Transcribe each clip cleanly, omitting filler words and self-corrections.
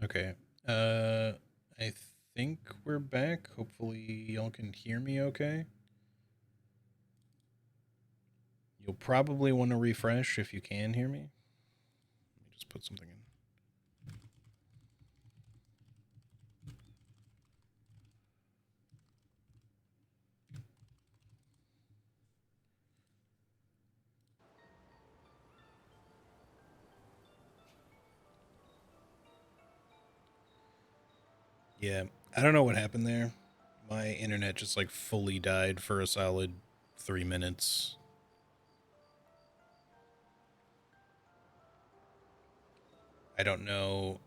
Okay. I think we're back. Hopefully y'all can hear me okay. You'll probably want to refresh if you can hear me. Let me just put something in. Yeah, I don't know what happened there. My internet just like fully died for a solid 3 minutes. I don't know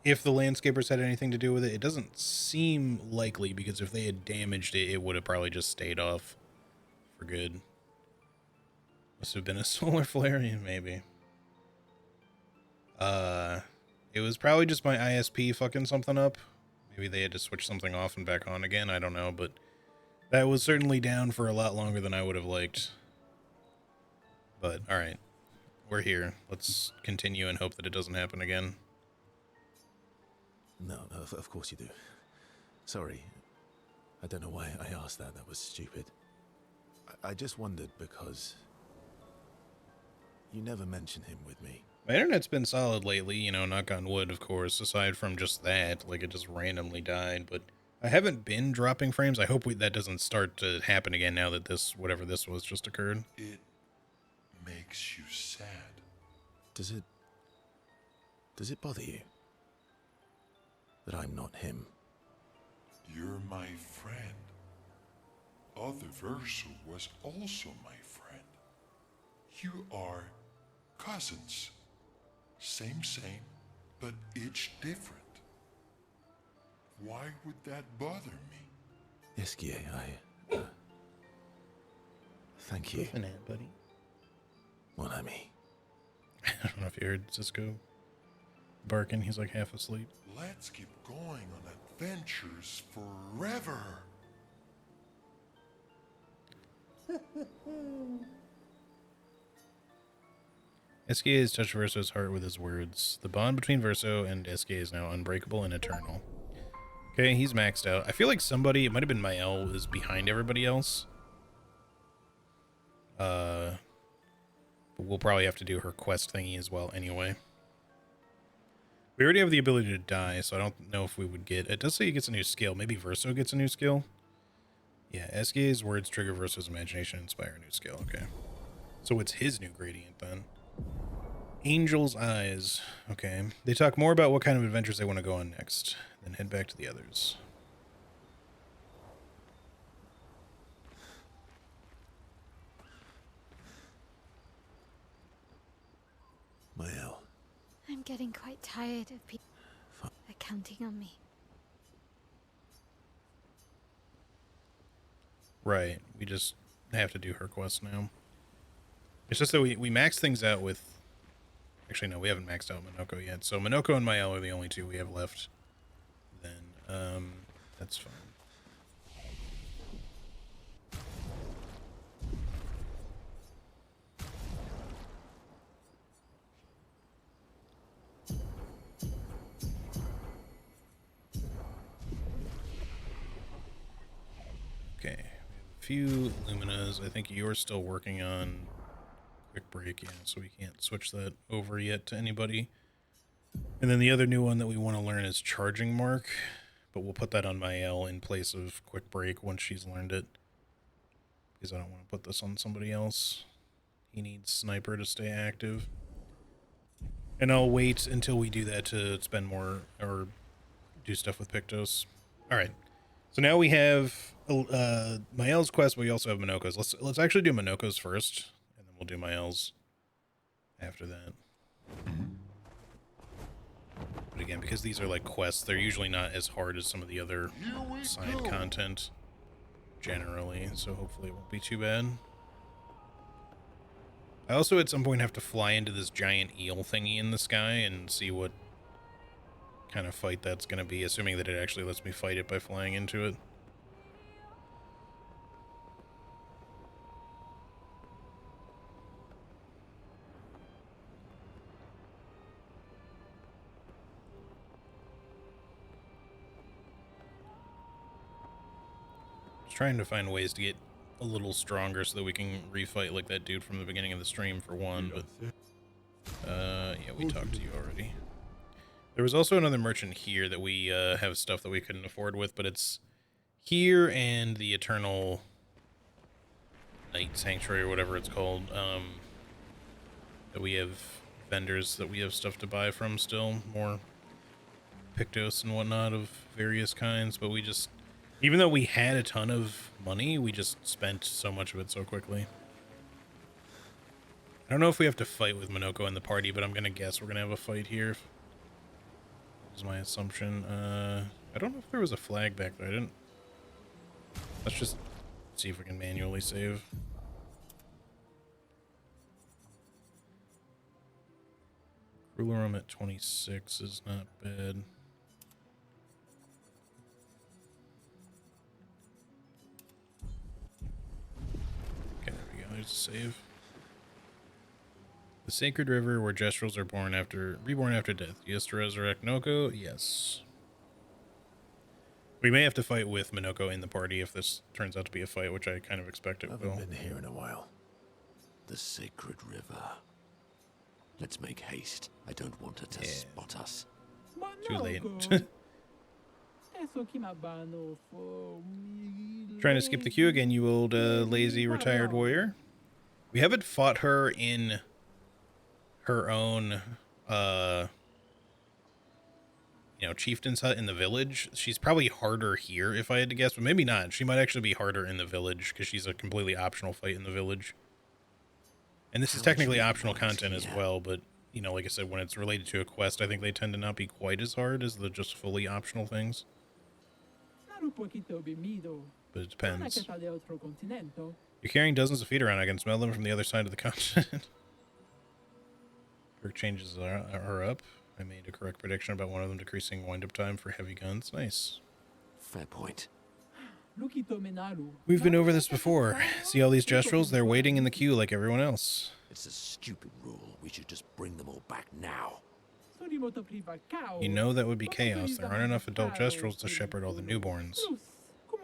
if the landscapers had anything to do with it. It doesn't seem likely because if they had damaged it, it would have probably just stayed off for good. Must have been a solar flare, yeah, maybe. Uh, it was probably just my ISP fucking something up. Maybe they had to switch something off and back on again. I don't know, but that was certainly down for a lot longer than I would have liked. But all right, we're here. Let's continue and hope that it doesn't happen again. No, of course you do. Sorry. I don't know why I asked that. That was stupid. I just wondered because you never mention him with me. My internet's been solid lately, you know, knock on wood, of course, aside from just that. Like, it just randomly died, but I haven't been dropping frames. I hope that doesn't start to happen again now that this, whatever this was, just occurred. It makes you sad. Does it bother you that I'm not him? You're my friend. Other Verso was also my friend. You are cousins. Same, but each different. Why would that bother me? Eskie, thank you. Good it, buddy. Mon ami. I don't know if you heard Cisco barking. He's like half asleep. Let's keep going on adventures forever. Eskie has touched Verso's heart with his words. The bond between Verso and Eskie is now unbreakable and eternal. Okay, he's maxed out. I feel like somebody, it might have been Mael, is behind everybody else. But we'll probably have to do her quest thingy as well anyway. We already have the ability to die, so I don't know if we would get... It does say he gets a new skill. Maybe Verso gets a new skill? Yeah, Eskie's words trigger Verso's imagination and inspire a new skill. Okay. So it's his new gradient then. Angel's Eyes. Okay. They talk more about what kind of adventures they want to go on next. Then head back to the others. Mael. I'm getting quite tired of people counting on me. Right. We just have to do her quest now. It's just that we maxed things out with... Actually, no, we haven't maxed out Minoko yet. So Minoko and Mael are the only two we have left. Then, that's fine. Okay, we have a few Luminas. I think you're still working on Quick Break, yeah, so we can't switch that over yet to anybody. And then the other new one that we want to learn is Charging Mark, but we'll put that on Mael in place of Quick Break once she's learned it. Because I don't want to put this on somebody else. He needs Sniper to stay active. And I'll wait until we do that to spend more, or do stuff with Pictos. Alright. So now we have Mael's quest, but we also have Minoko's. Let's actually do Minoko's first, and then we'll do Mael's after that. But again, because these are like quests, they're usually not as hard as some of the other side content generally, so hopefully it won't be too bad. I also at some point have to fly into this giant eel thingy in the sky and see what kind of fight that's going to be, assuming that it actually lets me fight it by flying into it. Just trying to find ways to get a little stronger so that we can refight like that dude from the beginning of the stream for one, but yeah, we talked to you already. There was also another merchant here that we have stuff that we couldn't afford with, but it's here and the Eternal Night Sanctuary or whatever it's called, that we have vendors that we have stuff to buy from still, more Pictos and whatnot of various kinds, but we just, even though we had a ton of money, we just spent so much of it so quickly. I don't know if we have to fight with Minoko in the party, but I'm gonna guess we're gonna have a fight here. Is my assumption. I don't know if there was a flag back there. I didn't. Let's just see if we can manually save. Ruler room at 26 is not bad. Okay, there we go. There's a save. The sacred river where Gestrels are reborn after death. Yes, to resurrect Noko? Yes. We may have to fight with Minoko in the party if this turns out to be a fight, which I kind of expect it I will. haven't been here in a while. The sacred river. Let's make haste. I don't want her to spot us. Too late. Trying to skip the queue again, you old lazy retired warrior. We haven't fought her in her own chieftain's hut in the village. She's probably harder here if I had to guess, but maybe not. She might actually be harder in the village because she's a completely optional fight in the village. And this is technically optional content as well, but like I said, when it's related to a quest, I think they tend to not be quite as hard as the just fully optional things. But it depends. You're carrying dozens of feet around. I can smell them from the other side of the continent. Perk changes are up. I made a correct prediction about one of them decreasing wind-up time for heavy guns. Nice. Fair point. We've been over this before. See all these Gestrels? They're waiting in the queue like everyone else. It's a stupid rule. We should just bring them all back now. You know that would be chaos. There aren't enough adult Gestrels to shepherd all the newborns.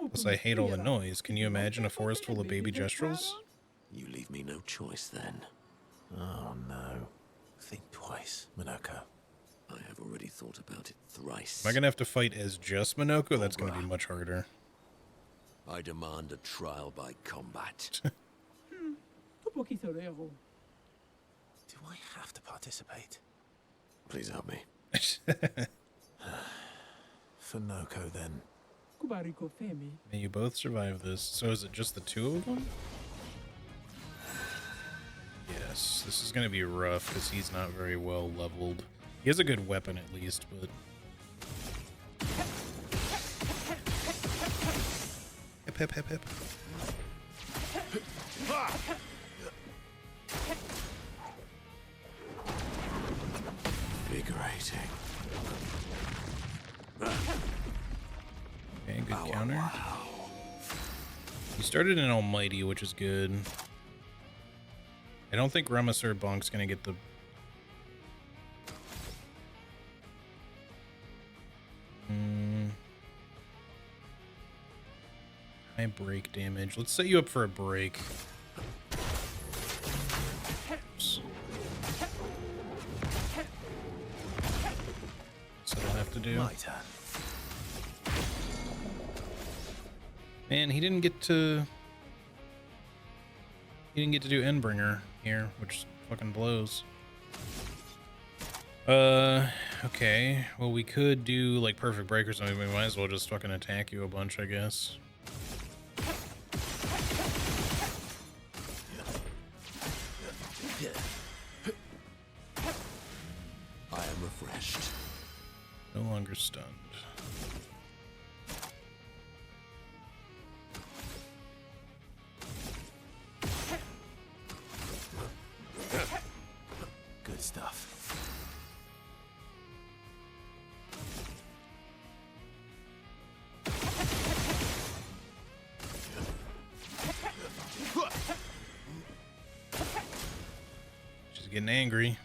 Plus, I hate all the noise. Can you imagine a forest full of baby Gestrels? You leave me no choice then. Oh no. Think twice, Minoko. I have already thought about it thrice. Am I gonna have to fight as just Minoko? That's gonna be much harder. I demand a trial by combat. Do I have to participate? Please help me. For Noko, then. May you both survive this. So is it just the two of them? Yes, this is gonna be rough because he's not very well leveled. He has a good weapon at least, but... Hip, hip, hip, hip. Invigorating. Okay, good counter. He started in Almighty, which is good. I don't think Ramasur Bonk's gonna get the... High break damage. Let's set you up for a break. Oops. That's what I'll have to do. My turn. Man, he didn't get to do Endbringer here, which fucking blows. Okay. Well, we could do like Perfect Break or something. We might as well just fucking attack you a bunch, I guess. I am refreshed. No longer stunned. Good stuff. She's getting angry.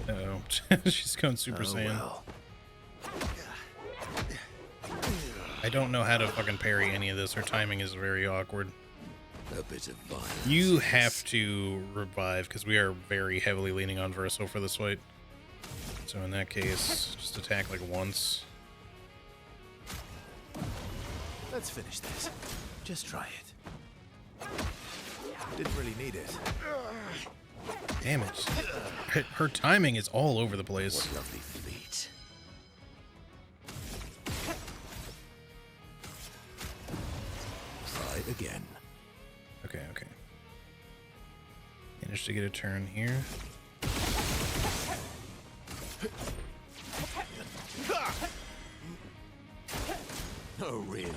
Uh-oh. She's going Super Saiyan. Well. I don't know how to fucking parry any of this. Her timing is very awkward. A bit of violence. You have to revive because we are very heavily leaning on Verso for this fight. So in that case, just attack like once. Let's finish this. Just try it. Didn't really need it. Damn it. Her timing is all over the place. What lovely feet. Try again. Okay, okay. Managed to get a turn here. Oh, really?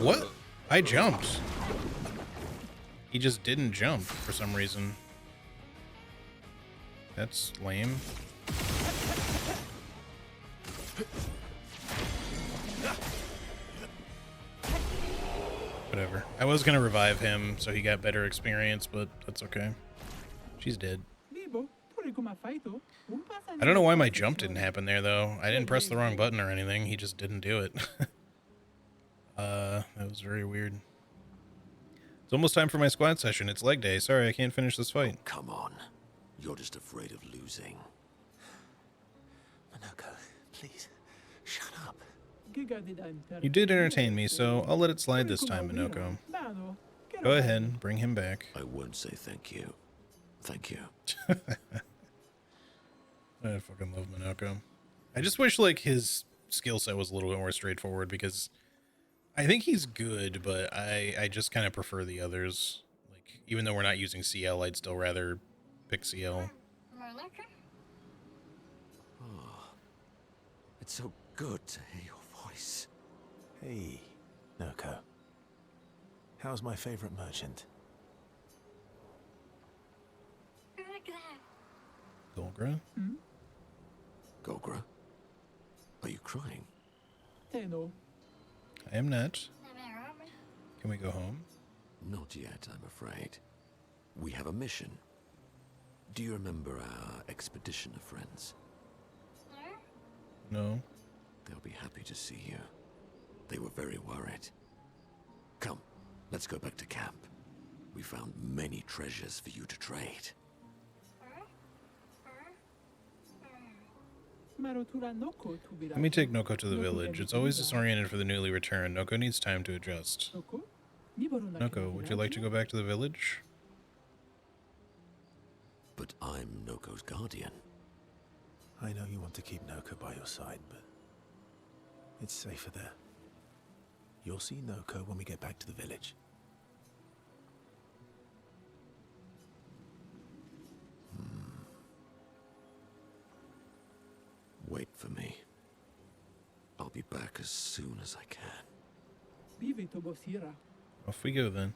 What? I jumped. He just didn't jump for some reason. That's lame. Whatever. I was gonna revive him so he got better experience, but that's okay. She's dead. I don't know why my jump didn't happen there, though. I didn't press the wrong button or anything. He just didn't do it. That was very weird. It's almost time for my squad session. It's leg day. Sorry, I can't finish this fight. Come on. You're just afraid of losing. Minoko, please, shut up. You did entertain me, so I'll let it slide this time, Minoko. Go ahead, bring him back. I won't say thank you. Thank you. I fucking love Minoko. I just wish, like, his skill set was a little bit more straightforward, because I think he's good, but I just kind of prefer the others. Like, even though we're not using CL, I'd still rather pick CL. Oh, it's so good to hear your voice. Hey, Noko. How's my favorite merchant? Golgra? Gogra? Are you crying? I am not. Can we go home? Not yet, I'm afraid. We have a mission. Do you remember our expeditioner friends? No. They'll be happy to see you. They were very worried. Come, let's go back to camp. We found many treasures for you to trade. Let me take Noko to the village. It's always disoriented for the newly returned. Noko needs time to adjust. Noko, would you like to go back to the village? But I'm Noko's guardian. I know you want to keep Noko by your side, but it's safer there. You'll see Noko when we get back to the village. Wait for me. I'll be back as soon as I can. Off we go then.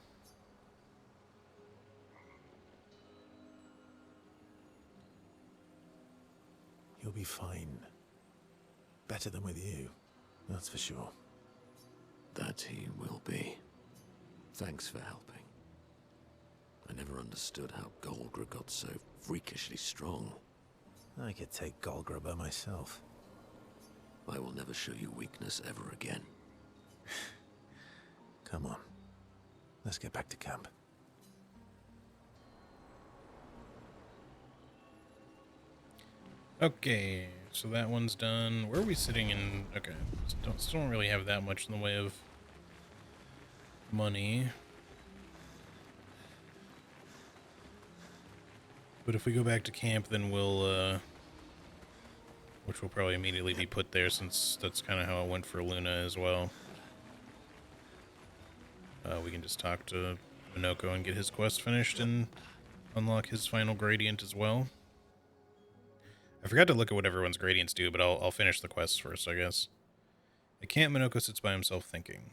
You'll be fine. Better than with you, that's for sure. That he will be. Thanks for helping. I never understood how Golgra got so freakishly strong. I could take Golgra by myself. I will never show you weakness ever again. Come on. Let's get back to camp. Okay, so that one's done. Where are we sitting in? Okay, still don't really have that much in the way of money. But if we go back to camp, then we'll, which will probably immediately be put there, since that's kind of how it went for Luna as well. We can just talk to Minoko and get his quest finished and unlock his final gradient as well. I forgot to look at what everyone's gradients do, but I'll finish the quests first, I guess. At camp, Minoko sits by himself thinking.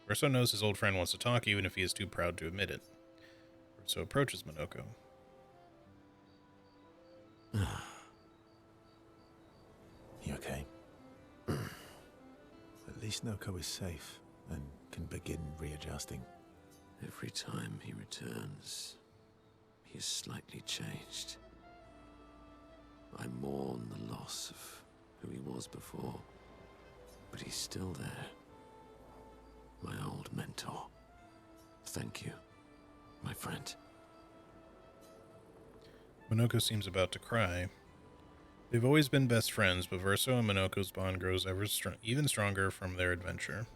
Verso knows his old friend wants to talk, even if he is too proud to admit it. Verso approaches Minoko. You okay? At least Noko is safe and can begin readjusting. Every time he returns, he is slightly changed. I mourn the loss of who he was before, but he's still there. my old mentor. Thank you, my friend. Minoko seems about to cry. They've always been best friends, but Verso and Minoko's bond grows even stronger from their adventure.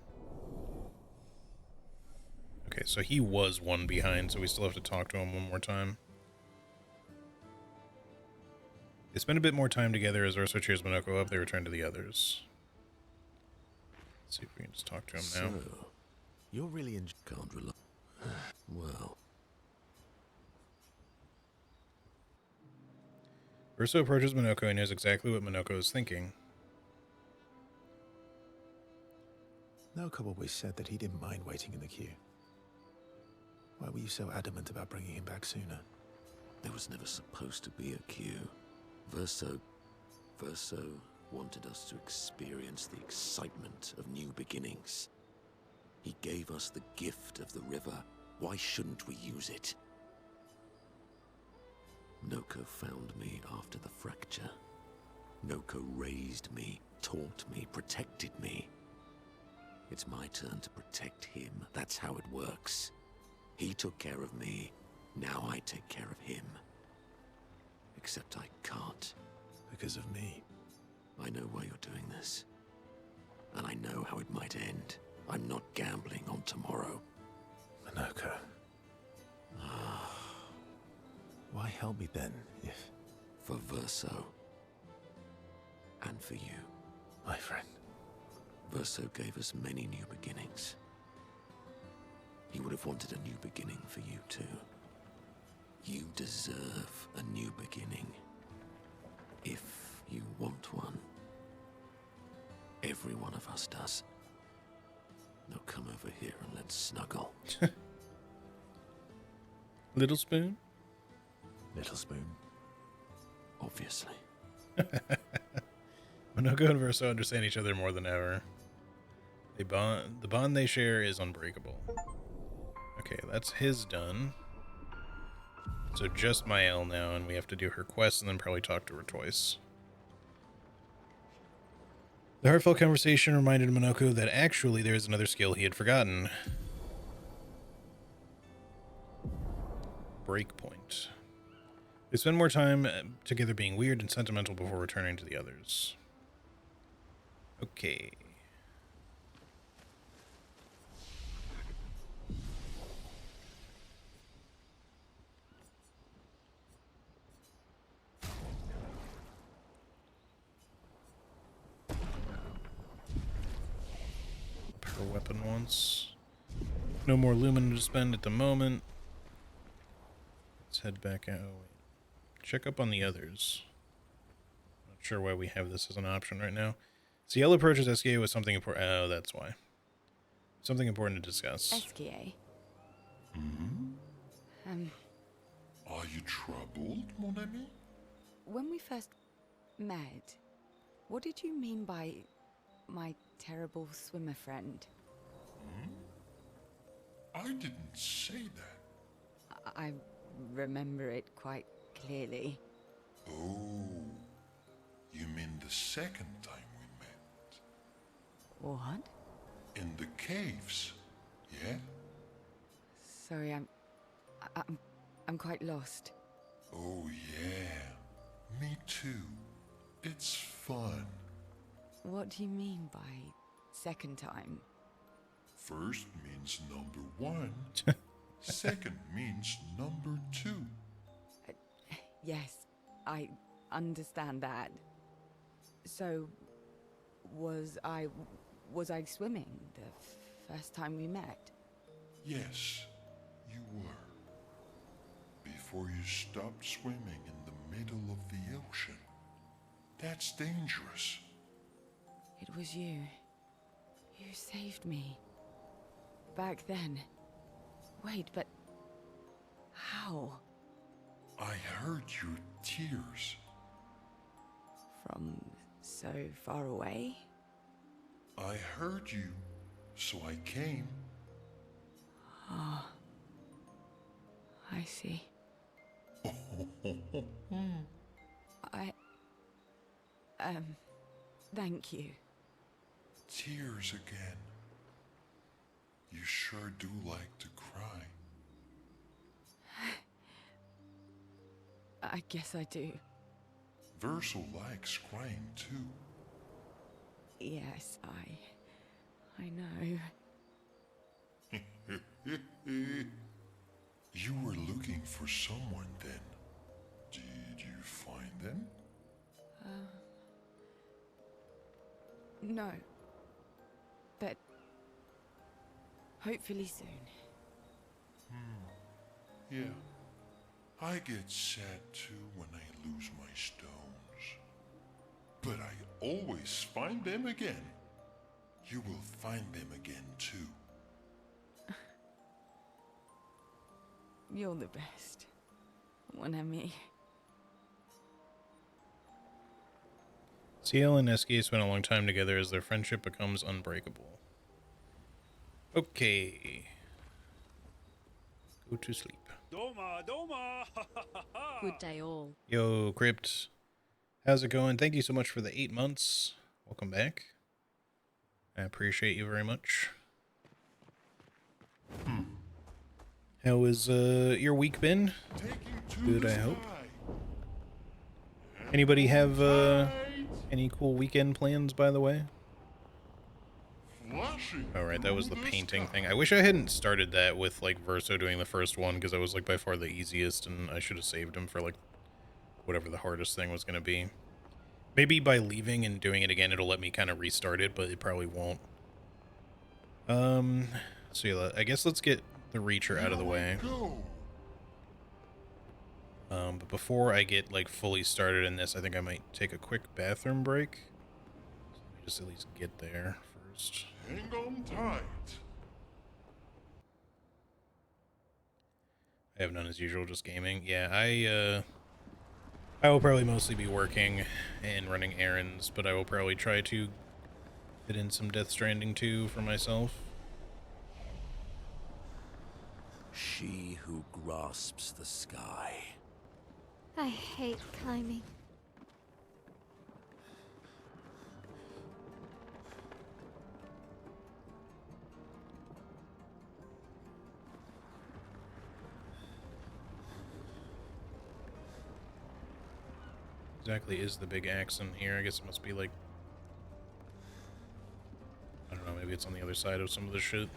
Okay, so he was one behind, so we still have to talk to him one more time. They spend a bit more time together. As Verso cheers Minoko up, they return to the others. Let's see if we can just talk to him now. So, You're really can't rely. Well, Verso approaches Minoko and knows exactly what Minoko is thinking. Noko always said that he didn't mind waiting in the queue. Why were you so adamant about bringing him back sooner? there was never supposed to be a queue. Verso wanted us to experience the excitement of new beginnings. He gave us the gift of the river. Why shouldn't we use it? Noko found me after the fracture. Noko raised me, taught me, protected me. It's my turn to protect him. That's how it works. He took care of me. Now I take care of him. Except I can't. Because of me. I know why you're doing this. And I know how it might end. I'm not gambling on tomorrow. Minoko. Why help me then, if... For Verso. And for you. My friend. Verso gave us many new beginnings. He would have wanted a new beginning for you too. You deserve a new beginning. If you want one. Every one of us does. Now come over here and let's snuggle. Little Spoon? Little Spoon. Obviously. Minoko and Verso understand each other more than ever. The bond they share is unbreakable. Okay, that's his done. So just Mael now, and we have to do her quest and then probably talk to her twice. The heartfelt conversation reminded Minoko that actually there is another skill he had forgotten. Breakpoint. They spend more time together being weird and sentimental before returning to the others. Okay. Up her weapon once. No more lumina to spend at the moment. Let's head back out. Oh, wait. Check up on the others. Not sure why we have this as an option right now. Ciel approaches SKA with something important. Oh, that's why. Something important to discuss. SKA? Are you troubled, mon ami? When we first met, what did you mean by my terrible swimmer friend? I didn't say that. I remember it quite clearly. Oh, you mean the second time we met? What? In the caves, yeah? Sorry, I'm quite lost. Oh, yeah. Me too. It's fun. What do you mean by second time? First means number one. Second means number two. Yes, I understand that. So, was I swimming the first time we met? Yes, you were. Before you stopped swimming in the middle of the ocean. That's dangerous. It was you. You saved me. Back then. Wait, but how? I heard your tears. From so far away? I heard you, so I came. Ah, I see. Thank you. Tears again. You sure do like to cry. I guess I do. Verso likes crying too. Yes, I know. You were looking for someone then. Did you find them? No. But hopefully soon. Yeah. I get sad too when I lose my stones. But I always find them again. You will find them again too. You're the best. Mon ami. CL and SK spent a long time together as their friendship becomes unbreakable. Okay. Go to sleep. Doma, Doma! Good day all. Yo, Crypt. How's it going? Thank you so much for the 8 months. Welcome back. I appreciate you very much. How has your week been? Taking to Good, the I hope. sky. Anybody have any cool weekend plans, by the way? Flashing Alright, that was the through painting sky. thing. I wish I hadn't started that with, like, Verso doing the first one, because that was, like, by far the easiest, and I should have saved him for, like, whatever the hardest thing was going to be. Maybe by leaving and doing it again, it'll let me kind of restart it, but it probably won't. So yeah, I guess let's get the Reacher out of the way. Go. But before I get, like, fully started in this, I think I might take a quick bathroom break. So let me just at least get there first. Hang on tight. I have none as usual, just gaming. Yeah, I will probably mostly be working and running errands, but I will probably try to fit in some Death Stranding 2 for myself. She who grasps the sky. I hate climbing. Exactly is the big axe in here? I guess it must be like, I don't know, maybe it's on the other side of some of the shit.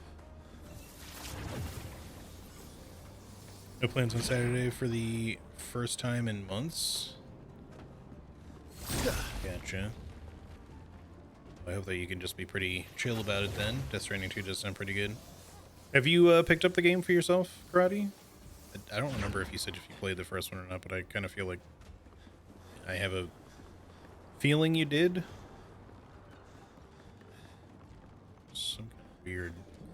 No plans on Saturday for the first time in months? Gotcha. I hope that you can just be pretty chill about it then. Death Stranding 2 does sound pretty good. Have you picked up the game for yourself, Karate? I don't remember if you said if you played the first one or not, but I kind of feel like I have a feeling you did. Some kind of weird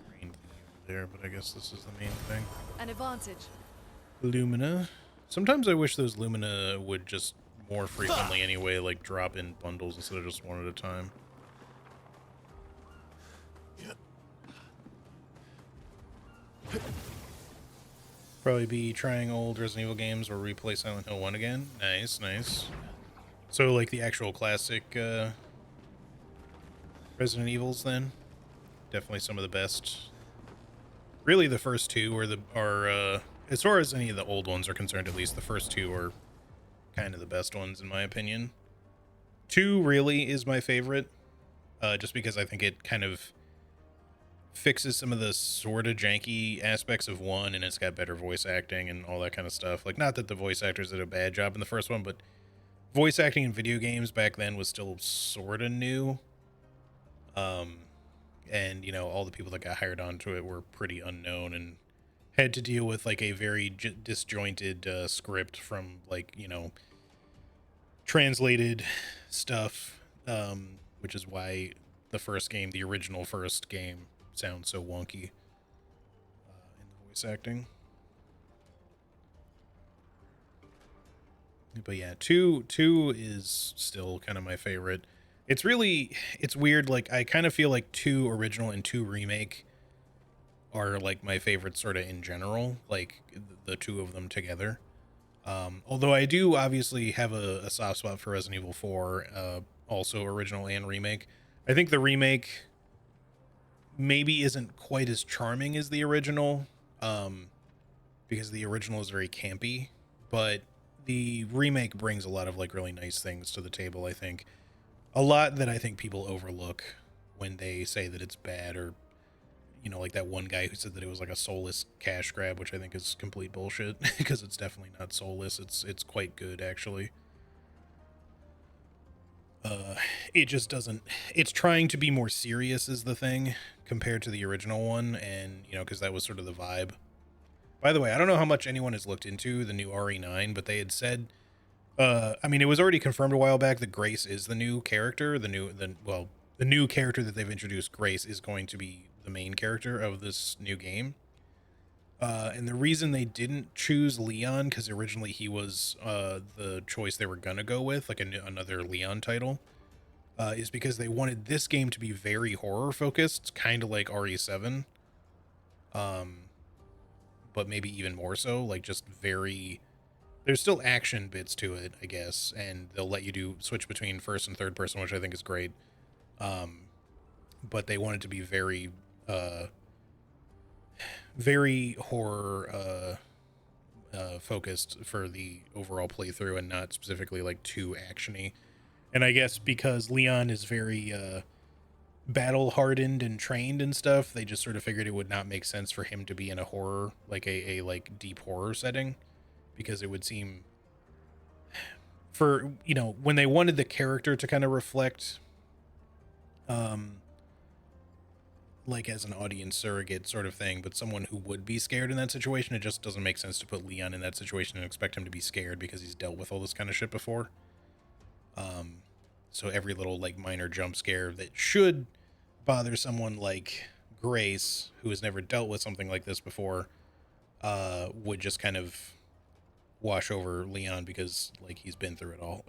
green thing over there, but I guess this is the main thing. An advantage. Lumina. Sometimes I wish those Lumina would just more frequently anyway, like drop in bundles instead of just one at a time. Probably be trying old Resident Evil games or replay Silent Hill 1 again. Nice, nice. So like the actual classic Resident Evils then? Definitely some of the best. Really the first two are as far as any of the old ones are concerned, at least the first two are kind of the best ones in my opinion. 2 really is my favorite, just because I think it kind of fixes some of the sort of janky aspects of 1, and it's got better voice acting and all that kind of stuff. Like, not that the voice actors did a bad job in the first one, but voice acting in video games back then was still sort of new. And, you know, all the people that got hired onto it were pretty unknown and had to deal with, like, a very disjointed script from, like, you know, translated stuff, which is why the first game, the original first game, sounds so wonky in the voice acting. But yeah, 2 is still kind of my favorite. It's weird, like, I kind of feel like 2 original and 2 remake are, like, my favorite sort of in general, like, the 2 of them together. Although I do obviously have a soft spot for Resident Evil 4, also original and remake. I think the remake maybe isn't quite as charming as the original, because the original is very campy, but the remake brings a lot of like really nice things to the table, I think. A lot that I think people overlook when they say that it's bad, or like that one guy who said that it was like a soulless cash grab, which I think is complete bullshit because it's definitely not soulless. It's quite good actually. It just doesn't. It's trying to be more serious is the thing compared to the original one, and because that was sort of the vibe. By the way, I don't know how much anyone has looked into the new RE9, but they had said, I mean, it was already confirmed a while back that Grace is the new character. The new character that they've introduced, Grace, is going to be the main character of this new game. And the reason they didn't choose Leon, because originally he was the choice they were gonna go with, like another Leon title, is because they wanted this game to be very horror focused, kind of like RE7, but maybe even more so, like just very. There's still action bits to it, I guess, and they'll let you do switch between first and third person, which I think is great. But they wanted to be very, very horror focused for the overall playthrough, and not specifically like too actiony. And I guess because Leon is very battle hardened and trained and stuff, they just sort of figured it would not make sense for him to be in a horror, like a like deep horror setting, because it would seem, for when they wanted the character to kind of reflect like as an audience surrogate sort of thing, but someone who would be scared in that situation, it just doesn't make sense to put Leon in that situation and expect him to be scared because he's dealt with all this kind of shit before. So every little like minor jump scare that should bother someone like Grace, who has never dealt with something like this before, would just kind of wash over Leon because like he's been through it all.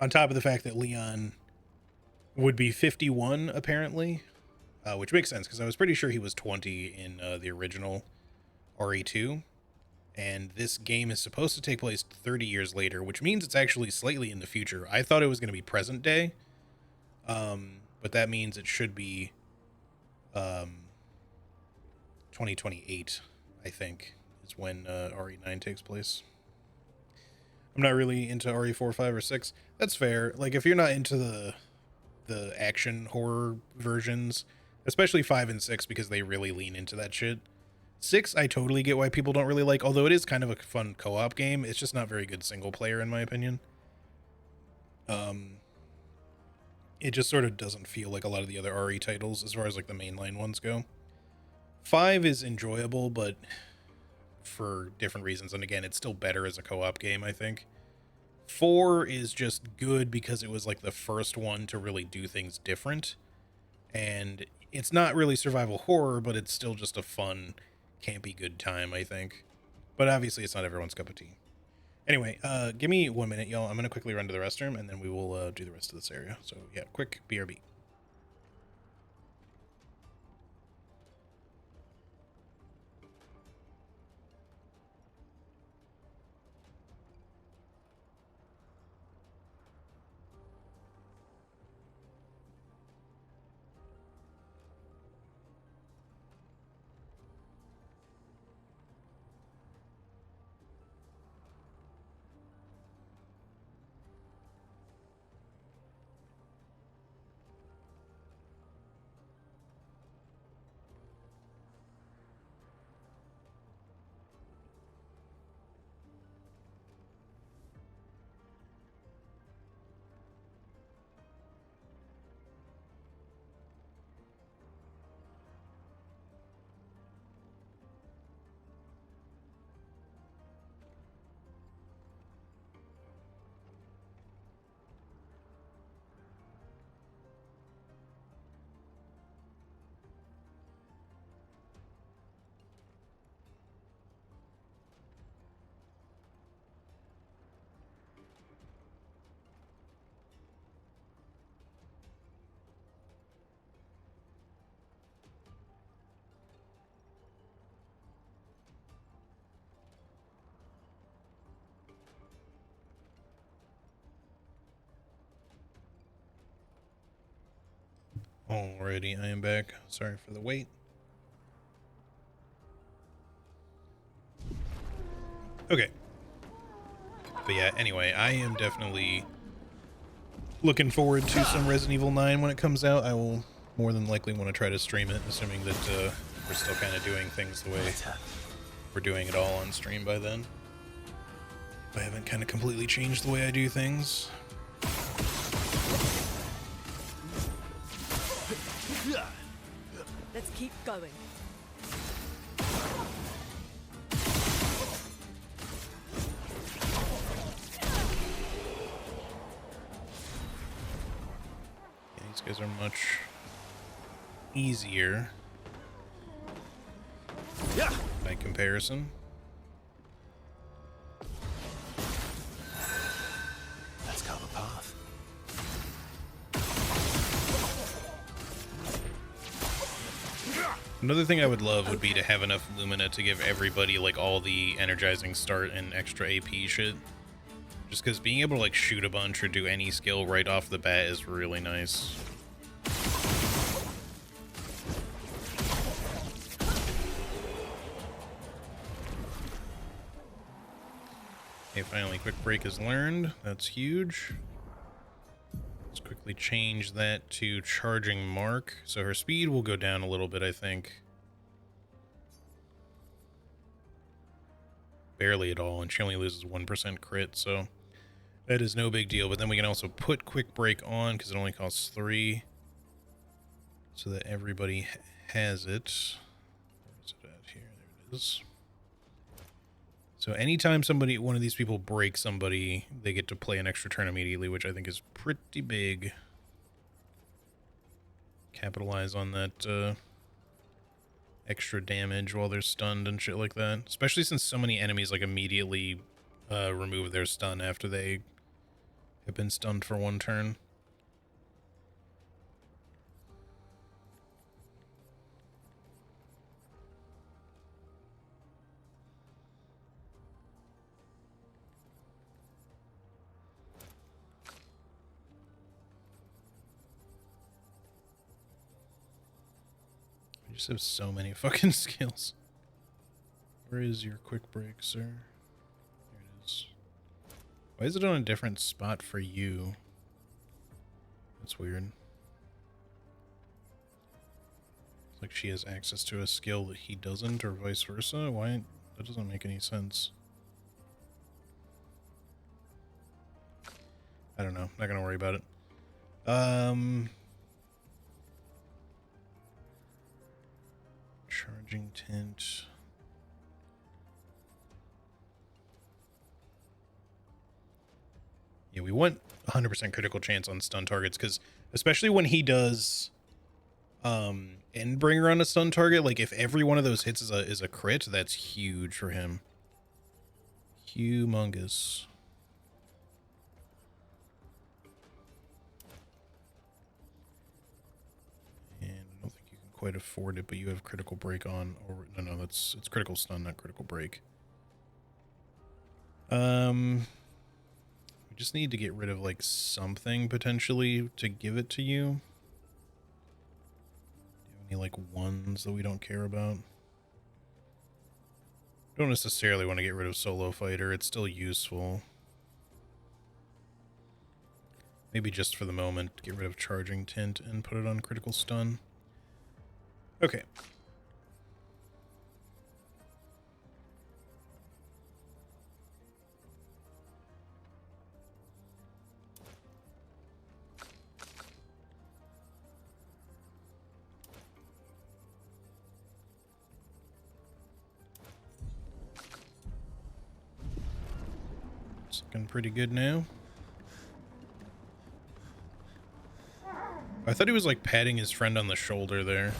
On top of the fact that Leon would be 51 apparently, which makes sense because I was pretty sure he was 20 in the original RE2, and this game is supposed to take place 30 years later, which means it's actually slightly in the future. I thought it was going to be present day, but that means it should be 2028, I think, is when RE9 takes place. I'm not really into RE4, 5, or 6. That's fair. Like, if you're not into the action horror versions, especially 5 and 6, because they really lean into that shit. 6, I totally get why people don't really like, although it is kind of a fun co-op game. It's just not very good single player, in my opinion. It just sort of doesn't feel like a lot of the other RE titles as far as like the mainline ones go. 5 is enjoyable, but for different reasons, and again, it's still better as a co-op game, I think. 4 is just good because it was like the first one to really do things different, and it's not really survival horror, but it's still just a fun, campy good time, I think. But obviously it's not everyone's cup of tea. Anyway, give me 1 minute, y'all. I'm gonna quickly run to the restroom, and then we will do the rest of this area. So yeah, quick BRB. Alrighty, I am back. Sorry for the wait. Okay. But yeah, anyway, I am definitely looking forward to some Resident Evil 9 when it comes out. I will more than likely want to try to stream it, assuming that we're still kind of doing things the way we're doing it all on stream by then. I haven't kind of completely changed the way I do things. Let's keep going. Yeah, these guys are much easier by comparison. Let's carve a path. Another thing I would love would be to have enough Lumina to give everybody like all the energizing start and extra AP shit. Just because being able to like shoot a bunch or do any skill right off the bat is really nice. Okay, finally quick break is learned. That's huge. Let's quickly change that to charging mark. So her speed will go down a little bit, I think. Barely at all, and she only loses 1% crit, so that is no big deal. But then we can also put quick break on because it only costs 3, so that everybody has it. Where is it at here? There it is. So anytime one of these people breaks somebody, they get to play an extra turn immediately, which I think is pretty big. Capitalize on that extra damage while they're stunned and shit like that. Especially since so many enemies like immediately remove their stun after they have been stunned for 1 turn. I just have so many fucking skills. Where is your quick break, sir? There it is. Why is it on a different spot for you? That's weird. It's like she has access to a skill that he doesn't, or vice versa. Why? That doesn't make any sense. I don't know. Not gonna worry about it. Charging tint. Yeah, we want 100% critical chance on stun targets, because especially when he does Endbringer on a stun target, like if every one of those hits is a crit, that's huge for him. Humongous. And I don't think you can quite afford it, but you have critical break on, or no, it's critical stun, not critical break. We just need to get rid of like something potentially to give it to you. Do you have any like ones that we don't care about? Don't necessarily want to get rid of Solo Fighter. It's still useful. Maybe just for the moment, get rid of Charging Tint and put it on critical stun. Okay. It's looking pretty good now. I thought he was like patting his friend on the shoulder there.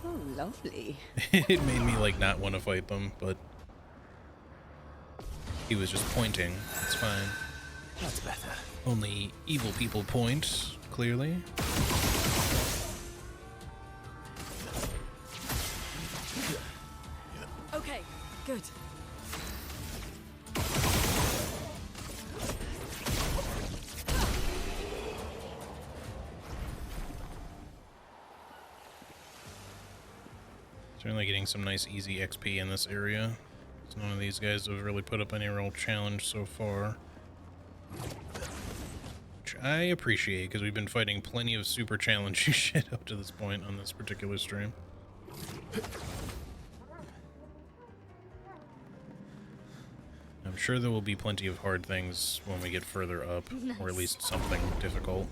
Oh, lovely. It made me like not want to fight them, but he was just pointing. It's fine. That's better. Only evil people point, clearly. Okay, good. Certainly getting some nice easy XP in this area. So none of these guys have really put up any real challenge so far. Which I appreciate, because we've been fighting plenty of super challenging shit up to this point on this particular stream. I'm sure there will be plenty of hard things when we get further up, or at least something difficult.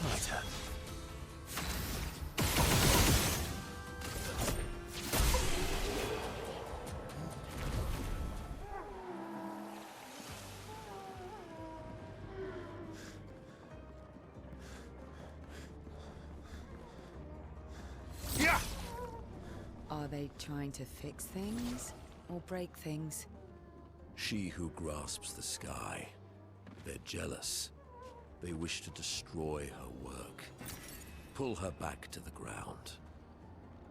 Right. Are they trying to fix things or break things? She who grasps the sky. They're jealous. They wish to destroy her work. Pull her back to the ground.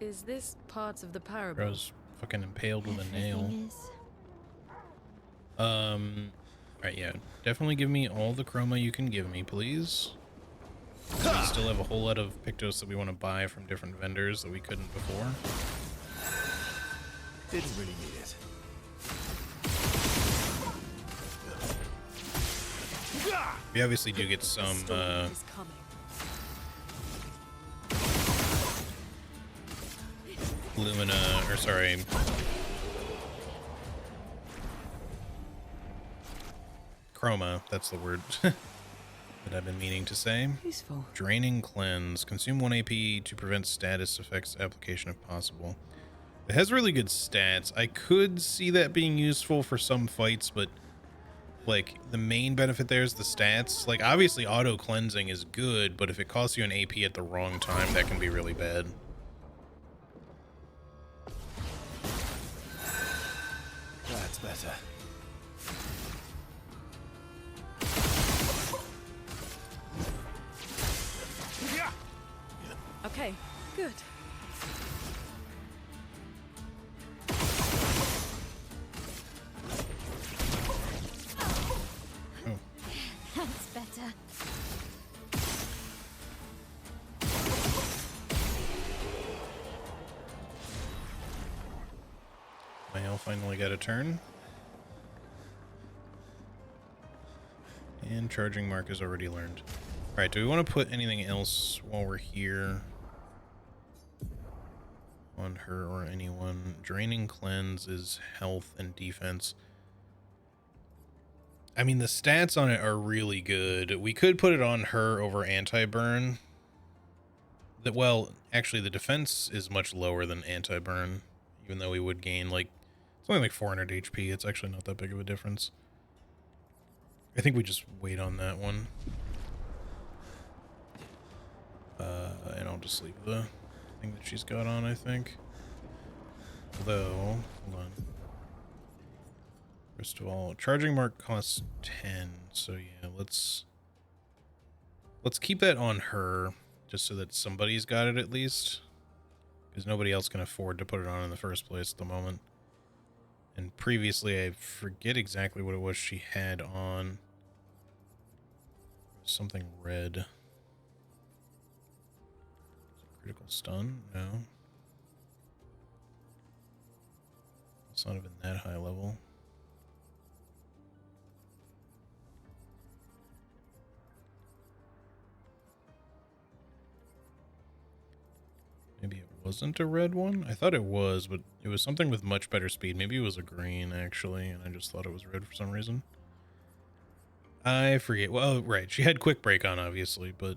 Is this part of the parable? Bro's fucking impaled with a nail. Everything is. Right, yeah. Definitely give me all the chroma you can give me, please. We still have a whole lot of Pictos that we want to buy from different vendors that we couldn't before. Didn't really need it. We obviously do get The some, storm is coming. Lumina, or sorry, chroma, that's the word that I've been meaning to say. Useful. Draining Cleanse. Consume 1 AP to prevent status effects application if possible. It has really good stats. I could see that being useful for some fights, but like the main benefit there is the stats. Like obviously auto cleansing is good, but if it costs you an AP at the wrong time, that can be really bad. That's better. Okay, good. That's better. Mael finally got a turn. And charging mark is already learned. Alright, do we want to put anything else while we're here on her or anyone? Draining Cleanse is health and defense. I mean, the stats on it are really good. We could put it on her over anti-burn. Well, actually, the defense is much lower than anti-burn, even though we would gain, like, it's only like 400 HP. It's actually not that big of a difference. I think we just wait on that one. And I'll just leave the thing that she's got on, I think. Although, hold on. First of all, charging mark costs 10, so yeah, let's keep that on her, just so that somebody's got it at least. Because nobody else can afford to put it on in the first place at the moment. And previously, I forget exactly what it was she had on. Something red. Critical stun? No. It's not even that high level. Maybe it wasn't a red one? I thought it was, but it was something with much better speed. Maybe it was a green, actually, and I just thought it was red for some reason. I forget. Well, right. She had quick break on, obviously, but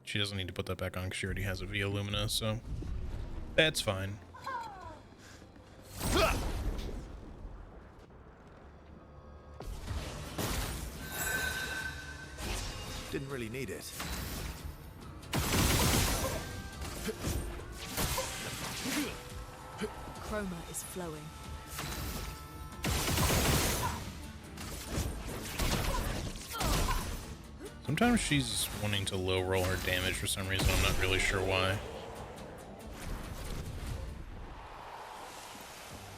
she doesn't need to put that back on because she already has it via Lumina, so that's fine. Didn't really need it. Chroma is flowing. Sometimes she's wanting to low roll her damage for some reason. I'm not really sure why.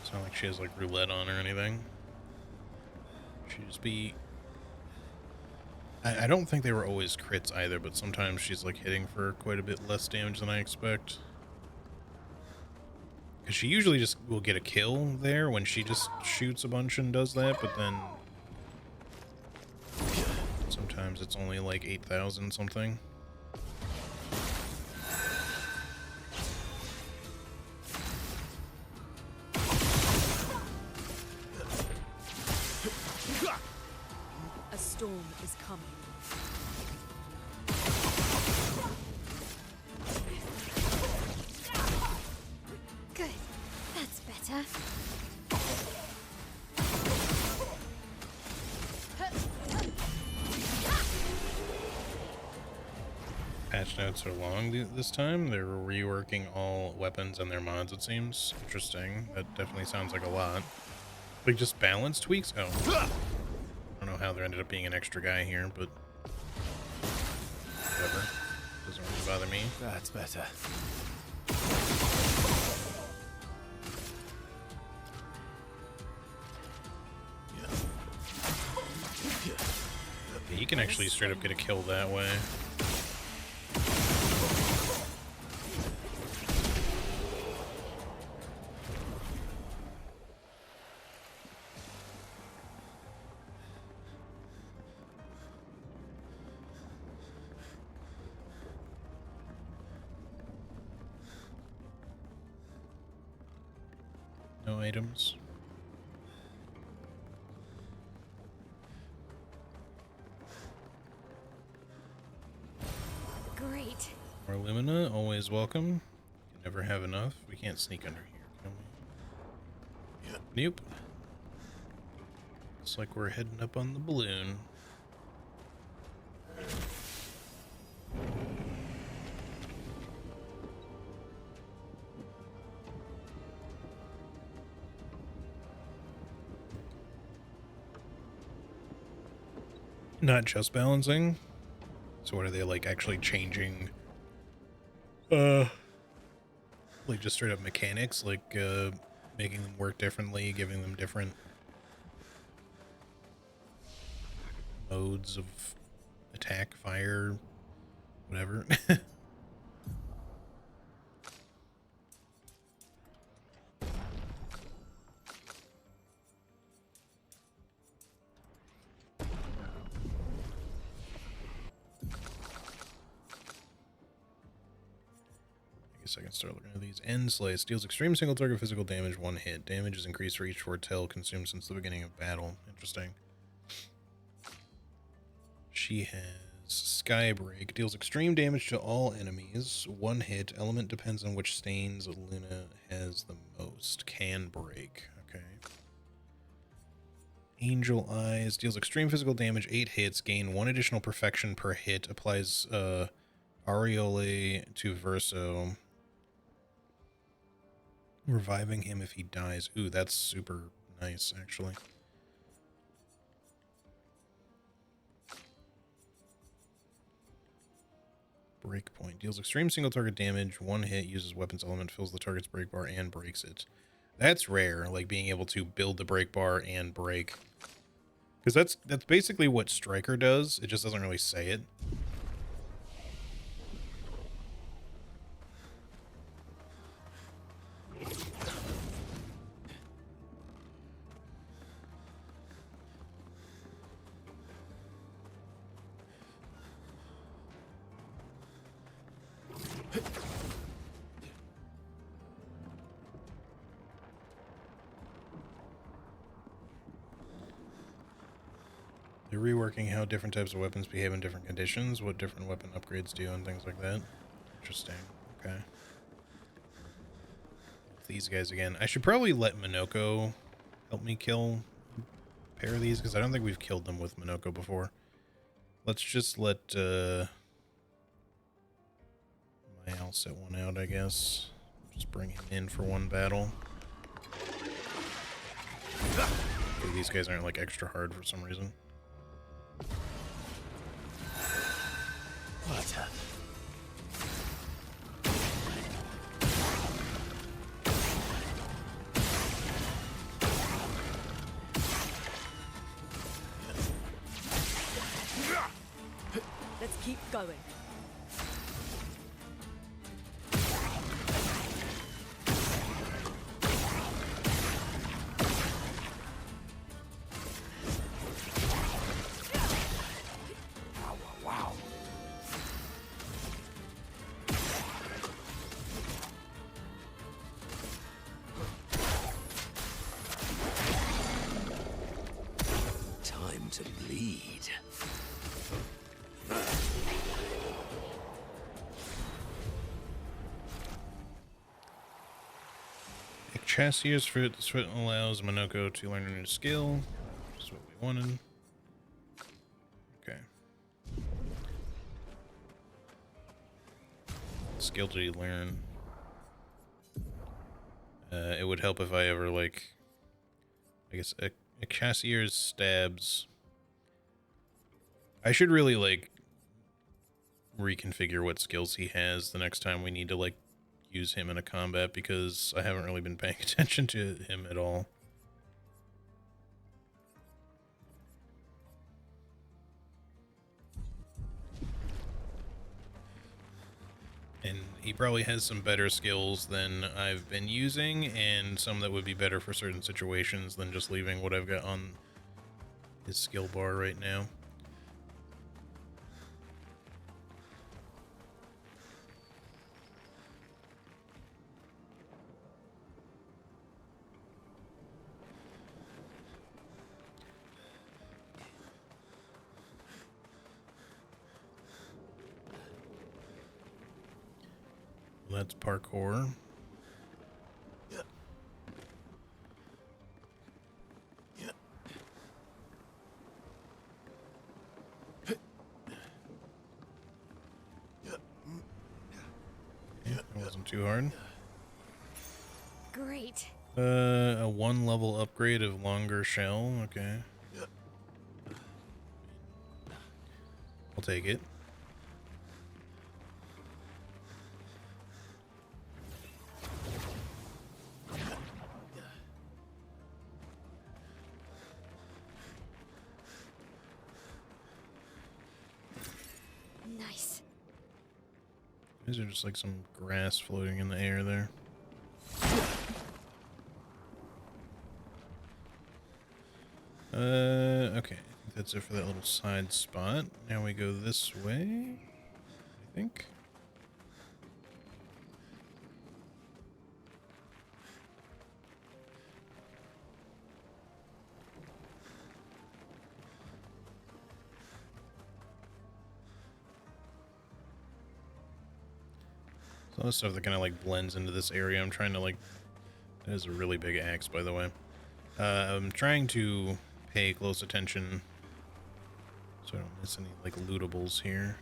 It's not like she has like roulette on or anything. She just be I don't think they were always crits either, but sometimes she's like hitting for quite a bit less damage than I expect. Because she usually just will get a kill there when she just shoots a bunch and does that, but then sometimes it's only like 8,000 something. A storm is coming. Good. That's better. Patch notes are long this time. They're reworking all weapons and their mods, it seems. Interesting. That definitely sounds like a lot. Like just balance tweaks? Oh. I don't know how there ended up being an extra guy here, but whatever. Doesn't really bother me. That's better. Yeah, you can actually straight up get a kill that way. No items. Great. More Lumina, always welcome. Can never have enough. We can't sneak under here, can we? Nope. Looks like we're heading up on the balloon. Not just balancing. So what are they like actually changing? Like just straight up mechanics, like making them work differently, giving them different modes of attack, fire, whatever. I can start looking at these. End Slice deals extreme single target physical damage, 1 hit. Damage is increased for each foretell consumed since the beginning of battle. Interesting. She has Skybreak. Deals extreme damage to all enemies. 1 hit. Element depends on which stains Luna has the most. Can break. Okay. Angel Eyes. Deals extreme physical damage, 8 hits. Gain 1 additional perfection per hit. Applies Aureole to Verso, reviving him if he dies. Ooh, that's super nice, actually. Breakpoint. Deals extreme single target damage, 1 hit, uses weapons element, fills the target's break bar, and breaks it. That's rare, like being able to build the break bar and break. Because that's basically what Striker does. It just doesn't really say it. They're reworking how different types of weapons behave in different conditions, what different weapon upgrades do, and things like that. Interesting. Okay. These guys again. I should probably let Minoko help me kill a pair of these, because I don't think we've killed them with Minoko before. Let's just let Mael set one out, I guess. Just bring him in for one battle. Okay, these guys aren't like extra hard for some reason. What? going. Time to bleed. Chassier's fruit. This fruit allows Monoko to learn a new skill. That's what we wanted. Okay. What skill did he learn? It would help if I ever, like, I guess a Chassier's stabs. I should really, like, reconfigure what skills he has the next time we need to, like, use him in a combat, because I haven't really been paying attention to him at all. And he probably has some better skills than I've been using, and some that would be better for certain situations than just leaving what I've got on his skill bar right now. That's parkour. Yeah, that wasn't too hard. Great. A 1-level upgrade of longer shell. Okay. I'll take it. Nice. These are just like some grass floating in the air there. Okay. I think that's it for that little side spot. Now we go this way, I think. So all this stuff that kind of like blends into this area. I'm trying to like... That is a really big axe, by the way. I'm trying to pay close attention so I don't miss any like lootables here.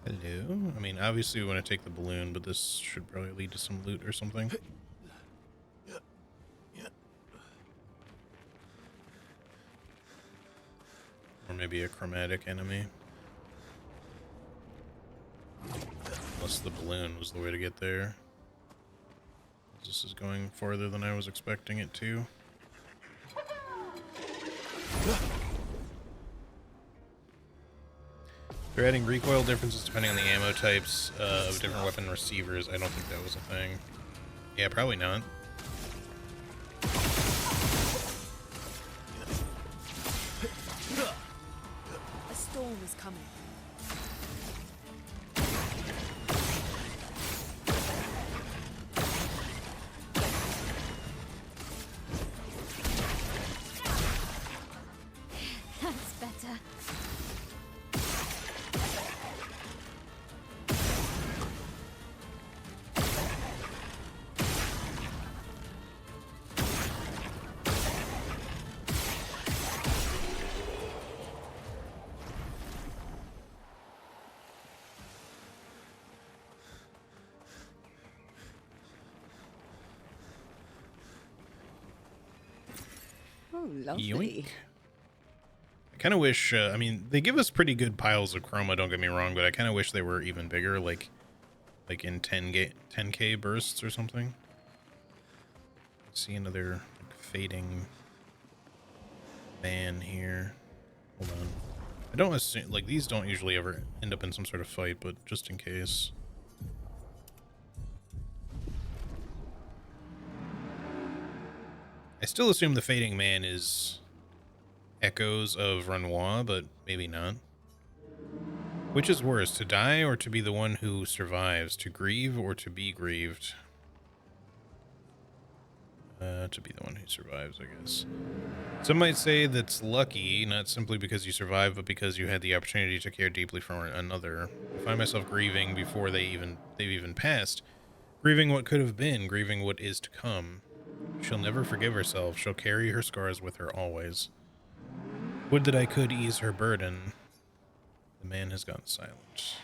Hello? I mean, obviously we want to take the balloon, but this should probably lead to some loot or something. Or maybe a chromatic enemy. Unless the balloon was the way to get there. This is going farther than I was expecting it to. They're adding recoil differences depending on the ammo types of different weapon receivers. I don't think that was a thing. Yeah, probably not. A storm is coming. That's better. Oh, lovely. Yoink. I kind of wish, I mean, they give us pretty good piles of chroma, don't get me wrong, but I kind of wish they were even bigger, like in 10K bursts or something. See another like, fading ban here. Hold on. I don't assume, like, these don't usually ever end up in some sort of fight, but just in case. I still assume the Fading Man is echoes of Renoir, but maybe not. Which is worse, to die or to be the one who survives? To grieve or to be grieved? To be the one who survives, I guess. Some might say that's lucky, not simply because you survived, but because you had the opportunity to care deeply for another. I find myself grieving before they've even passed. Grieving what could have been, grieving what is to come. She'll never forgive herself. She'll carry her scars with her always. Would that I could ease her burden. The man has gone silent.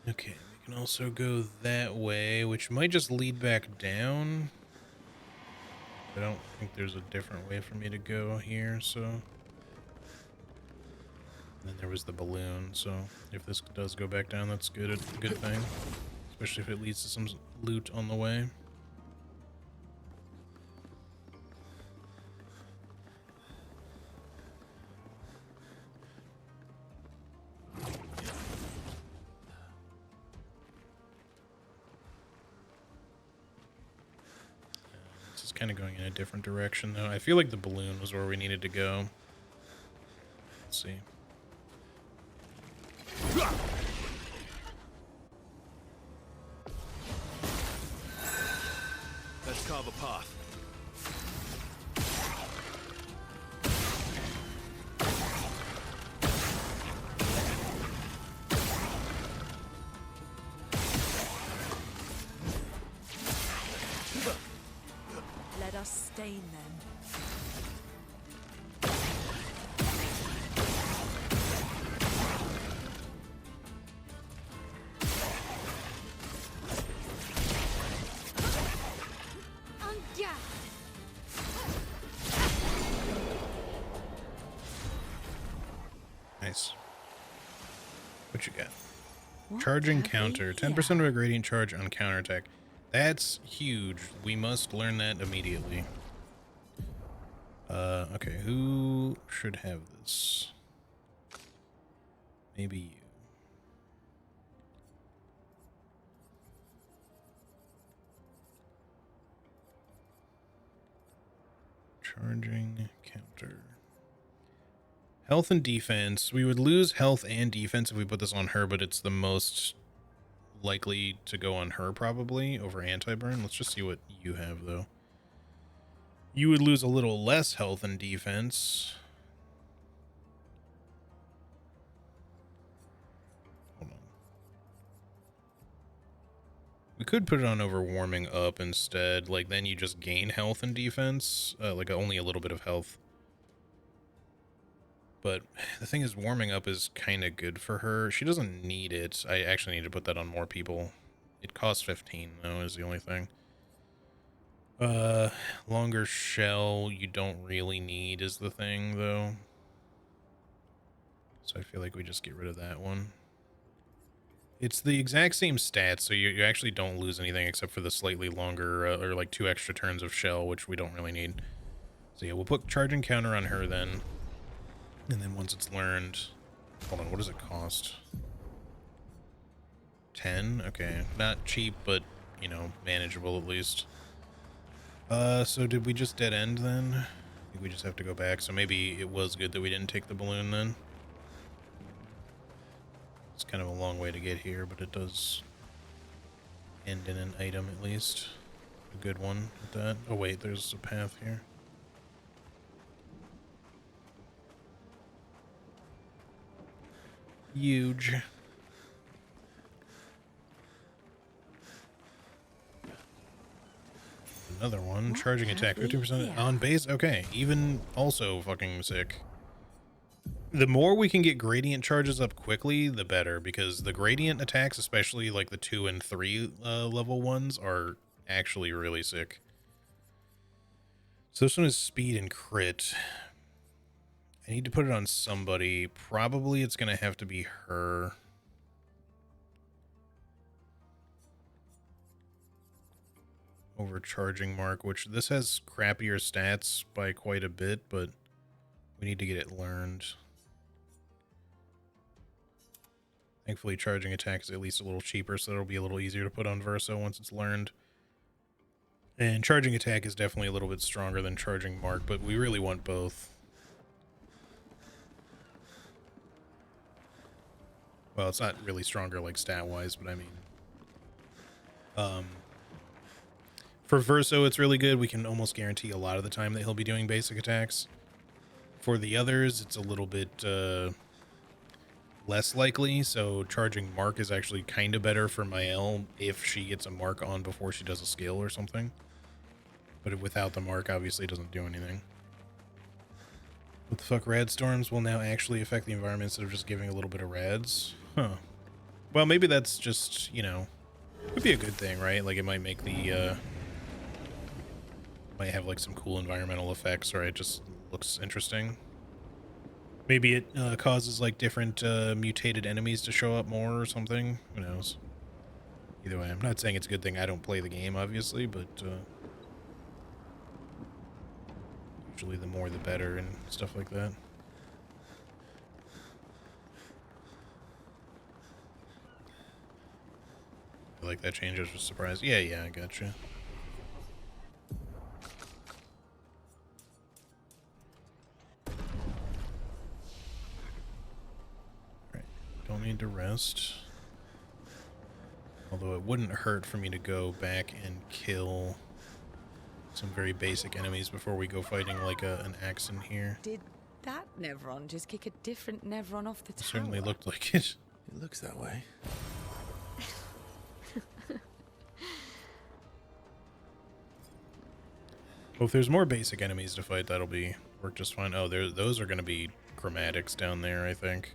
Okay, we can also go that way, which might just lead back down. I don't think there's a different way for me to go here, so... And then there was the balloon, so if this does go back down, that's good thing. Especially if it leads to some loot on the way. This is kind of going in a different direction, though. I feel like the balloon was where we needed to go. Let's see. Let's carve a path. Let us stain them. Nice. What you got? What Charging have we counter. here? 10% of a gradient charge on counterattack. That's huge. We must learn that immediately. Okay, who should have this? Maybe you. Charging counter. Health and defense. We would lose health and defense if we put this on her, but it's the most likely to go on her probably over anti-burn. Let's just see what you have, though. You would lose a little less health and defense. Hold on. We could put it on over warming up instead. Like, then you just gain health and defense. Like, only a little bit of health. But the thing is, warming up is kind of good for her. She doesn't need it. I actually need to put that on more people. It costs 15, though, is the only thing. Longer shell you don't really need is the thing, though. So I feel like we just get rid of that one. It's the exact same stats, so you actually don't lose anything except for the slightly longer, or like 2 extra turns of shell, which we don't really need. So yeah, we'll put charging counter on her then. And then once it's learned... Hold on, what does it cost? 10? Okay, not cheap, but, you know, manageable at least. So did we just dead end then? I think we just have to go back, so maybe it was good that we didn't take the balloon then. It's kind of a long way to get here, but it does end in an item at least. A good one with that. Oh wait, there's a path here. Huge. Another one. What Charging have attack. we 50% here? on base. Okay. Even also fucking sick. The more we can get gradient charges up quickly, the better, because the gradient attacks, especially like the 2 and 3 level ones, are actually really sick. So this one is speed and crit. I need to put it on somebody. Probably it's going to have to be her. over charging mark, which this has crappier stats by quite a bit, but we need to get it learned. Thankfully, charging attack is at least a little cheaper, so it'll be a little easier to put on Verso once it's learned. And charging attack is definitely a little bit stronger than charging mark, but we really want both. Well, it's not really stronger like stat-wise, but I mean... for Verso, it's really good. We can almost guarantee a lot of the time that he'll be doing basic attacks. For the others, it's a little bit less likely, so charging mark is actually kind of better for Mael if she gets a mark on before she does a skill or something. But without the mark, obviously, it doesn't do anything. What the fuck? Rad storms will now actually affect the environment instead of just giving a little bit of rads? Huh. Well, maybe that's just, you know, could be a good thing, right? Like, it might make the, might have, like, some cool environmental effects, or it just looks interesting. Maybe it causes, like, different mutated enemies to show up more or something. Who knows? Either way, I'm not saying it's a good thing. I don't play the game, obviously, but usually the more the better and stuff like that. I like that change. I was just surprised. Yeah, I gotcha. Alright, don't need to rest. Although it wouldn't hurt for me to go back and kill some very basic enemies before we go fighting like an axe in here. Did that Nevron just kick a different Nevron off the tower? Certainly looked like it. It looks that way. Well, if there's more basic enemies to fight, that'll work just fine. Oh, those are going to be chromatics down there, I think.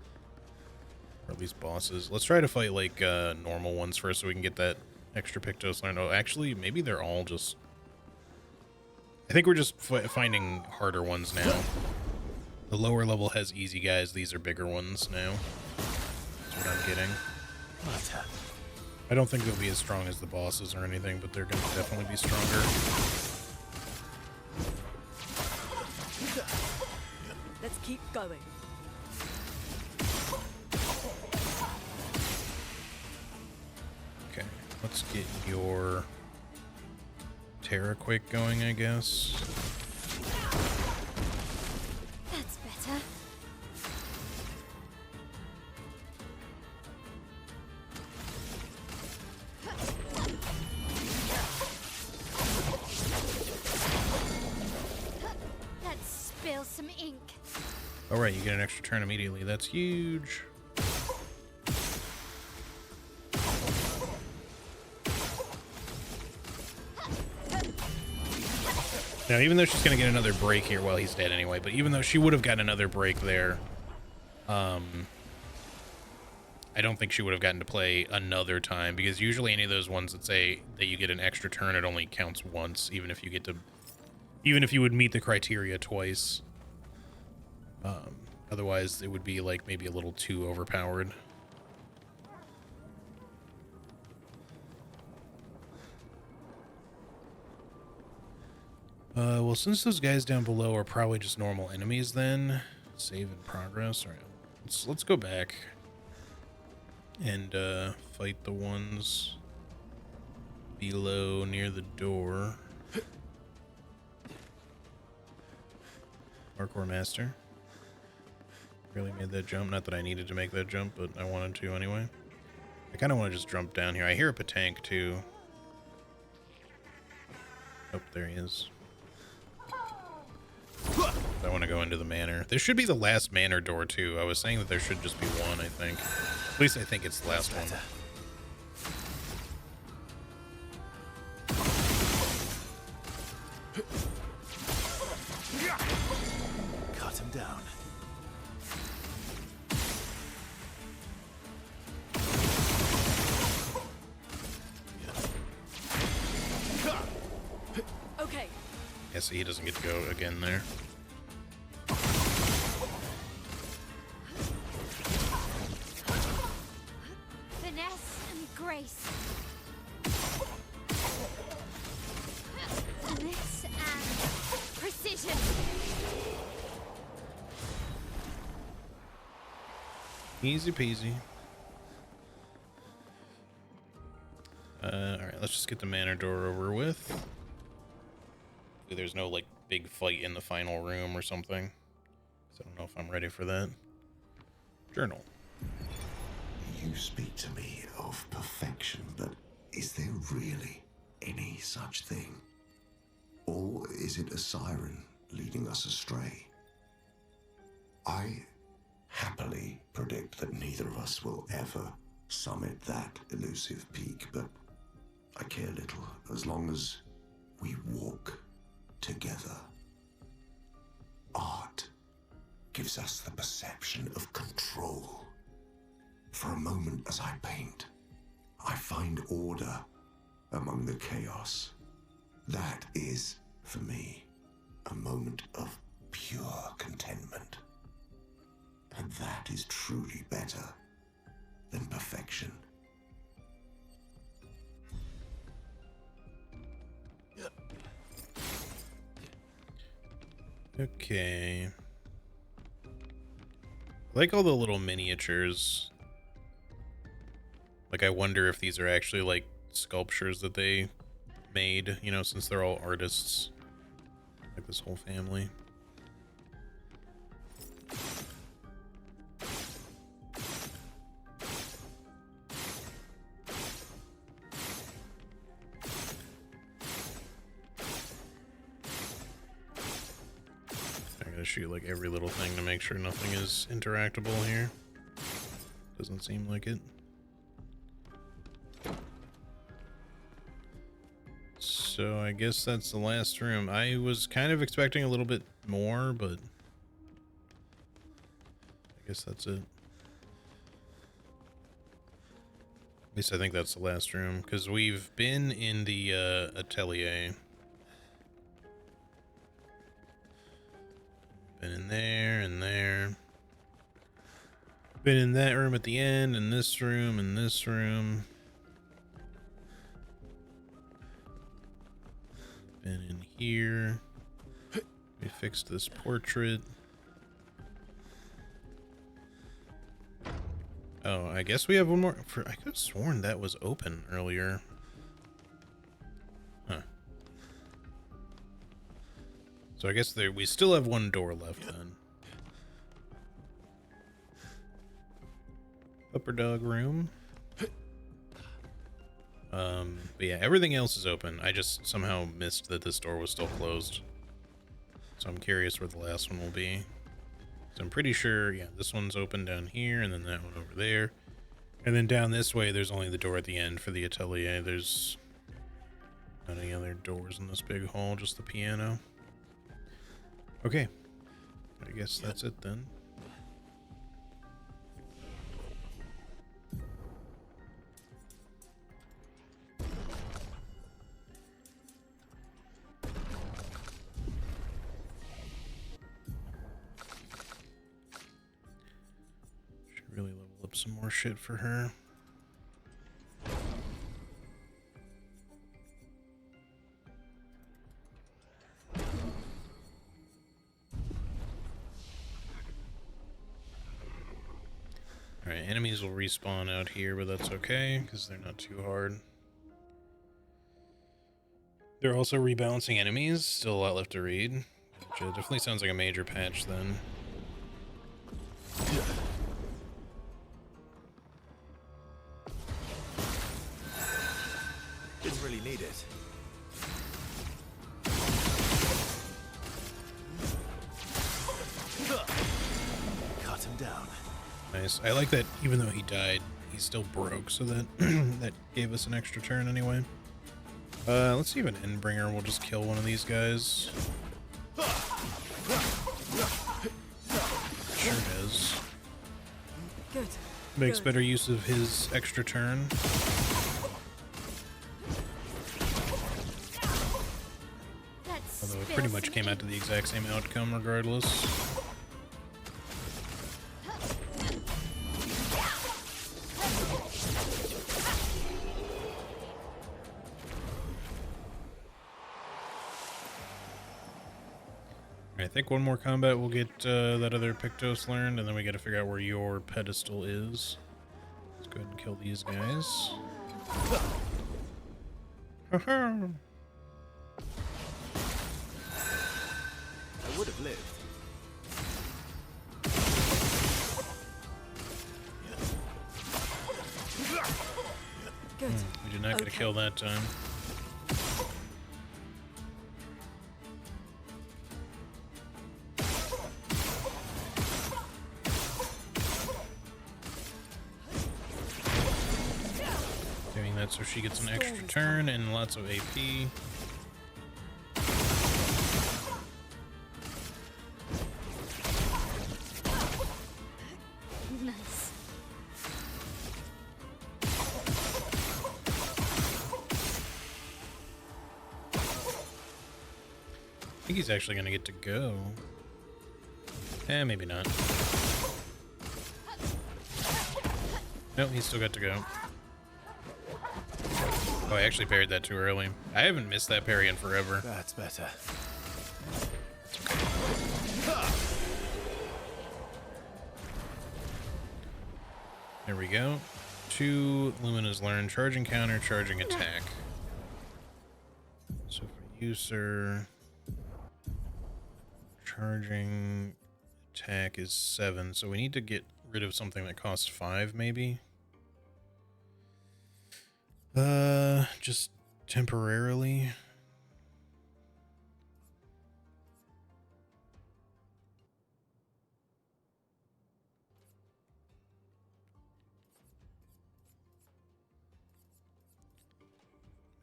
Or at least bosses. Let's try to fight, like, normal ones first so we can get that extra Pictos learned. Oh, actually, maybe they're all just... I think we're just finding harder ones now. The lower level has easy guys. These are bigger ones now. That's what I'm getting. I don't think they'll be as strong as the bosses or anything, but they're going to definitely be stronger. Let's keep going. Okay, let's get your Terraquake going, I guess. That's better. Let's spill some ink. All right, you get an extra turn immediately. That's huge. Now, even though she's going to get another break here, well, he's dead anyway, but even though she would have gotten another break there, I don't think she would have gotten to play another time, because usually any of those ones that say that you get an extra turn, it only counts once, even if you would meet the criteria twice. Otherwise, it would be like maybe a little too overpowered. Well, since those guys down below are probably just normal enemies, then save in progress. All right, let's go back and fight the ones below near the door. Parkour master. Really made that jump. Not that I needed to make that jump, but I wanted to anyway. I kind of want to just jump down here. I hear a Patank too. Oh, there he is. I want to go into the manor. This should be the last manor door too. I was saying that there should just be one, I think. At least I think it's the last one. Cut him down. Okay. Yeah, see, he doesn't get to go again there. Finesse and grace. Easy peasy. Alright, let's just get the manor door over with. There's no, like, big fight in the final room or something. So I don't know if I'm ready for that. Journal. You speak to me of perfection, but is there really any such thing? Or is it a siren leading us astray? I happily predict that neither of us will ever summit that elusive peak, but I care little as long as we walk together. Art gives us the perception of control. For a moment as I paint, I find order among the chaos. That is, for me, a moment of pure contentment. And that is truly better than perfection. Okay. I like all the little miniatures. Like, I wonder if these are actually, like, sculptures that they made, you know, since they're all artists. Like this whole family. I gotta shoot, like, every little thing to make sure nothing is interactable here. Doesn't seem like it. So I guess that's the last room. I was kind of expecting a little bit more, but I guess that's it. At least I think that's the last room, because we've been in the atelier. Been in there and there. Been in that room at the end, and this room, and this room. Been in here. We fixed this portrait. Oh, I guess we have one more. I could have sworn that was open earlier. Huh. So I guess we still have one door left then. Upper dog room. But yeah, everything else is open. I just somehow missed that this door was still closed. So I'm curious where the last one will be. So I'm pretty sure, yeah, this one's open down here, and then that one over there. And then down this way, there's only the door at the end for the atelier. There's not any other doors in this big hall, just the piano. Okay. I guess that's it then. Really level up some more shit for her. Alright, enemies will respawn out here, but that's okay, because they're not too hard. They're also rebalancing enemies, still a lot left to read. Which definitely sounds like a major patch then. Didn't really need it. Cut him down. Nice. I like that even though he died, he still broke, so that that gave us an extra turn anyway. Let's see if an Endbringer will just kill one of these guys. Sure does. Good. Makes better use of his extra turn. Although it pretty much came out to the exact same outcome regardless. I think one more combat we'll get that other Pictos learned, and then we got to figure out where your pedestal is. Let's go ahead and kill these guys. I would have lived. Good. We did not get a kill that time. Doing that so she gets an extra turn and lots of AP. Nice. I think he's actually going to get to go. Maybe not. Nope, he's still got to go. Oh, I actually parried that too early. I haven't missed that parry in forever. That's better. There we go. 2 Lumina's learned. Charging counter, charging attack. So for you, sir, charging attack is 7. So we need to get rid of something that costs 5, maybe. Just temporarily.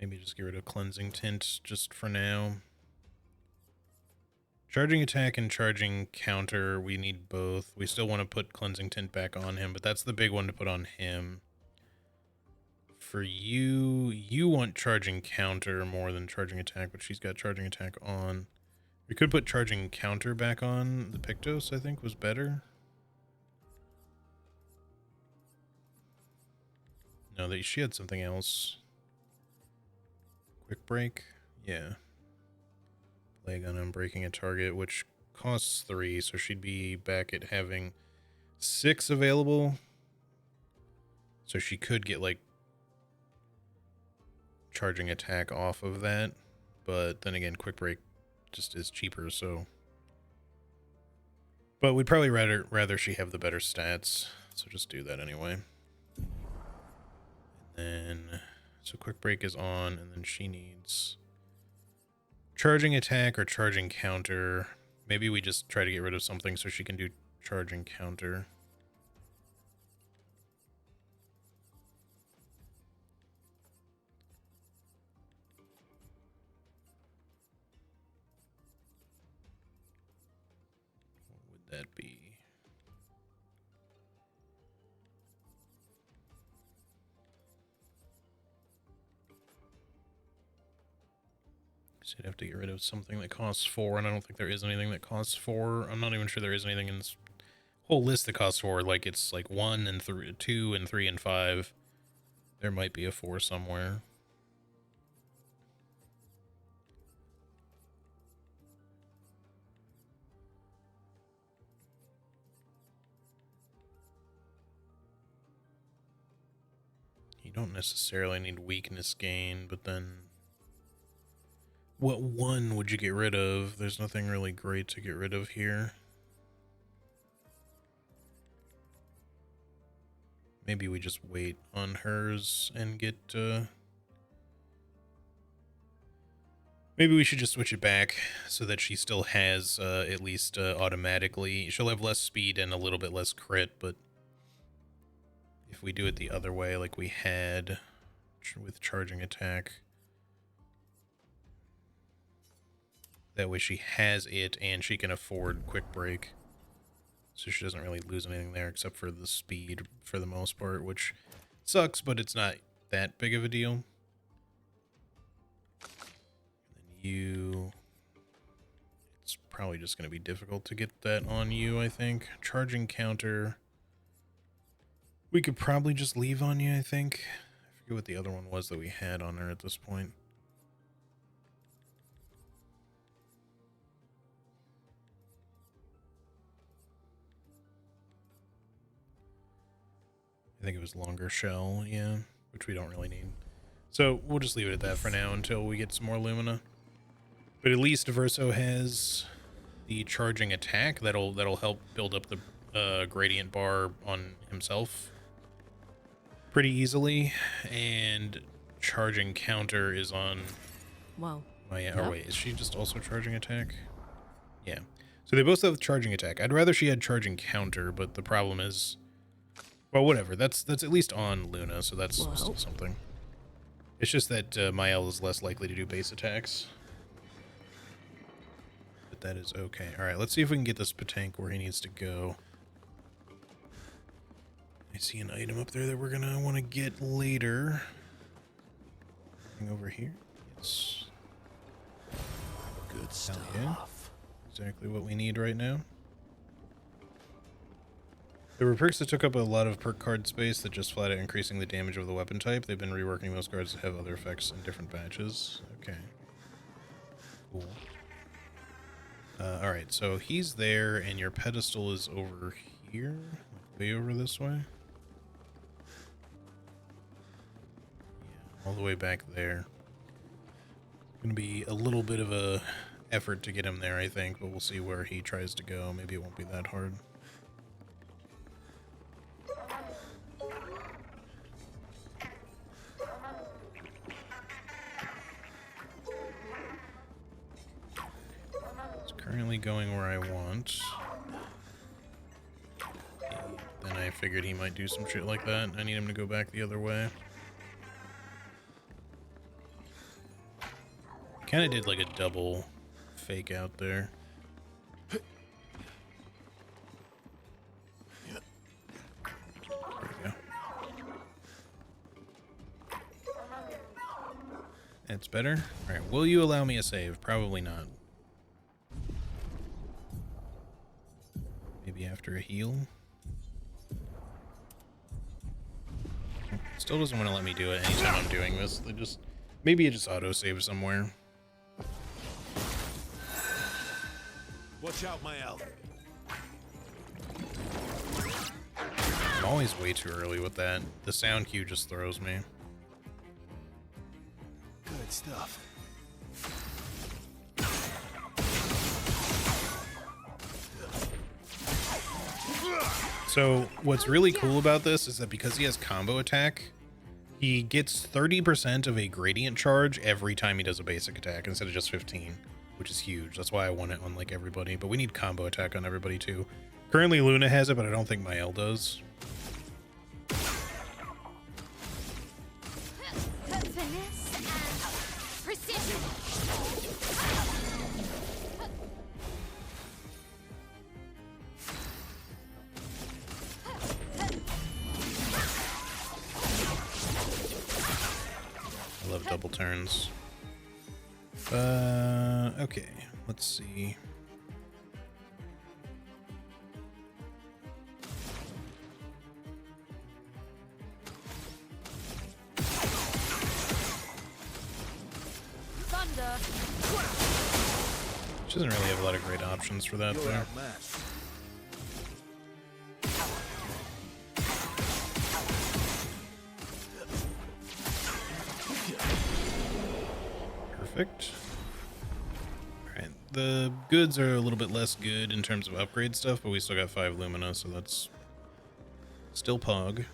Maybe just get rid of cleansing tint just for now. Charging attack and charging counter, we need both. We still want to put cleansing tint back on him, but that's the big one to put on him. For you, you want charging counter more than charging attack, but she's got charging attack on. We could put charging counter back on. The Pictos, I think, was better. No, she had something else. Quick break? Yeah. Leg on breaking a target, which costs 3, so she'd be back at having 6 available. So she could get, like, charging attack off of that. But then again, quick break just is cheaper, so. But we'd probably rather she have the better stats, so just do that anyway. And then, so quick break is on, and then she needs charging attack or charging counter. Maybe we just try to get rid of something so she can do charging counter. What would that be? So you'd have to get rid of something that costs 4, and I don't think there is anything that costs 4. I'm not even sure there is anything in this whole list that costs 4. Like, it's like 1 and 3, 2 and 3 and 5. There might be a 4 somewhere. You don't necessarily need weakness gain, but then what 1 would you get rid of? There's nothing really great to get rid of here. Maybe we just wait on hers and get, maybe we should just switch it back so that she still has, at least, automatically. She'll have less speed and a little bit less crit, but if we do it the other way, like we had with charging attack, that way she has it and she can afford quick break. So she doesn't really lose anything there except for the speed for the most part, which sucks, but it's not that big of a deal. And then you, it's probably just going to be difficult to get that on you, I think. Charging counter, we could probably just leave on you, I think. I forget what the other one was that we had on her at this point. I think it was longer shell, yeah, which we don't really need. So we'll just leave it at that for now until we get some more Lumina. But at least Verso has the charging attack that'll help build up the gradient bar on himself pretty easily, and charging counter is on. Well, Oh yeah, yeah. or wait, is she just also charging attack? Yeah. So they both have charging attack. I'd rather she had charging counter, but the problem is, well, whatever. That's at least on Luna, so that's Well. still something. It's just that Mael is less likely to do base attacks. But that is okay. All right, let's see if we can get this Patank where he needs to go. I see an item up there that we're gonna want to get later. Anything over here? Yes. Good Hell yeah. stuff. Exactly what we need right now. There were perks that took up a lot of perk card space that just flat out increasing the damage of the weapon type. They've been reworking those cards to have other effects in different batches. Okay. Cool. Alright, so he's there, and your pedestal is over here? Way over this way? Yeah, all the way back there. Gonna be a little bit of a effort to get him there, I think, but we'll see where he tries to go. Maybe it won't be that hard. It's currently going where I want. Then I figured he might do some shit like that. I need him to go back the other way. Kind of did like a double fake out there. There we go. That's better. All right, will you allow me a save? Probably not. Maybe after a heal. Still doesn't want to let me do it anytime I'm doing this. They just, maybe it just auto saves somewhere. Watch out, Mael. I'm always way too early with that. The sound cue just throws me. Good stuff. So what's really cool about this is that because he has combo attack, he gets 30% of a gradient charge every time he does a basic attack instead of just 15, which is huge. That's why I want it on like everybody, but we need combo attack on everybody too. Currently Luna has it, but I don't think Mael does. Finesse and precision. I love double turns. Okay, let's see. Thunder. She doesn't really have a lot of great options for that You're there. outmatched. Perfect. Alright, the goods are a little bit less good in terms of upgrade stuff, but we still got 5 Lumina, so that's still Pog.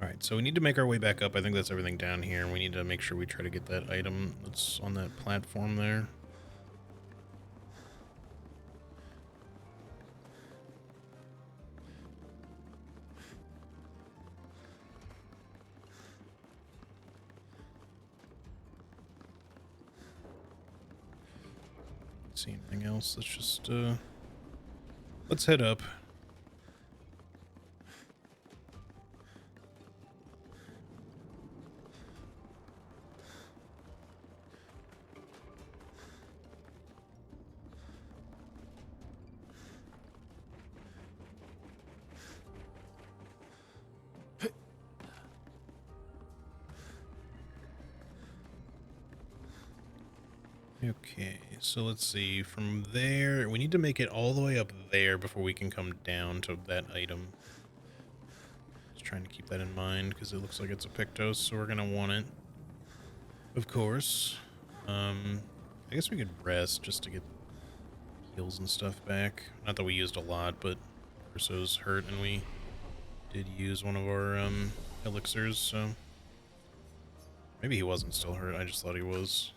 Alright, so we need to make our way back up. I think that's everything down here. We need to make sure we try to get that item that's on that platform there. See anything else? Let's just let's head up. Okay, so let's see. From there, we need to make it all the way up there before we can come down to that item. Just trying to keep that in mind because it looks like it's a Pictos, so we're gonna want it. Of course. I guess we could rest just to get heals and stuff back. Not that we used a lot, but Urso's hurt and we did use one of our elixirs, so maybe he wasn't still hurt. I just thought he was.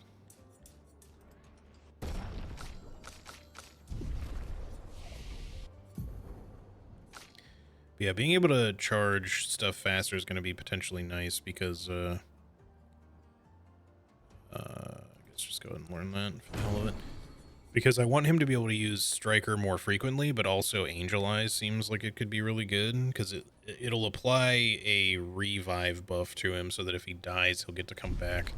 But yeah, being able to charge stuff faster is going to be potentially nice because I guess just go ahead and learn that for the hell of it. Because I want him to be able to use Striker more frequently, but also Angel Eyes seems like it could be really good because it'll apply a revive buff to him so that if he dies, he'll get to come back.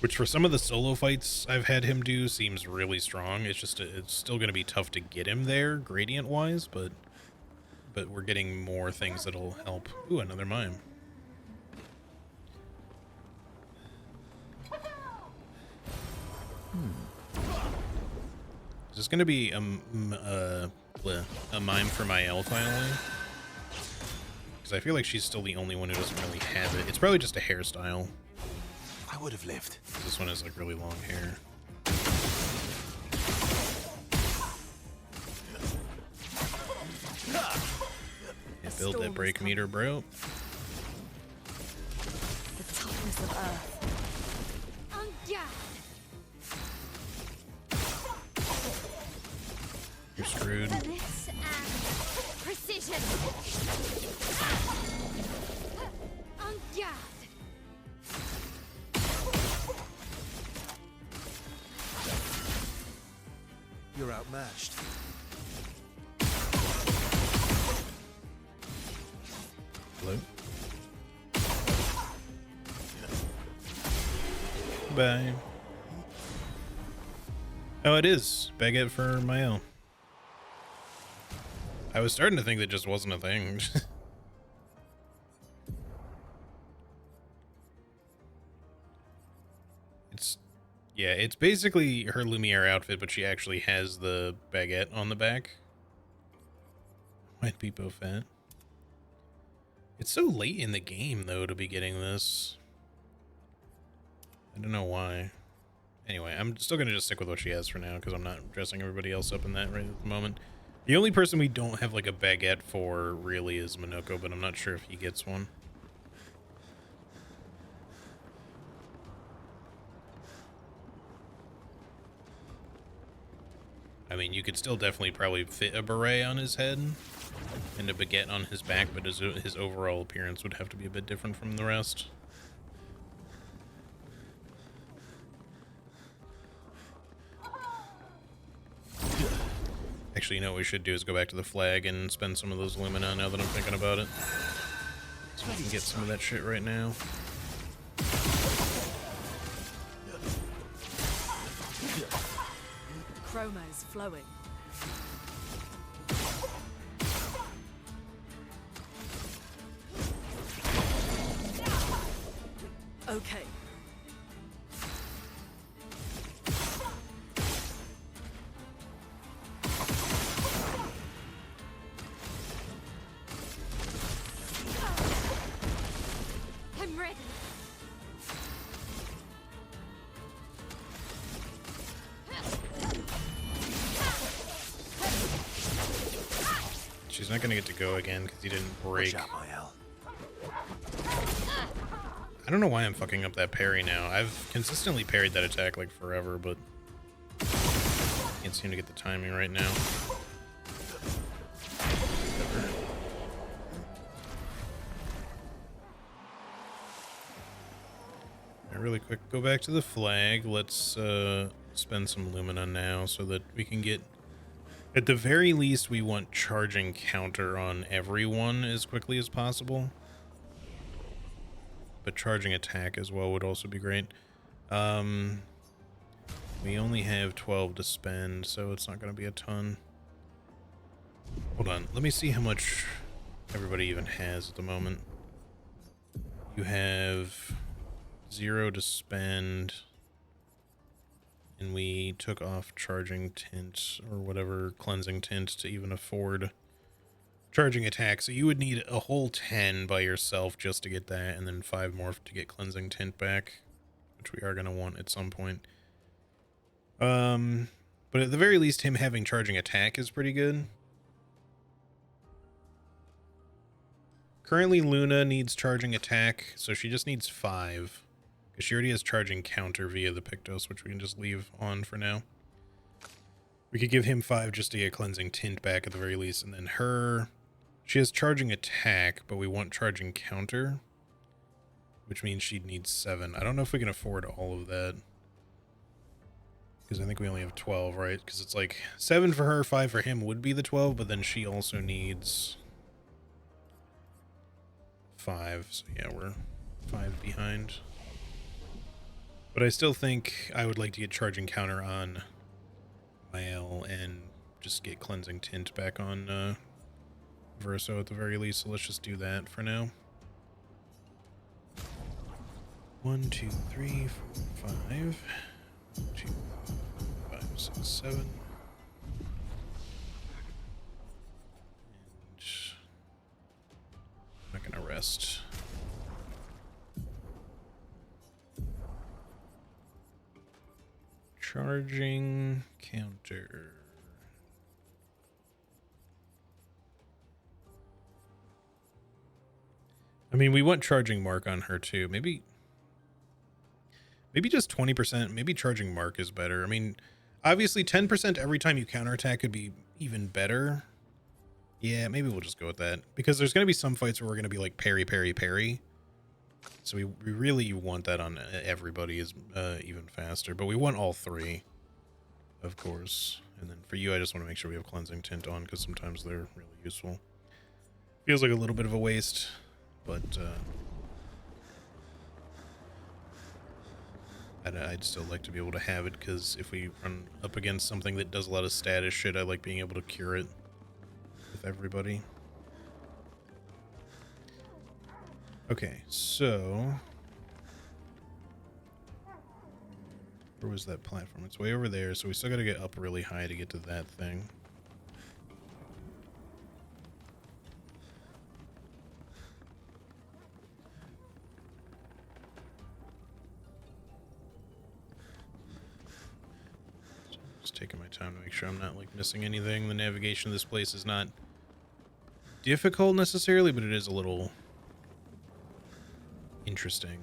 Which for some of the solo fights I've had him do seems really strong. It's just it's still going to be tough to get him there gradient wise, but we're getting more things that'll help. Ooh, another mime. Is this going to be a mime for my L finally? Because I feel like she's still the only one who doesn't really have it. It's probably just a hairstyle. I would have lived. This one has like really long hair. Yeah, build that break meter, bro. The toughness of Earth. You're screwed. Finesse and precision. On guard. You're outmatched. Hello. Bye. Oh, it is baguette for Mael. I was starting to think that just wasn't a thing. Yeah, it's basically her Lumiere outfit, but she actually has the baguette on the back. Might be Beaufet. It's so late in the game, though, to be getting this. I don't know why. Anyway, I'm still going to just stick with what she has for now, because I'm not dressing everybody else up in that right at the moment. The only person we don't have, like, a baguette for, really, is Minoko, but I'm not sure if he gets one. I mean, you could still definitely probably fit a beret on his head and a baguette on his back, but his overall appearance would have to be a bit different from the rest. Actually, you know what we should do is go back to the flag and spend some of those Lumina now that I'm thinking about it. So we can get some of that shit right now. Chroma is flowing. Okay. I'm ready. She's not going to get to go again because he didn't break. Watch out, Mael. I don't know why I'm fucking up that parry now. I've consistently parried that attack like forever, but can't seem to get the timing right now. Alright, really quick, go back to the flag. Let's spend some Lumina now so that we can get... At the very least, we want charging counter on everyone as quickly as possible. But charging attack as well would also be great. We only have 12 to spend, so it's not going to be a ton. Hold on, let me see how much everybody even has at the moment. You have 0 to spend. and we took off charging tint or whatever cleansing tint to even afford charging attack. So you would need a whole 10 by yourself just to get that, and then 5 more to get cleansing tint back, which we are going to want at some point. But at the very least, him having charging attack is pretty good. Currently, Luna needs charging attack, so she just needs 5. Because she already has charging counter via the Pictos, which we can just leave on for now. We could give him 5 just to get cleansing tint back at the very least, and then her... She has charging attack, but we want charging counter, which means she'd need 7. I don't know if we can afford all of that, because I think we only have 12, right? Because it's like 7 for her, 5 for him would be the 12, but then she also needs 5. So yeah, we're 5 behind. But I still think I would like to get charging counter on Mael and just get cleansing tint back on Verso at the very least. So let's just do that for now. 1, 2, 3, 4, 5. 2, 5, 6, 7. And I'm not gonna rest. Charging counter. I mean, we want charging mark on her too. Maybe just 20%. Maybe charging mark is better. I mean, obviously 10% every time you counterattack could be even better. Yeah, maybe we'll just go with that. Because there's going to be some fights where we're going to be like parry, parry, parry. So we really want that on everybody is even faster. But we want all 3, of course. And then for you, I just want to make sure we have cleansing tint on, because sometimes they're really useful. Feels like a little bit of a waste, but I'd still like to be able to have it, because if we run up against something that does a lot of status shit, I like being able to cure it with everybody. Okay, so where was that platform? It's way over there, so we still got to get up really high to get to that thing. Just taking my time to make sure I'm not like missing anything. The navigation of this place is not difficult necessarily, but it is a little interesting.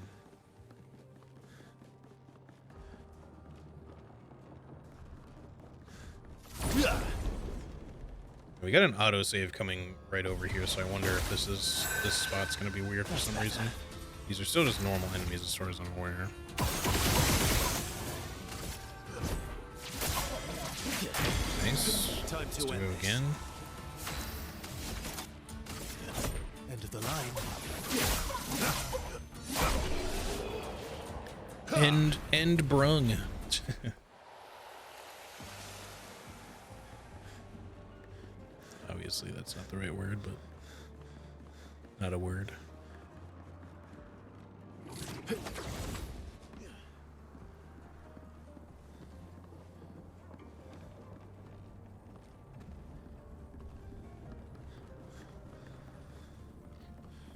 We got an autosave coming right over here, so I wonder if this spot's gonna be weird for some reason. These are still just normal enemies as far as I'm aware. Nice. Let's do it again. End of the line. End brung. Obviously, that's not the right word, but not a word.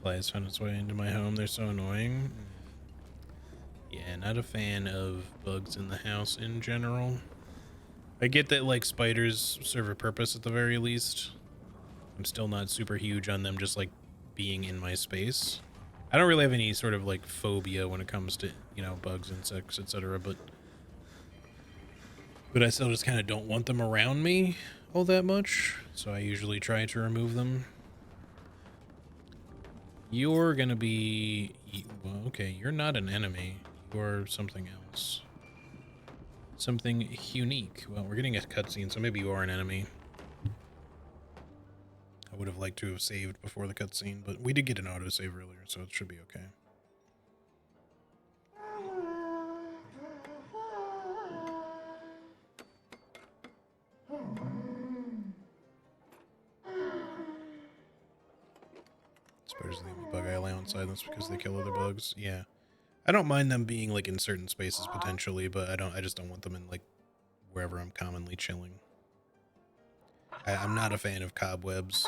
Fly has found its way into my home. They're so annoying. Yeah, not a fan of bugs in the house in general. I get that, like, spiders serve a purpose at the very least. I'm still not super huge on them just, like, being in my space. I don't really have any sort of, like, phobia when it comes to, you know, bugs, insects, etc., but I still just kind of don't want them around me all that much, so I usually try to remove them. You're gonna be... Well, okay, you're not an enemy. You're something else. Something unique. Well, we're getting a cutscene, so maybe you are an enemy. I would have liked to have saved before the cutscene, but we did get an autosave earlier, so it should be okay. Spiders leave a bug eye allowance silence because they kill other bugs. Yeah. I don't mind them being like in certain spaces potentially, but I just don't want them in like wherever I'm commonly chilling. I'm not a fan of cobwebs,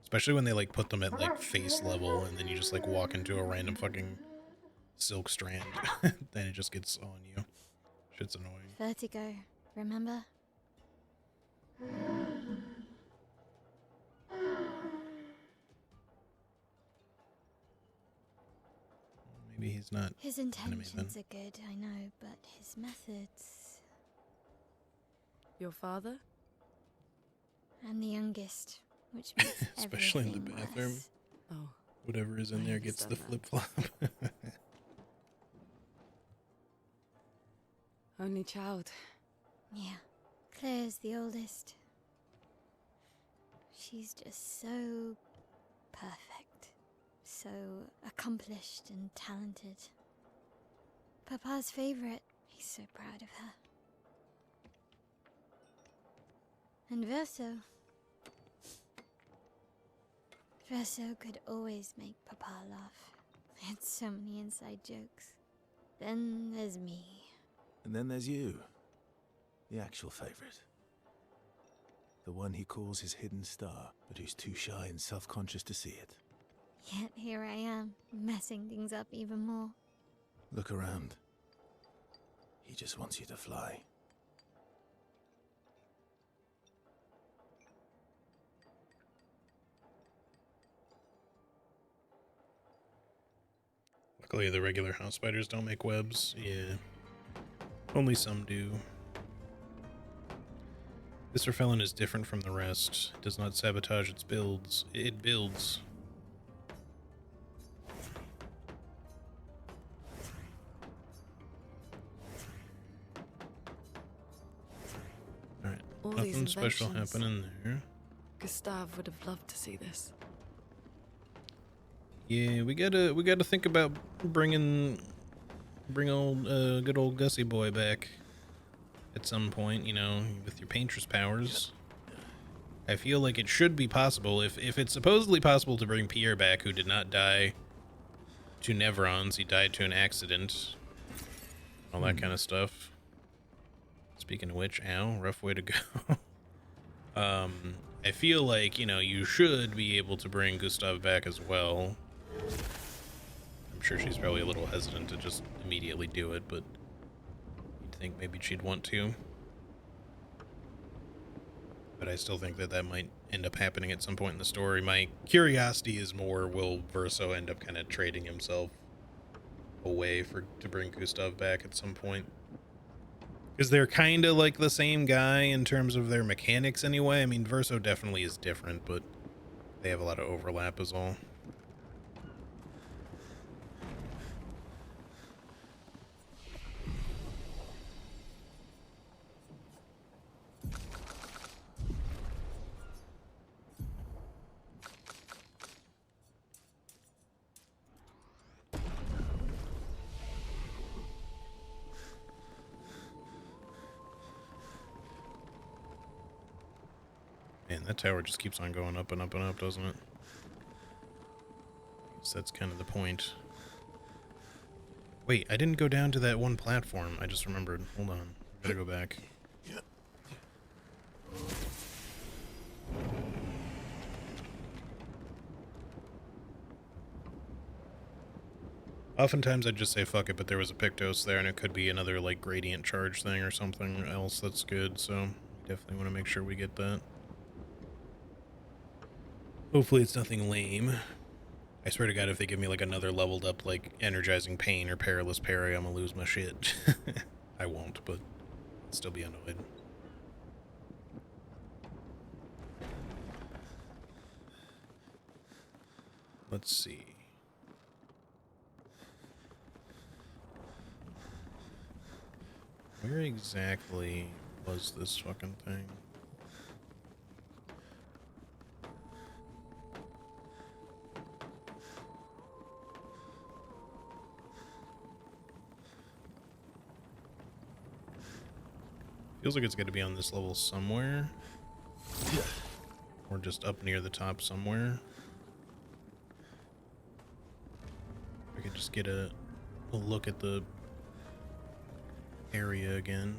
especially when they like put them at like face level and then you just like walk into a random fucking silk strand. Then it just gets on you. Shit's annoying. Vertigo, remember? Maybe he's not His an enemy then. intentions are good, I know, but his methods... Your father? I'm the youngest, which makes Especially in the everything bathroom. worse. Oh, Whatever is in I there gets the understand flip-flop. Only child. Yeah, Claire's the oldest. She's just so perfect, so accomplished and talented. Papa's favorite. He's so proud of her. And Verso. Verso could always make Papa laugh. I had so many inside jokes. Then there's me. And then there's you. The actual favorite. The one he calls his hidden star, but who's too shy and self-conscious to see it. Yet here I am, messing things up even more. Look around. He just wants you to fly. Luckily, the regular house spiders don't make webs. Yeah. Only some do. This repellent is different from the rest. It does not sabotage its builds. It builds. Alright. All these Nothing special inventions. happening there. Gustav would have loved to see this. Yeah, we gotta think about bring old good old Gussie boy back at some point, you know, with your painter's powers. I feel like it should be possible if it's supposedly possible to bring Pierre back, who did not die to Neverons, he died to an accident, all that kind of stuff. Speaking of which, ow, rough way to go. I feel like, you know, you should be able to bring Gustav back as well. I'm sure she's probably a little hesitant to just immediately do it, but you'd think maybe she'd want to. But I still think that might end up happening at some point in the story. My curiosity is more, will Verso end up kind of trading himself away to bring Gustav back at some point? Because they're kind of like the same guy in terms of their mechanics anyway. I mean, Verso definitely is different, but they have a lot of overlap is all. Man, that tower just keeps on going up and up and up, doesn't it? So that's kind of the point. Wait, I didn't go down to that one platform. I just remembered. Hold on. I gotta go back. Oftentimes I'd just say fuck it, but there was a Pictos there and it could be another like gradient charge thing or something else that's good, so definitely want to make sure we get that. Hopefully it's nothing lame. I swear to God, if they give me like another leveled up like energizing pain or perilous parry, I'm gonna lose my shit. I won't, but I'll still be annoyed. Let's see. Where exactly was this fucking thing? Feels like it's got to be on this level somewhere. Or just up near the top somewhere. I could just get a we'll look at the area again.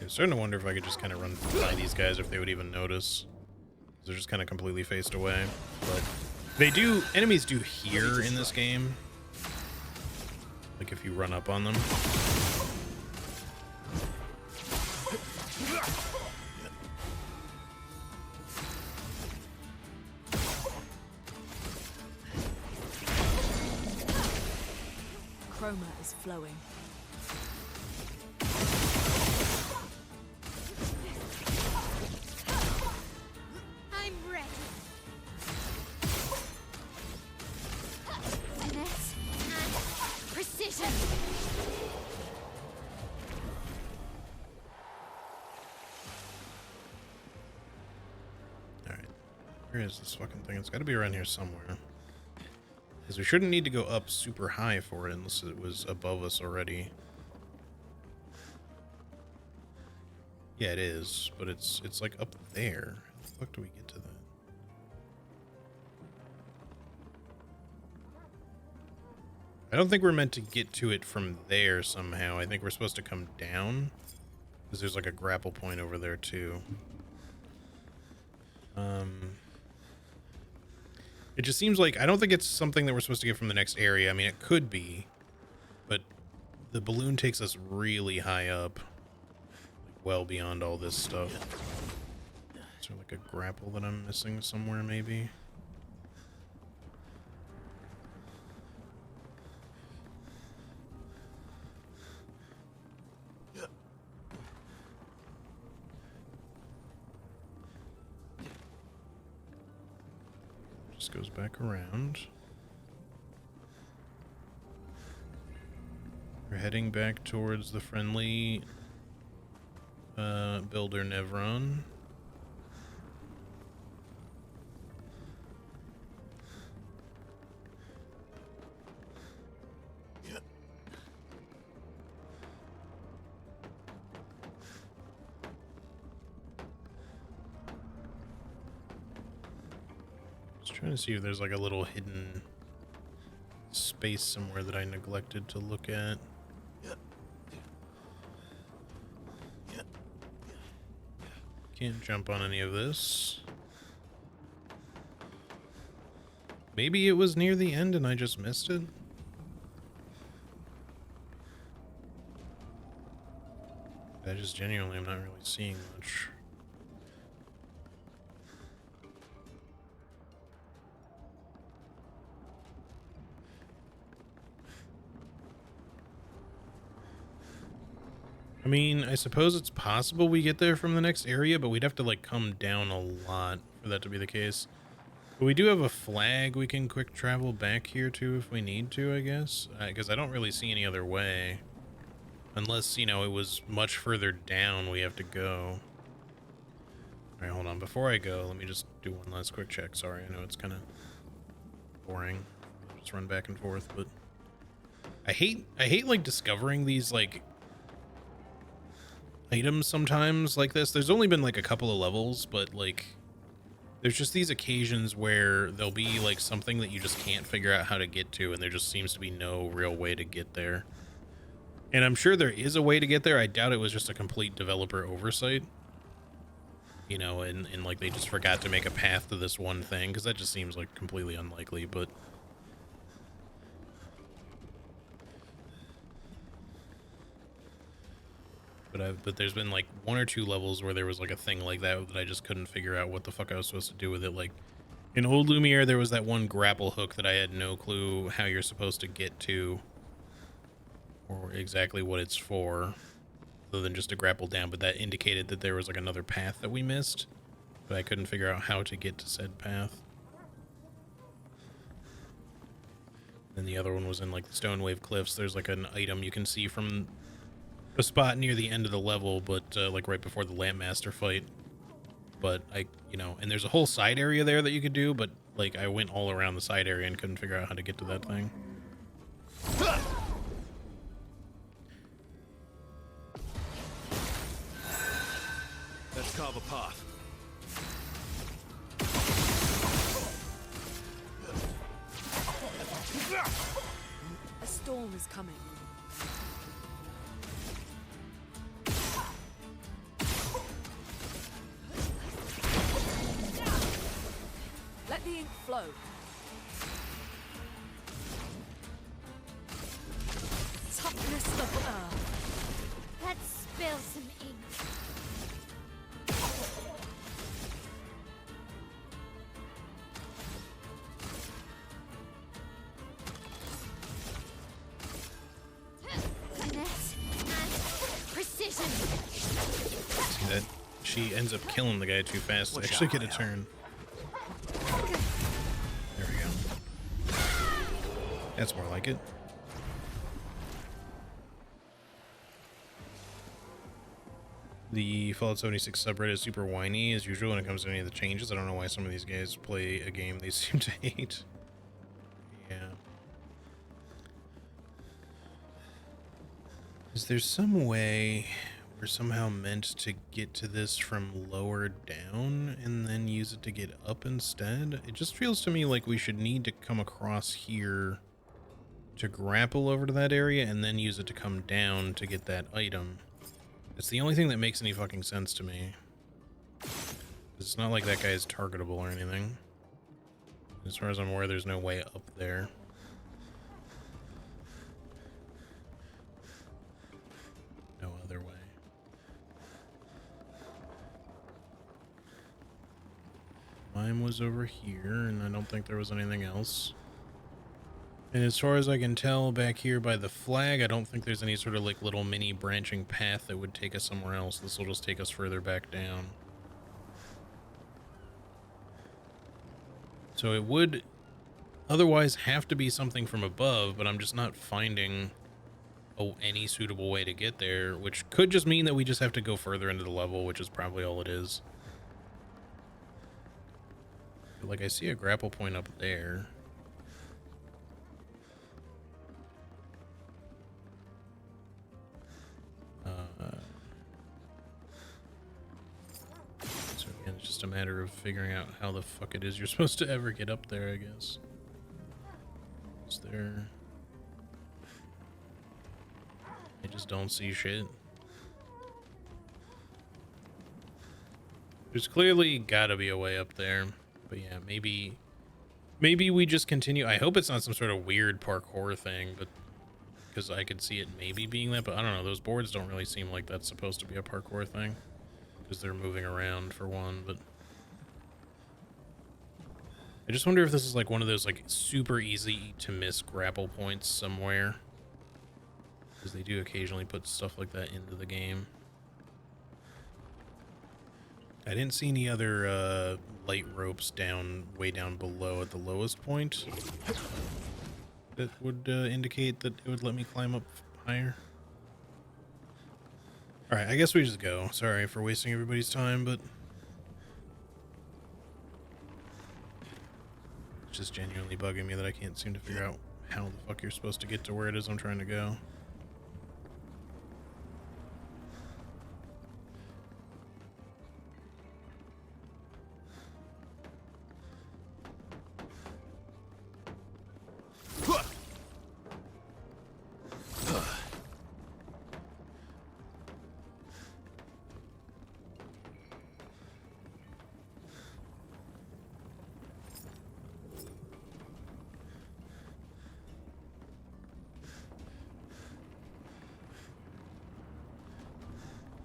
I'm starting to wonder if I could just kind of run by these guys, if they would even notice. They're just kind of completely faced away. But they do, enemies do hear in this game. Like if you run up on them. Chroma is flowing. I'm ready. Finesse and precision. Alright. Where is this fucking thing? It's got to be around here somewhere. Because we shouldn't need to go up super high for it unless it was above us already. Yeah, it is, but it's like up there. How the fuck do we get to that? I don't think we're meant to get to it from there somehow. I think we're supposed to come down. Because there's like a grapple point over there too. It just seems like, I don't think it's something that we're supposed to get from the next area. I mean, it could be, but the balloon takes us really high up, like well beyond all this stuff. Is there like a grapple that I'm missing somewhere, maybe? Just goes back around. We're heading back towards the friendly builder Nevron. Trying to see if there's like a little hidden space somewhere that I neglected to look at. Can't jump on any of this. Maybe it was near the end and I just missed it. I just genuinely am not really seeing much. I mean, I suppose it's possible we get there from the next area, but we'd have to like come down a lot for that to be the case. But we do have a flag we can quick travel back here to if we need to, I guess. Because I don't really see any other way. Unless, you know, it was much further down we have to go. Alright, hold on. Before I go, let me just do one last quick check. Sorry, I know it's kind of boring. Just run back and forth, but I hate like discovering these like items sometimes like this. There's only been like a couple of levels, but like there's just these occasions where there'll be like something that you just can't figure out how to get to, and there just seems to be no real way to get there. And I'm sure there is a way to get there. I doubt it was just a complete developer oversight, you know, and like they just forgot to make a path to this one thing, because that just seems like completely unlikely. But there's been like one or two levels where there was like a thing like that I just couldn't figure out what the fuck I was supposed to do with it. Like in Old Lumiere, there was that one grapple hook that I had no clue how you're supposed to get to or exactly what it's for, other than just to grapple down. But that indicated that there was like another path that we missed, but I couldn't figure out how to get to said path. And the other one was in like the Stonewave Cliffs. There's like an item you can see from a spot near the end of the level, but like right before the Lampmaster fight. But you know, and there's a whole side area there that you could do, but like I went all around the side area and couldn't figure out how to get to that thing. Let's carve a path. is coming. Let the ink flow. Toughness of earth. Let's spill some ink. Finesse and precision. See that? She ends up killing the guy too fast to actually get a turn. There we go. That's more like it. The Fallout 76 subreddit is super whiny as usual when it comes to any of the changes. I don't know why some of these guys play a game they seem to hate. Yeah. Is there some way we're somehow meant to get to this from lower down and then use it to get up instead? It just feels to me like we should need to come across here to grapple over to that area and then use it to come down to get that item. It's the only thing that makes any fucking sense to me. It's not like that guy is targetable or anything. As far as I'm aware, there's no way up there. No other way. Mine was over here, and I don't think there was anything else. And as far as I can tell back here by the flag, I don't think there's any sort of like little mini branching path that would take us somewhere else. This will just take us further back down. So it would otherwise have to be something from above, but I'm just not finding any suitable way to get there, which could just mean that we just have to go further into the level, which is probably all it is. But like I see a grapple point up there. So again, it's just a matter of figuring out how the fuck it is you're supposed to ever get up there, I guess. Is there... I just don't see shit. There's clearly gotta be a way up there. But yeah, maybe we just continue. I hope it's not some sort of weird parkour thing, but because I could see it maybe being that, but I don't know. Those boards don't really seem like that's supposed to be a parkour thing because they're moving around for one, but I just wonder if this is like one of those like super easy to miss grapple points somewhere, because they do occasionally put stuff like that into the game. I didn't see any other light ropes way down below at the lowest point that would indicate that it would let me climb up higher. Alright, I guess we just go. Sorry for wasting everybody's time, but it's just genuinely bugging me that I can't seem to figure out how the fuck you're supposed to get to where it is I'm trying to go.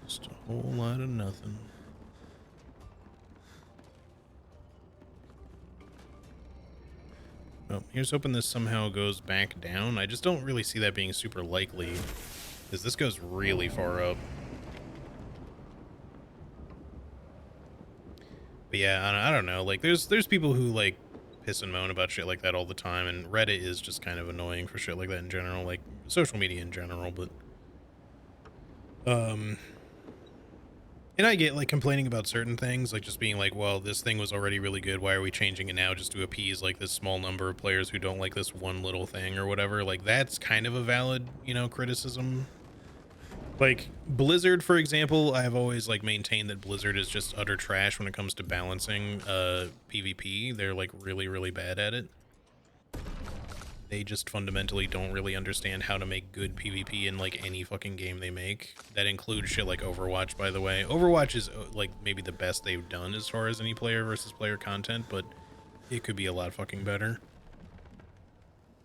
Just a whole lot of nothing. Well, here's hoping this somehow goes back down. I just don't really see that being super likely, because this goes really far up. But yeah, I don't know. Like, there's people who like piss and moan about shit like that all the time, and Reddit is just kind of annoying for shit like that in general, like social media in general. But and I get like complaining about certain things, like just being like, well, this thing was already really good, why are we changing it now just to appease like this small number of players who don't like this one little thing or whatever. Like, that's kind of a valid, you know, criticism. Like Blizzard, for example, I've always like maintained that Blizzard is just utter trash when it comes to balancing PvP. They're like really, really bad at it. they just fundamentally don't really understand how to make good PvP in like any fucking game they make. That includes shit like Overwatch, by the way. Overwatch is like maybe the best they've done as far as any player versus player content, but it could be a lot fucking better.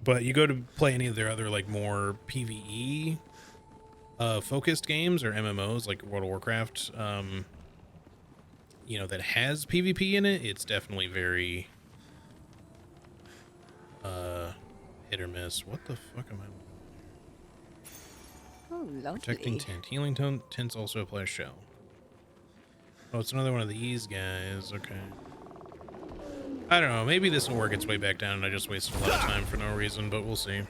But you go to play any of their other like more PvE focused games or MMOs like World of Warcraft, you know, that has PvP in it, it's definitely very hit or miss. What the fuck am I? Oh, lovely. Protecting tint. Healing tints also apply shell. Oh, it's another one of these guys. Okay. I don't know. Maybe this will work its way back down and I just wasted a lot of time for no reason, but we'll see.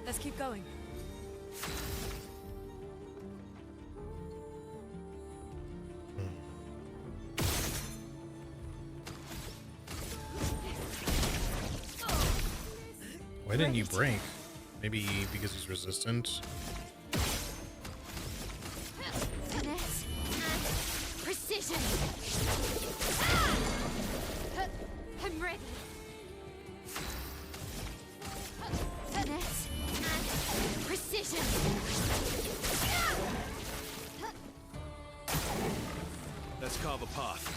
Let's keep going. Why didn't you break? Maybe because he's resistant? Finesse and precision. I'm ready. Finesse and precision. Let's carve a path.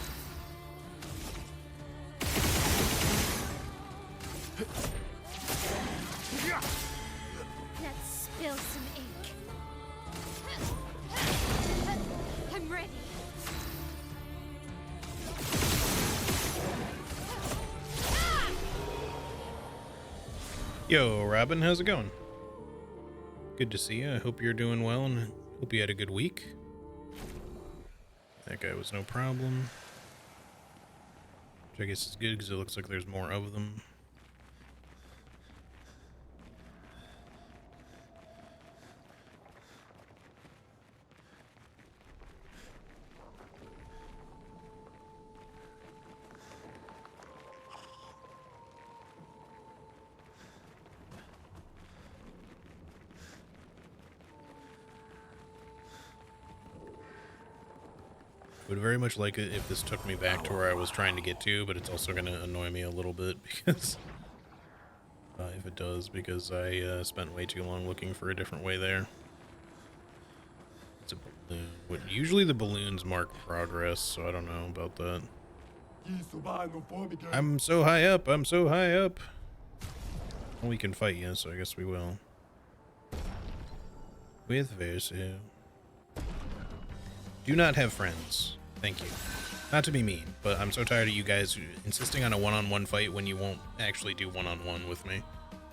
Let's spill some ink. I'm ready. Yo, Robin, how's it going? Good to see you. I hope you're doing well and hope you had a good week. That guy was no problem. Which I guess is good because it looks like there's more of them. Would very much like it if this took me back to where I was trying to get to, but it's also going to annoy me a little bit because if it does, because I spent way too long looking for a different way there. It's a balloon. Usually the balloons mark progress, so I don't know about that. I'm so high up. I'm so high up. Well, we can fight you, so I guess we will. With Versu. Do not have friends. Thank you. Not to be mean, but I'm so tired of you guys insisting on a one-on-one fight when you won't actually do one-on-one with me,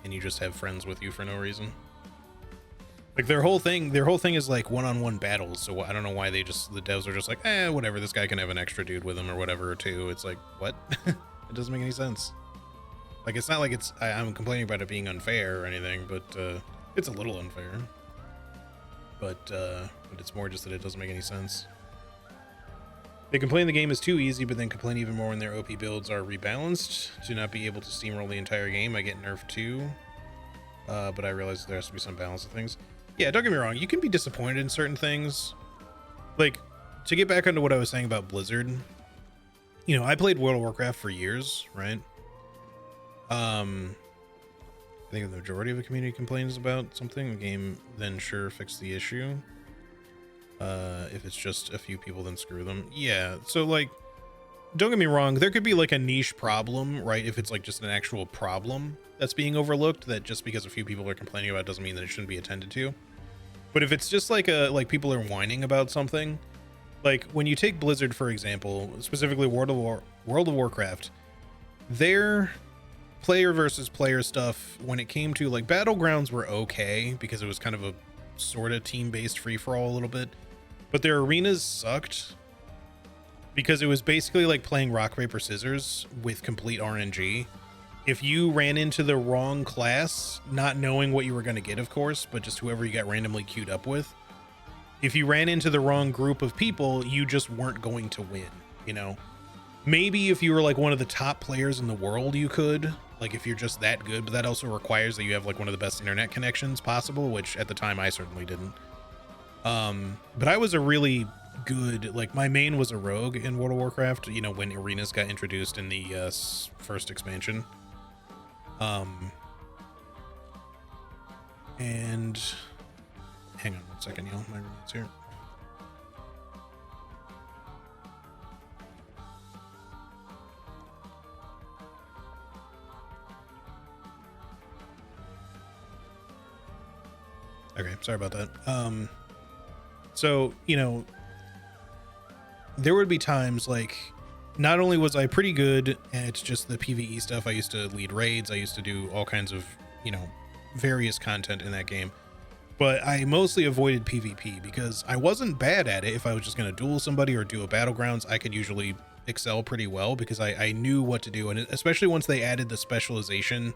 and you just have friends with you for no reason. Like their whole thing is like one-on-one battles. So I don't know why the devs are just like, whatever. This guy can have an extra dude with him or whatever, or two. It's like, what? It doesn't make any sense. Like it's not like I'm complaining about it being unfair or anything, but it's a little unfair. But it's more just that it doesn't make any sense. They complain the game is too easy, but then complain even more when their OP builds are rebalanced to not be able to steamroll the entire game. I get nerfed too, but I realize there has to be some balance of things. Yeah, don't get me wrong. You can be disappointed in certain things. Like, to get back onto what I was saying about Blizzard, you know, I played World of Warcraft for years, right? I think the majority of the community complains about something. The game then sure fixed the issue. If it's just a few people, then screw them. Yeah, so like, don't get me wrong, there could be like a niche problem, right? If it's like just an actual problem that's being overlooked, that just because a few people are complaining about it doesn't mean that it shouldn't be attended to. But if it's just like people are whining about something, like when you take Blizzard for example, specifically World of Warcraft, their player versus player stuff, when it came to like Battlegrounds, were okay because it was kind of a sort of team-based free-for-all a little bit, but their arenas sucked because it was basically like playing rock paper scissors with complete RNG. If you ran into the wrong class, not knowing what you were going to get, of course, but just whoever you got randomly queued up with, if you ran into the wrong group of people, you just weren't going to win, you know? Maybe if you were like one of the top players in the world, you could, like if you're just that good, but that also requires that you have like one of the best internet connections possible, which at the time I certainly didn't. But I was a really good, like my main was a rogue in World of Warcraft, you know, when arenas got introduced in the first expansion. And hang on one second, y'all, my roommate's here. Okay, sorry about that. So, you know, there would be times like, not only was I pretty good at just the PvE stuff, I used to lead raids, I used to do all kinds of, you know, various content in that game, but I mostly avoided PvP because I wasn't bad at it. If I was just going to duel somebody or do a battlegrounds, I could usually excel pretty well because I knew what to do. And especially once they added the specialization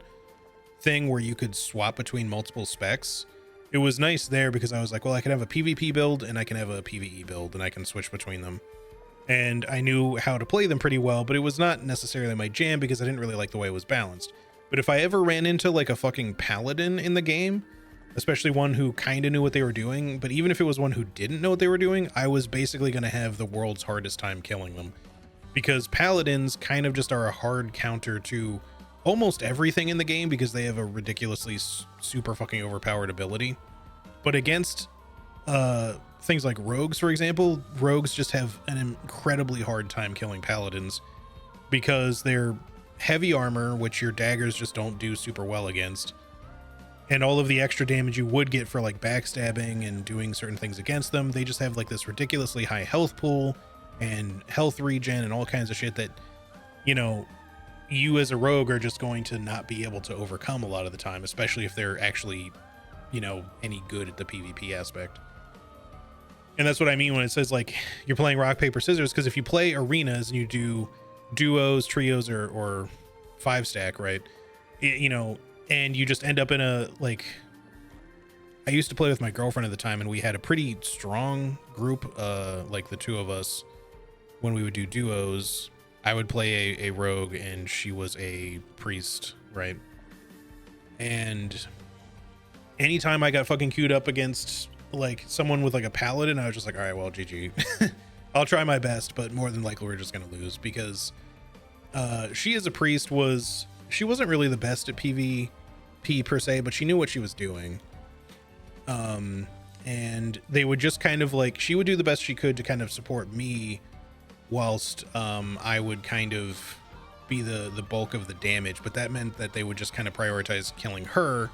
thing where you could swap between multiple specs, it was nice there because I was like, well, I can have a PvP build and I can have a PvE build and I can switch between them. And I knew how to play them pretty well, but it was not necessarily my jam because I didn't really like the way it was balanced. But if I ever ran into like a fucking paladin in the game, especially one who kind of knew what they were doing, but even if it was one who didn't know what they were doing, I was basically going to have the world's hardest time killing them. Because paladins kind of just are a hard counter to almost everything in the game because they have a ridiculously super fucking overpowered ability. But against things like rogues, for example, rogues just have an incredibly hard time killing paladins because they're heavy armor, which your daggers just don't do super well against, and all of the extra damage you would get for like backstabbing and doing certain things against them, they just have like this ridiculously high health pool and health regen and all kinds of shit that, you know, you as a rogue are just going to not be able to overcome a lot of the time, especially if they're actually, you know, any good at the PvP aspect. And that's what I mean when it says like you're playing rock, paper, scissors, because if you play arenas and you do duos, trios, or 5-stack, right, you know, and you just end up in a, like, I used to play with my girlfriend at the time and we had a pretty strong group, like the two of us. When we would do duos, I would play a rogue and she was a priest, right? And anytime I got fucking queued up against like someone with like a paladin, I was just like, all right, well, GG. I'll try my best, but more than likely we're just gonna lose because she as a priest she wasn't really the best at PvP per se, but she knew what she was doing. And they would just kind of like, she would do the best she could to kind of support me whilst I would kind of be the bulk of the damage, but that meant that they would just kind of prioritize killing her.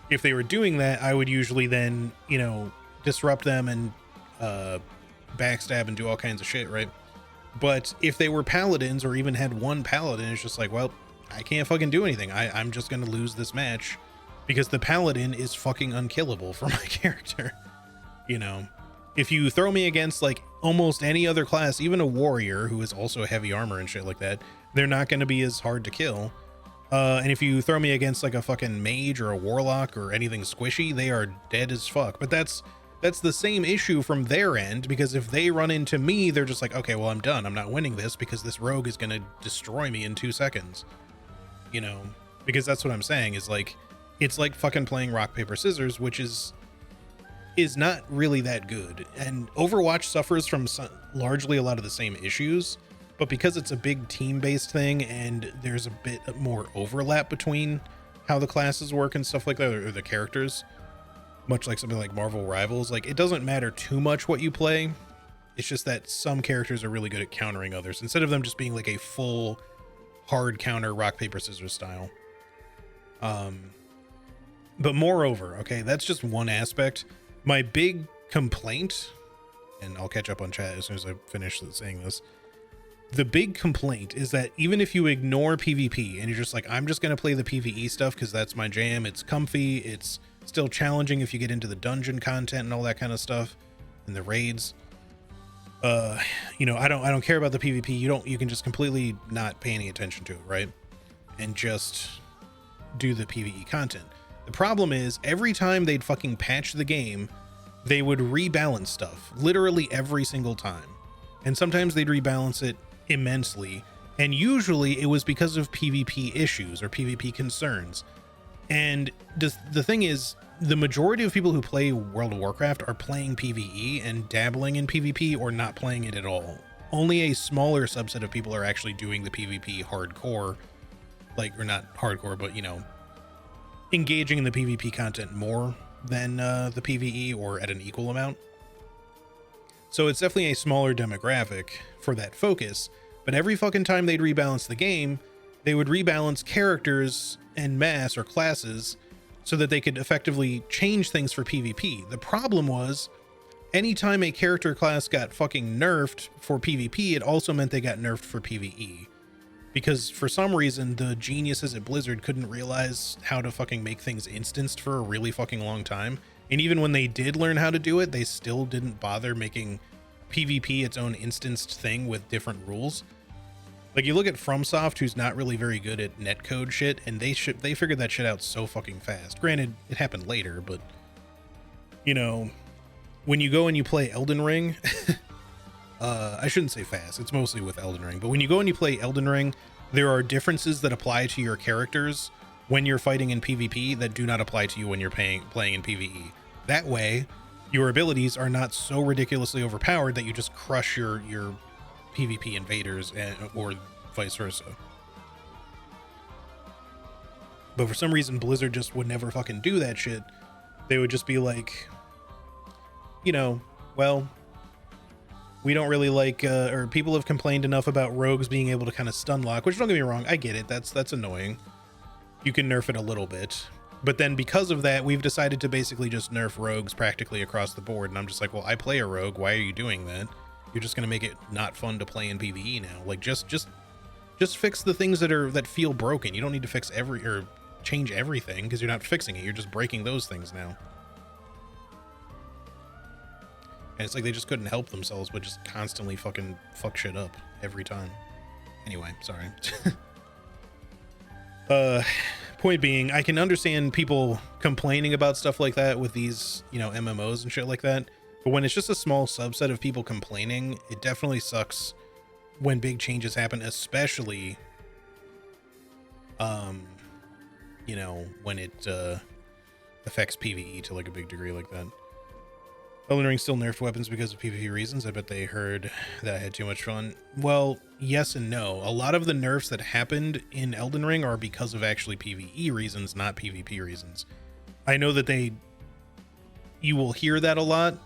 If they were doing that, I would usually then, you know, disrupt them and backstab and do all kinds of shit, right? But if they were paladins or even had one paladin, it's just like, well, I can't fucking do anything. I'm just gonna lose this match because the paladin is fucking unkillable for my character. You know, if you throw me against like almost any other class, even a warrior who is also heavy armor and shit like that, they're not going to be as hard to kill. And if you throw me against like a fucking mage or a warlock or anything squishy, they are dead as fuck. But that's the same issue from their end, because if they run into me, they're just like, okay, well, I'm done. I'm not winning this because this rogue is going to destroy me in 2 seconds. You know, because that's what I'm saying is like, it's like fucking playing rock, paper, scissors, which is not really that good. And Overwatch suffers from largely a lot of the same issues, but because it's a big team-based thing and there's a bit more overlap between how the classes work and stuff like that, or the characters, much like something like Marvel Rivals, like it doesn't matter too much what you play. It's just that some characters are really good at countering others instead of them just being like a full hard counter rock, paper, scissors style. But moreover, okay, that's just one aspect. My big complaint, and I'll catch up on chat as soon as I finish saying this. The big complaint is that even if you ignore PvP and you're just like, I'm just going to play the PvE stuff because that's my jam, it's comfy, it's still challenging if you get into the dungeon content and all that kind of stuff and the raids. You know, I don't care about the PvP. You can just completely not pay any attention to it, right? And just do the PvE content. The problem is every time they'd fucking patch the game, they would rebalance stuff literally every single time. And sometimes they'd rebalance it immensely. And usually it was because of PvP issues or PvP concerns. And the thing is, the majority of people who play World of Warcraft are playing PvE and dabbling in PvP or not playing it at all. Only a smaller subset of people are actually doing the PvP hardcore, like, or not hardcore, but, you know, engaging in the PvP content more than the PvE or at an equal amount. So it's definitely a smaller demographic for that focus. But every fucking time they'd rebalance the game, they would rebalance characters en masse or classes so that they could effectively change things for PvP. The problem was, anytime a character class got fucking nerfed for PvP, it also meant they got nerfed for PvE. Because for some reason, the geniuses at Blizzard couldn't realize how to fucking make things instanced for a really fucking long time. And even when they did learn how to do it, they still didn't bother making PvP its own instanced thing with different rules. Like, you look at FromSoft, who's not really very good at netcode shit, and they figured that shit out so fucking fast. Granted, it happened later, but, you know, when you go and you play Elden Ring, I shouldn't say fast, it's mostly with Elden Ring, but when you go and you play Elden Ring, there are differences that apply to your characters when you're fighting in PvP that do not apply to you when you're playing in PvE. That way, your abilities are not so ridiculously overpowered that you just crush your PvP invaders, or vice versa. But for some reason, Blizzard just would never fucking do that shit. They would just be like, you know, well, we don't really like, or people have complained enough about rogues being able to kind of stun lock, which, don't get me wrong, I get it. That's annoying. You can nerf it a little bit. But then because of that, we've decided to basically just nerf rogues practically across the board. And I'm just like, well, I play a rogue. Why are you doing that? You're just going to make it not fun to play in PvE now. Like, just fix the things that feel broken. You don't need to fix or change everything, because you're not fixing it. You're just breaking those things now. And it's like they just couldn't help themselves, but just constantly fucking fuck shit up every time. Anyway, sorry. Point being, I can understand people complaining about stuff like that with these, you know, MMOs and shit like that. But when it's just a small subset of people complaining, it definitely sucks when big changes happen, especially, you know, when it affects PvE to like a big degree like that. Elden Ring still nerfed weapons because of PvP reasons. I bet they heard that I had too much fun. Well, yes and no. A lot of the nerfs that happened in Elden Ring are because of actually PvE reasons, not PvP reasons. I know that you will hear that a lot,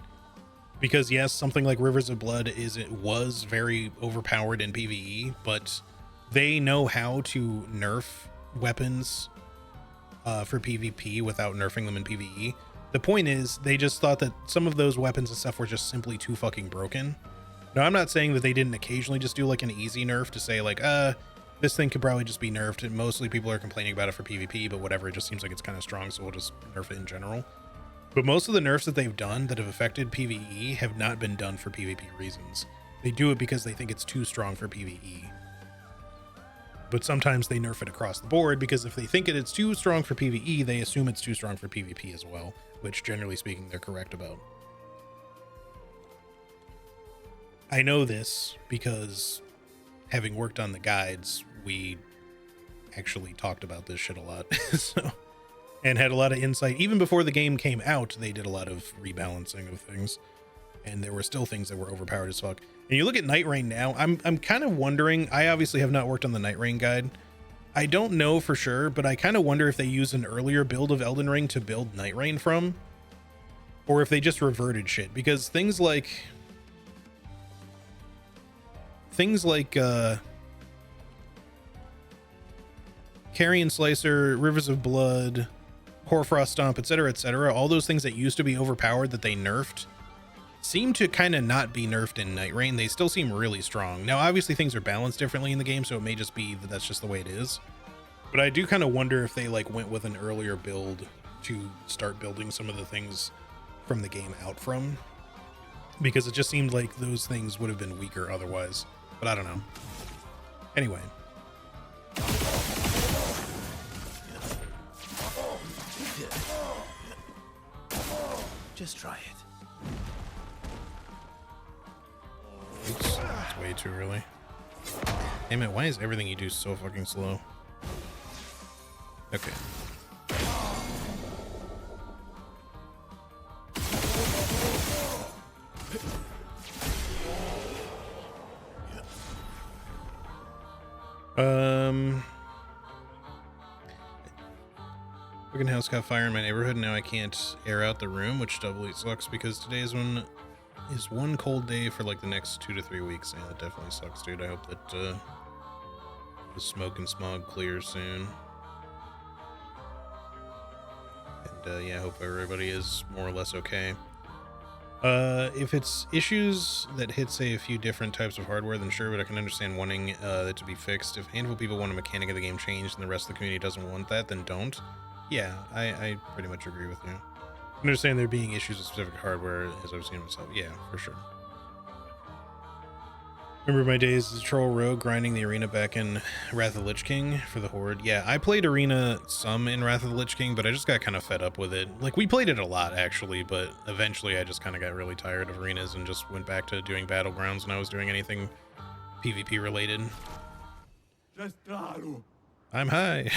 because yes, something like Rivers of Blood was very overpowered in PvE, but they know how to nerf weapons for PvP without nerfing them in PvE. The point is, they just thought that some of those weapons and stuff were just simply too fucking broken. Now, I'm not saying that they didn't occasionally just do like an easy nerf to say like, this thing could probably just be nerfed, and mostly people are complaining about it for PvP, but whatever, it just seems like it's kind of strong, so we'll just nerf it in general. But most of the nerfs that they've done that have affected PvE have not been done for PvP reasons. They do it because they think it's too strong for PvE. But sometimes they nerf it across the board, because if they think it's too strong for PvE, they assume it's too strong for PvP as well, which generally speaking, they're correct about. I know this because, having worked on the guides, we actually talked about this shit a lot. And had a lot of insight. Even before the game came out, they did a lot of rebalancing of things, and there were still things that were overpowered as fuck. And you look at Night Rain now, I'm kind of wondering, I obviously have not worked on the Night Rain guide. I don't know for sure, but I kind of wonder if they used an earlier build of Elden Ring to build Night Rain from, or if they just reverted shit, because things like Carrion Slicer, Rivers of Blood, Hoarfrost Stomp, etc., all those things that used to be overpowered that they nerfed seem to kind of not be nerfed in Night Rain. They still seem really strong. Now, obviously things are balanced differently in the game, so it may just be that that's just the way it is. But I do kind of wonder if they like went with an earlier build to start building some of the things from the game out from, because it just seemed like those things would have been weaker otherwise. But I don't know. Anyway. Just try it. Oops, it's way too early. Damn it, why is everything you do so fucking slow? Okay. Fucking house caught fire in my neighborhood. Now I can't air out the room, which doubly sucks because today is one cold day for like the next 2 to 3 weeks. Yeah, that definitely sucks, dude. I hope that the smoke and smog clears soon. And yeah, I hope everybody is more or less okay. If it's issues that hit, say, a few different types of hardware, then sure, but I can understand wanting it to be fixed. If a handful of people want a mechanic of the game changed and the rest of the community doesn't want that, then don't. Yeah, I pretty much agree with you. I understand there being issues with specific hardware, as I've seen myself. Yeah, for sure. Remember my days as a troll rogue grinding the arena back in Wrath of the Lich King for the Horde? Yeah, I played arena some in Wrath of the Lich King, but I just got kind of fed up with it. Like, we played it a lot, actually, but eventually I just kind of got really tired of arenas and just went back to doing Battlegrounds when I was doing anything PvP related. I'm high.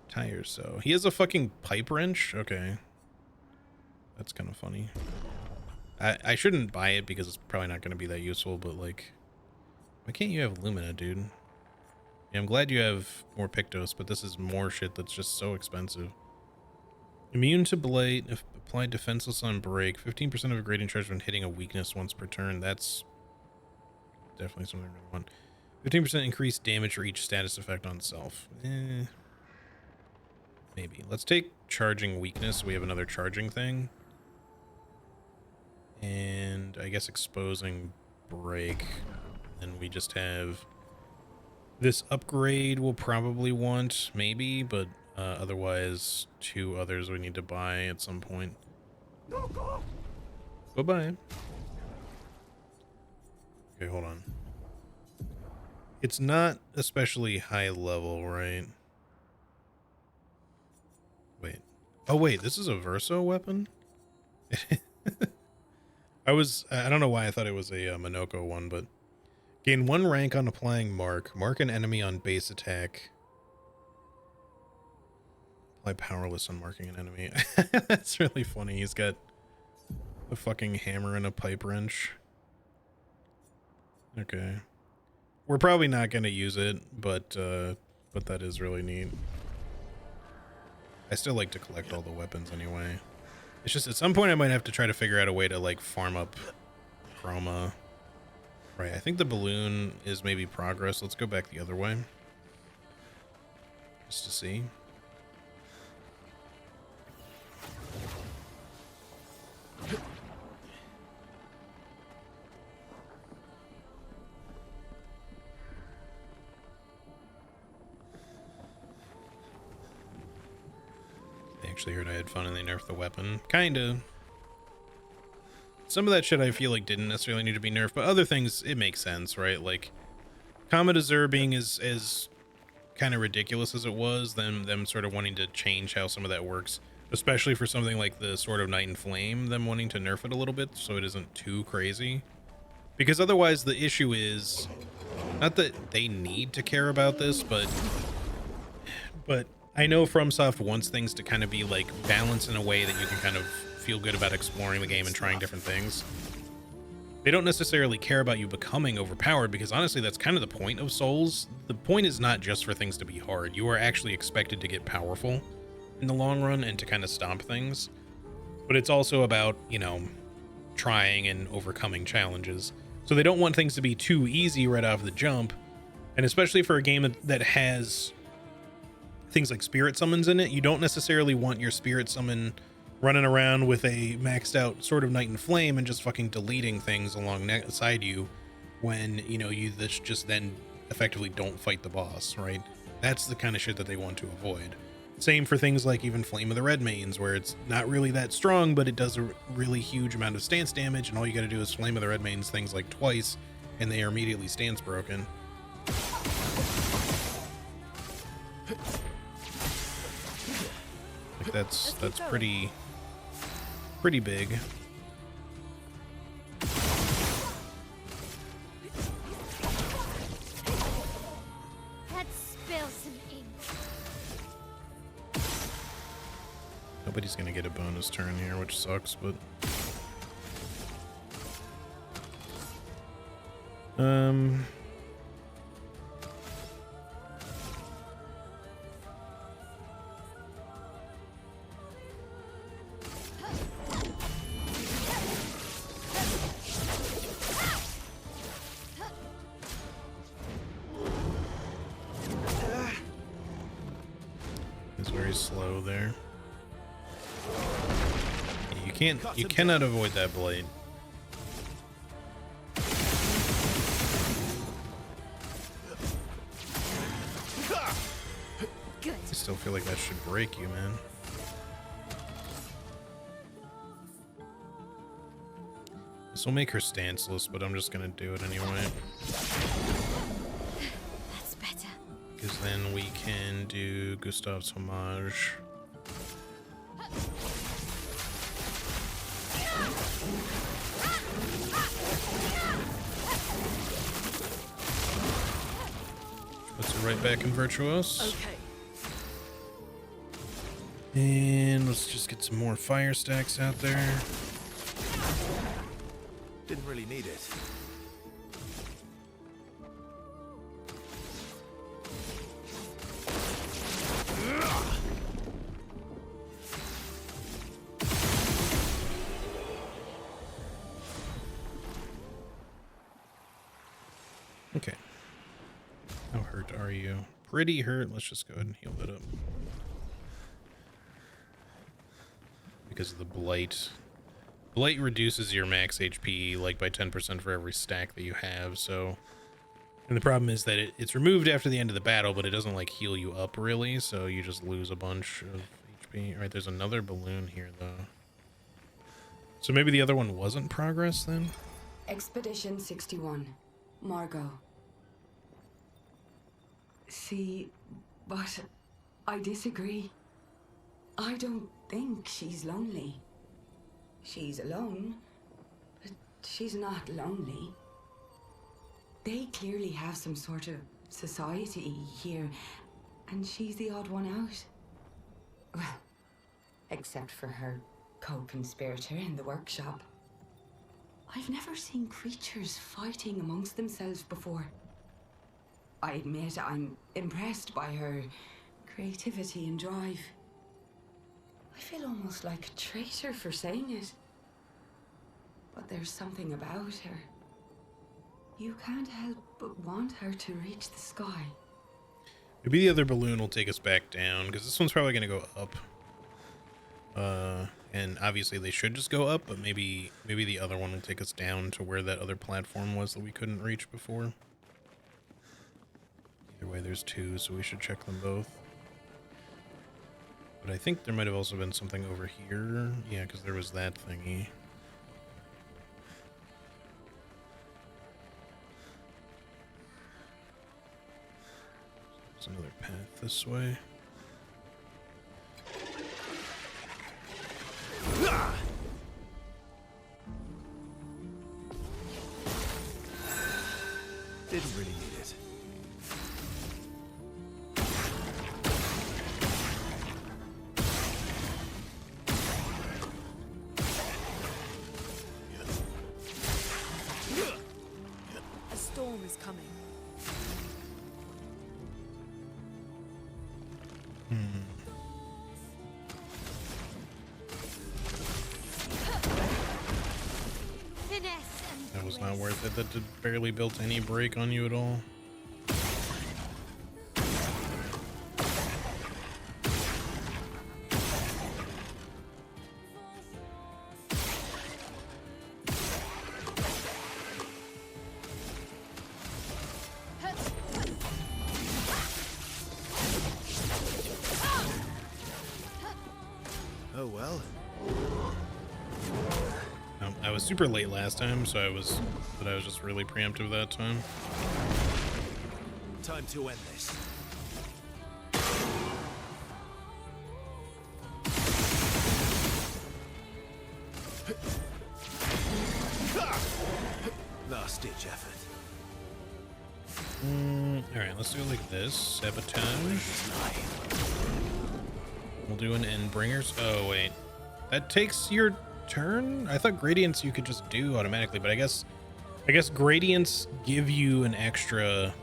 Tires, so. He has a fucking pipe wrench? Okay. That's kind of funny. I shouldn't buy it because it's probably not going to be that useful, but like, why can't you have Lumina, dude? Yeah, I'm glad you have more Pictos, but this is more shit that's just so expensive. Immune to Blight, if applied defenseless on break, 15% of a grading charge when hitting a weakness once per turn. That's definitely something I really want. 15% increased damage for each status effect on self. Maybe. Let's take charging weakness. We have another charging thing. And I guess exposing break. And we just have this upgrade we'll probably want, maybe, but otherwise 2 others we need to buy at some point. Bye-bye. Okay, hold on. It's not especially high level, right? Wait. Oh, wait, this is a Verso weapon? I don't know why I thought it was a Minoko one, but gain 1 rank on applying mark. Mark an enemy on base attack. Apply powerless on marking an enemy. That's really funny. He's got a fucking hammer and a pipe wrench. Okay. We're probably not going to use it, but that is really neat. I still like to collect all the weapons anyway. It's just at some point I might have to try to figure out a way to like farm up chroma. Right, I think the balloon is maybe progress. Let's go back the other way. Just to see. Actually heard I had fun and they nerfed the weapon. Kinda. Some of that shit I feel like didn't necessarily need to be nerfed, but other things, it makes sense, right? Like, Comet Azure being as kind of ridiculous as it was, them sort of wanting to change how some of that works, especially for something like the Sword of Night and Flame, them wanting to nerf it a little bit so it isn't too crazy. Because otherwise the issue is, not that they need to care about this, but I know FromSoft wants things to kind of be like balanced in a way that you can kind of feel good about exploring the game and trying different things. They don't necessarily care about you becoming overpowered because honestly that's kind of the point of Souls. The point is not just for things to be hard. You are actually expected to get powerful in the long run and to kind of stomp things. But it's also about, you know, trying and overcoming challenges. So they don't want things to be too easy right off the jump. And especially for a game that has things like spirit summons in it, you don't necessarily want your spirit summon running around with a maxed out Sword of Night and Flame and just fucking deleting things alongside you when, you know, you just then effectively don't fight the boss, right? That's the kind of shit that they want to avoid. Same for things like even Flame of the Red Mains, where it's not really that strong, but it does a really huge amount of stance damage, and all you gotta do is Flame of the Red Mains things like twice, and they are immediately stance broken. Like that's pretty big. Let's spill some ink. Nobody's gonna get a bonus turn here, which sucks, but it's very slow there. You cannot avoid that blade. Good. I still feel like that should break you, man. This will make her stanceless, but I'm just gonna do it anyway. That's better. Because then we can do Gustav's Homage. Puts it right back in Virtuos. Okay. And let's just get some more fire stacks out there. Didn't really need it. Okay. How hurt are you? Pretty hurt. Let's just go ahead and heal that up. Because of the blight. Blight reduces your max HP like by 10% for every stack that you have, so... And the problem is that it's removed after the end of the battle, but it doesn't like heal you up really, so you just lose a bunch of HP. Alright, there's another balloon here though. So maybe the other one wasn't progress then? Expedition 61. Margot. See, but I disagree. I don't think she's lonely. She's alone, but she's not lonely. They clearly have some sort of society here, and she's the odd one out. Well, except for her co-conspirator in the workshop. I've never seen creatures fighting amongst themselves before. I admit I'm impressed by her creativity and drive. I feel almost like a traitor for saying it. But there's something about her. You can't help but want her to reach the sky. Maybe the other balloon will take us back down, because this one's probably going to go up. And obviously they should just go up, but maybe the other one will take us down to where that other platform was that we couldn't reach before. Either way, there's two, so we should check them both. But I think there might have also been something over here. Yeah, because there was that thingy. There's another path this way. Didn't really need it. A storm is coming. Finesse and That was not grace. worth it. That did barely built any break on you at all. Oh well. I was super late last time, so I was just really preemptive that time. Time to end this. Last ditch effort. Alright, let's do it like this. Sabotage. We'll do an Endbringers. Oh, wait. That takes your turn? I thought Gradients you could just do automatically, but I guess Gradients give you an extra...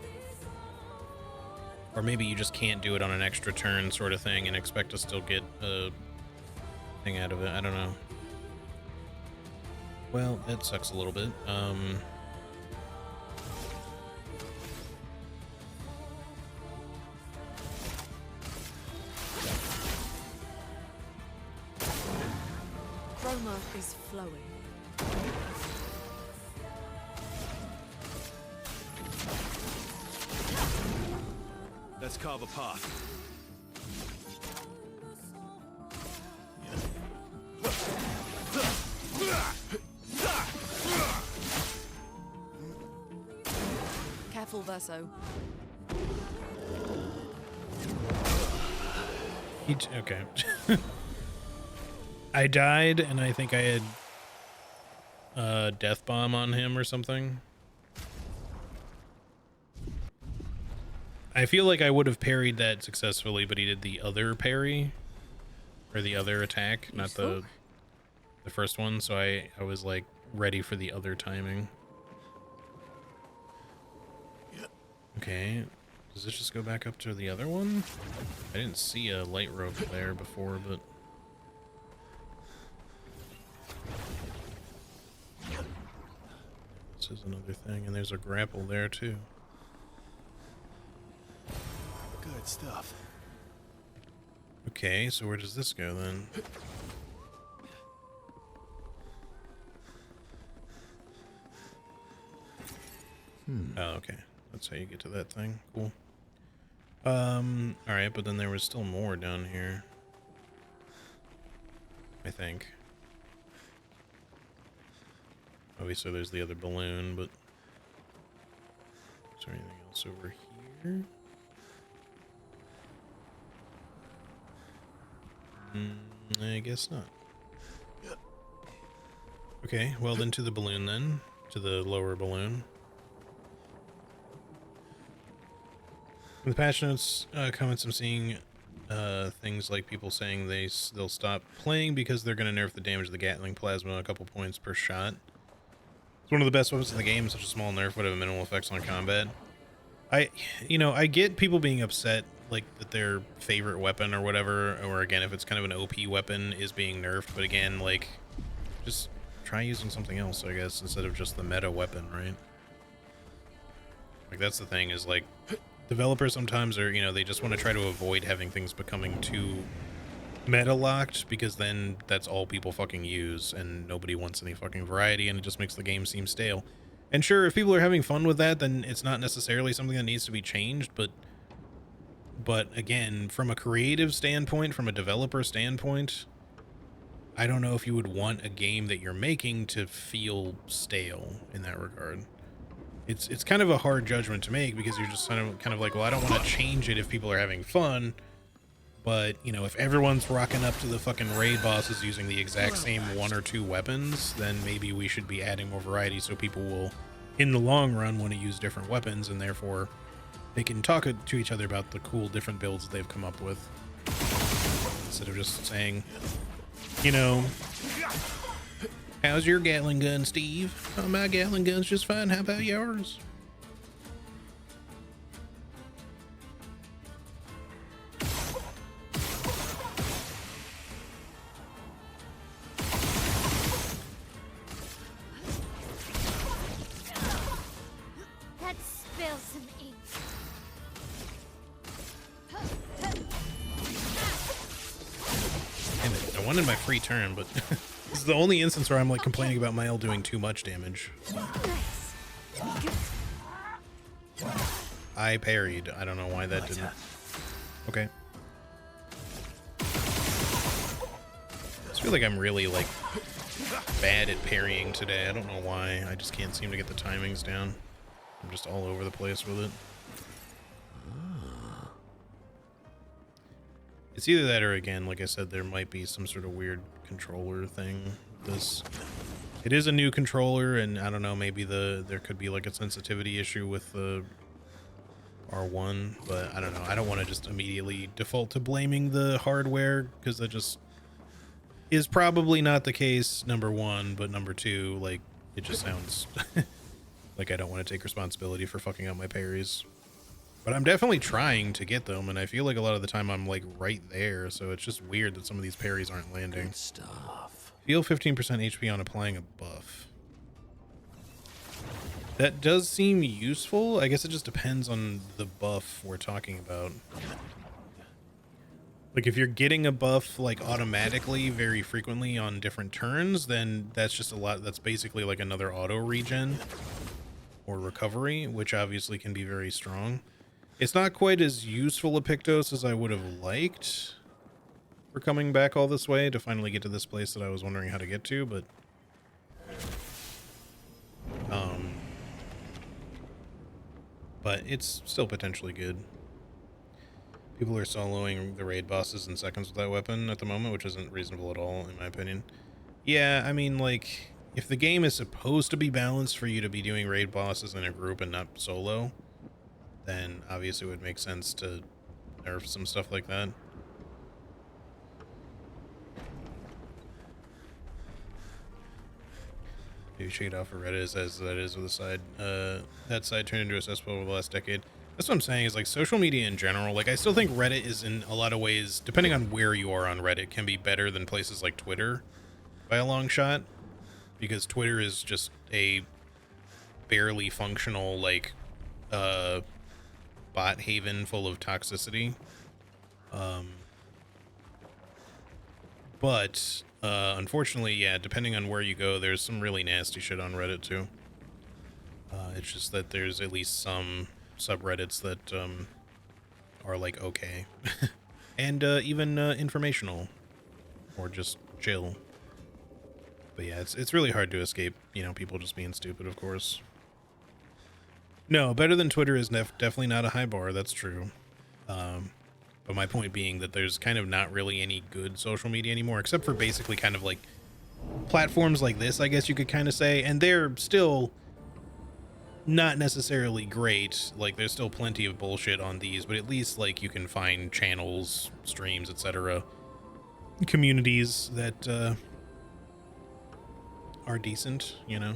Or maybe you just can't do it on an extra turn sort of thing and expect to still get a thing out of it. I don't know. Well, that sucks a little bit. Chroma is flowing. Let's carve a path. Careful, Verso. Okay. I died, and I think I had death bomb on him or something. I feel like I would have parried that successfully, but he did the other parry, or the other attack, not the first one. So I was like ready for the other timing. Okay, does this just go back up to the other one? I didn't see a light rope there before, but this is another thing, and there's a grapple there too. Good stuff. Okay, so where does this go then? Oh, okay. That's how you get to that thing. Cool. Alright, but then there was still more down here. I think. Obviously there's the other balloon, but is there anything else over here? I guess not. Okay, well then to the balloon then. To the lower balloon. In the patch notes comments, I'm seeing things like people saying they'll stop playing because they're going to nerf the damage of the Gatling plasma a couple points per shot. It's one of the best weapons in the game. Such a small nerf would have minimal effects on combat. I get people being upset like that their favorite weapon or whatever, or again if it's kind of an OP weapon is being nerfed, but again, like, just try using something else, I guess, instead of just the meta weapon, right? Like, that's the thing, is like developers sometimes are, they just want to try to avoid having things becoming too meta locked, because then that's all people fucking use and nobody wants any fucking variety, and it just makes the game seem stale. And sure, if people are having fun with that, then it's not necessarily something that needs to be changed, but again, from a creative standpoint, from a developer standpoint, I don't know if you would want a game that you're making to feel stale in that regard. It's kind of a hard judgment to make, because you're just kind of like, well, I don't want to change it if people are having fun, but, if everyone's rocking up to the fucking raid bosses using the exact same one or two weapons, then maybe we should be adding more variety so people will, in the long run, want to use different weapons, and therefore they can talk to each other about the cool different builds that they've come up with, instead of just saying, how's your Gatling gun, Steve? Oh, my Gatling gun's just fine. How about yours? Let's spill some ink. Damn it, I wanted my free turn, but this is the only instance where I'm like complaining about Mile doing too much damage. I parried. I don't know why that didn't. Okay. I just feel like I'm really like bad at parrying today. I don't know why. I just can't seem to get the timings down. I'm just all over the place with it. It's either that or, again, like I said, there might be some sort of weird controller thing. It is a new controller, and I don't know, maybe there could be like a sensitivity issue with the R1, but I don't know. I don't want to just immediately default to blaming the hardware, because that just is probably not the case, number one, but number two, like, it just sounds like I don't want to take responsibility for fucking up my parries. But I'm definitely trying to get them, and I feel like a lot of the time I'm like right there, so it's just weird that some of these parries aren't landing. Good stuff. Heal 15% HP on applying a buff. That does seem useful. I guess it just depends on the buff we're talking about. Like, if you're getting a buff, like, automatically very frequently on different turns, then that's just a lot. That's basically like another auto regen or recovery, which obviously can be very strong. It's not quite as useful a Pictos as I would have liked for coming back all this way to finally get to this place that I was wondering how to get to, but it's still potentially good. People are soloing the raid bosses in seconds with that weapon at the moment, which isn't reasonable at all, in my opinion. Yeah, I mean, like, if the game is supposed to be balanced for you to be doing raid bosses in a group and not solo, then obviously it would make sense to nerf some stuff like that. Maybe shake it off for Reddit as that is with the side. That side turned into a cesspool over the last decade. That's what I'm saying, is like social media in general. Like, I still think Reddit is in a lot of ways, depending on where you are on Reddit, can be better than places like Twitter by a long shot, because Twitter is just a barely functional, like, bot haven full of toxicity. But unfortunately, yeah, depending on where you go, there's some really nasty shit on Reddit too. It's just that there's at least some subreddits that are like okay and even informational or just chill. But yeah, it's really hard to escape, you know, people just being stupid, of course. No, better than Twitter is definitely not a high bar, that's true. But my point being that there's kind of not really any good social media anymore, except for basically kind of like platforms like this, I guess you could kind of say. And they're still not necessarily great. Like, there's still plenty of bullshit on these, but at least, like, you can find channels, streams, etc., communities that are decent, you know?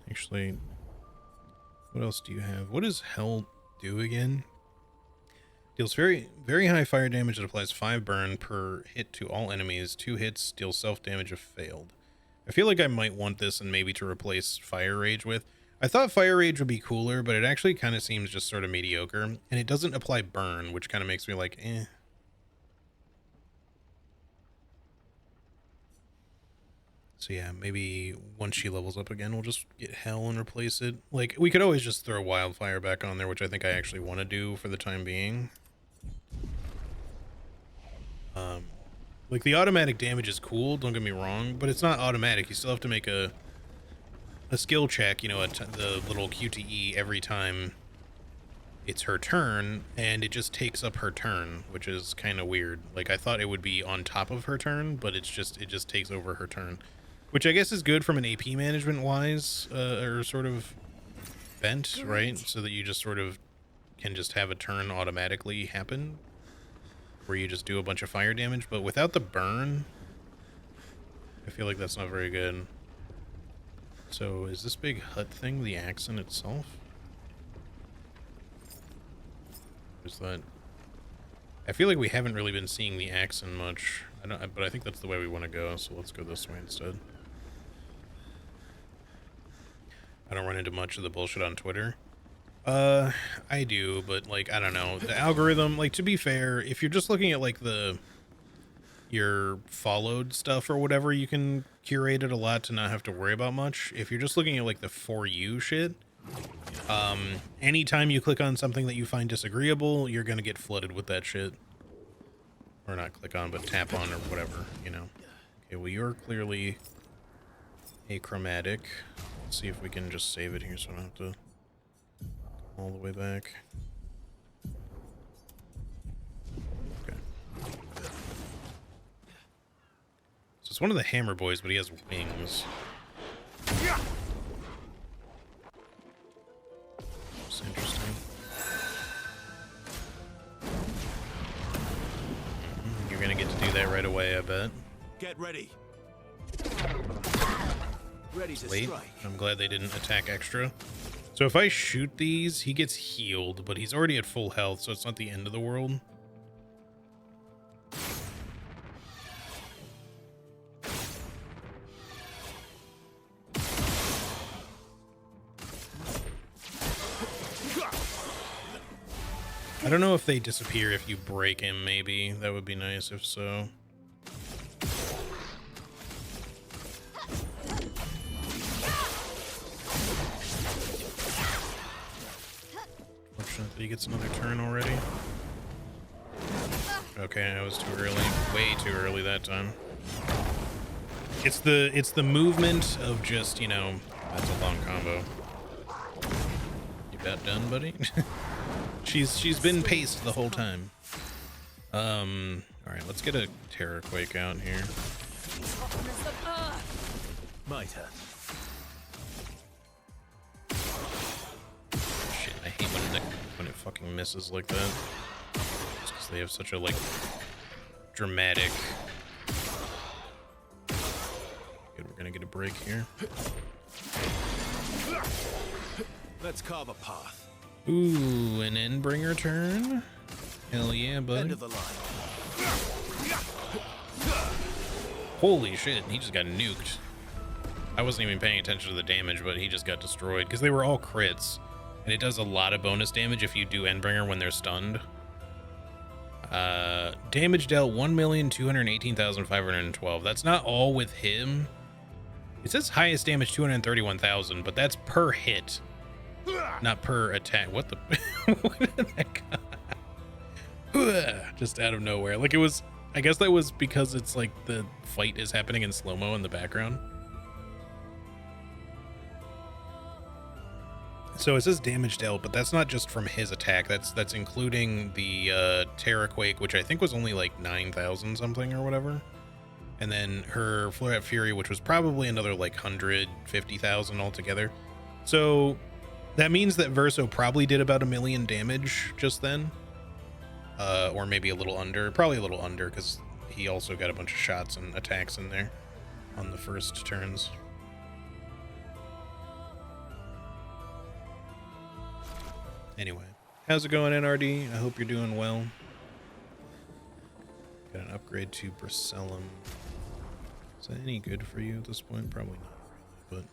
Actually, what else do you have? What does hell do again? Deals very, very high fire damage that applies 5 burn per hit to all enemies. 2 hits deals self damage if failed. I feel like I might want this and maybe to replace Fire Rage with. I thought Fire Rage would be cooler, but it actually kind of seems just sort of mediocre. And it doesn't apply burn, which kind of makes me like, eh. So yeah, maybe once she levels up again, we'll just get Hell and replace it. Like, we could always just throw Wildfire back on there, which I think I actually want to do for the time being. Like, the automatic damage is cool, don't get me wrong, but it's not automatic. You still have to make a skill check, you know, the little QTE every time it's her turn, and it just takes up her turn, which is kind of weird. Like, I thought it would be on top of her turn, but it just takes over her turn. Which I guess is good from an AP management wise, or sort of bent, right? So that you just sort of can just have a turn automatically happen, where you just do a bunch of fire damage, but without the burn, I feel like that's not very good. So is this big hut thing the accent itself? Is that? I feel like we haven't really been seeing the accent much. But I think that's the way we want to go, so let's go this way instead. I don't run into much of the bullshit on Twitter. I do, but like, I don't know. The algorithm, like, to be fair, if you're just looking at like your followed stuff or whatever, you can curate it a lot to not have to worry about much. If you're just looking at like the For You shit, anytime you click on something that you find disagreeable, you're gonna get flooded with that shit. Or not click on, but tap on or whatever, you know. Okay, well, you're clearly achromatic. Let's see if we can just save it here so I don't have to go all the way back. Okay. So it's one of the Hammer Boys, but he has wings. That's interesting. You're gonna get to do that right away, I bet. Get ready. Ready to Wait, strike. I'm glad they didn't attack extra. So if I shoot these, he gets healed, but he's already at full health, so it's not the end of the world. I don't know if they disappear if you break him, maybe. That would be nice if so. Fortunately, he gets another turn already. Okay, I was too early. Way too early that time. It's the movement of just, you know, that's a long combo. You about done, buddy? She's been paced the whole time. Alright, let's get a Terror Quake out here. My turn. Shit, I hate when it fucking misses like that. Just because they have such a, like, dramatic... Good, we're gonna get a break here. Let's carve a path. Ooh, an Endbringer turn? Hell yeah, bud. End of the line. Holy shit, he just got nuked. I wasn't even paying attention to the damage, but he just got destroyed because they were all crits. And it does a lot of bonus damage if you do Endbringer when they're stunned. Damage dealt 1,218,512. That's not all with him. It says highest damage 231,000, but that's per hit. Not per attack. What the? What did that go? Just out of nowhere. Like it was. I guess that was because it's like the fight is happening in slow-mo in the background. So it says damage dealt, but that's not just from his attack. That's including the Terror Quake, which I think was only like 9,000 something or whatever. And then her Flare Up Fury, which was probably another like 150,000 altogether. So that means that Verso probably did about 1 million damage just then. Or maybe a little under. Probably a little under, because he also got a bunch of shots and attacks in there on the first turns. Anyway, how's it going, NRD? I hope you're doing well. Got an upgrade to Bracellum. Is that any good for you at this point? Probably not really,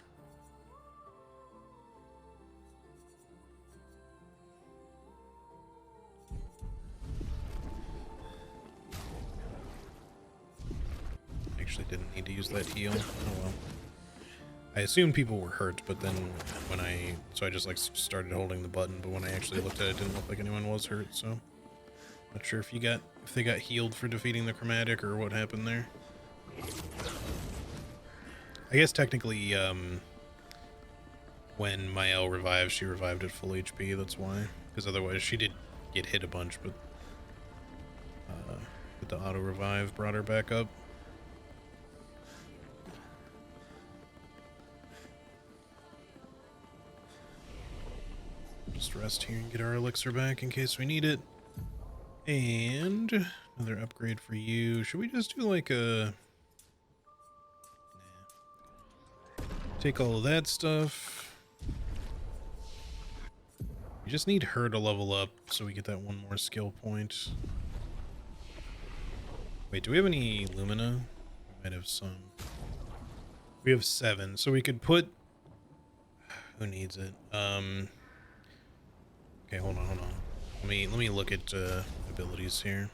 but... Actually didn't need to use that heal. Oh well. I assumed people were hurt, but then when I just like started holding the button, but when I actually looked at it, it didn't look like anyone was hurt, so not sure if they got healed for defeating the chromatic or what happened there. I guess technically when Mael revived, she revived at full HP, that's why, because otherwise she did get hit a bunch, but the auto revive brought her back up. Just rest here and get our elixir back in case we need it. And another upgrade for you. Should we just do like a... Nah. Take all of that stuff. We just need her to level up so we get that one more skill point. Wait, do we have any Lumina? We might have some. We have 7, so we could put... Who needs it? Okay, hold on. Let me look at abilities here.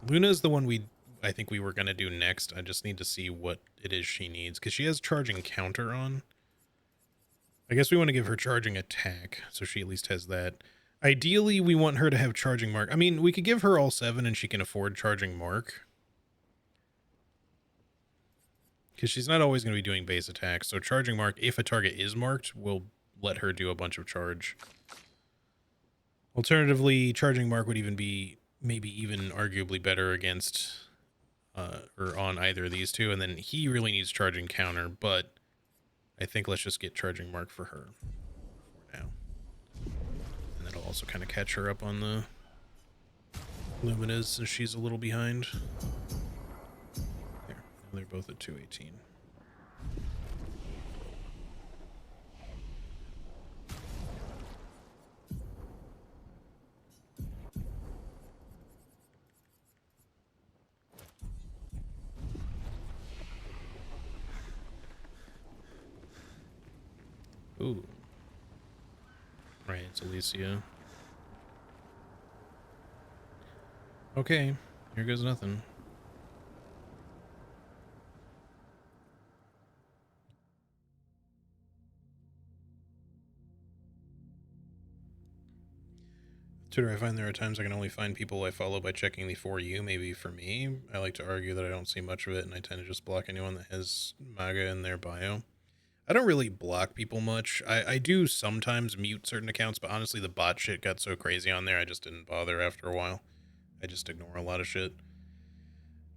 Luna's the one I think we were gonna do next. I just need to see what it is she needs, because she has charging counter on. I guess we want to give her charging attack, so she at least has that. Ideally, we want her to have charging mark. I mean, we could give her all 7 and she can afford charging mark, because she's not always going to be doing base attacks. So charging mark, if a target is marked, we'll let her do a bunch of charge. Alternatively, charging mark would even be maybe even arguably better against or on either of these two. And then he really needs charging counter, but I think let's just get charging mark for her for now. And that'll also kind of catch her up on the Luminas since she's a little behind. There, now they're both at 218. Ooh. Right, it's Alicia. Okay, here goes nothing. Twitter, I find there are times I can only find people I follow by checking the For You. Maybe for me, I like to argue that I don't see much of it, and I tend to just block anyone that has MAGA in their bio. I don't really block people much. I do sometimes mute certain accounts, but honestly, the bot shit got so crazy on there, I just didn't bother after a while. I just ignore a lot of shit.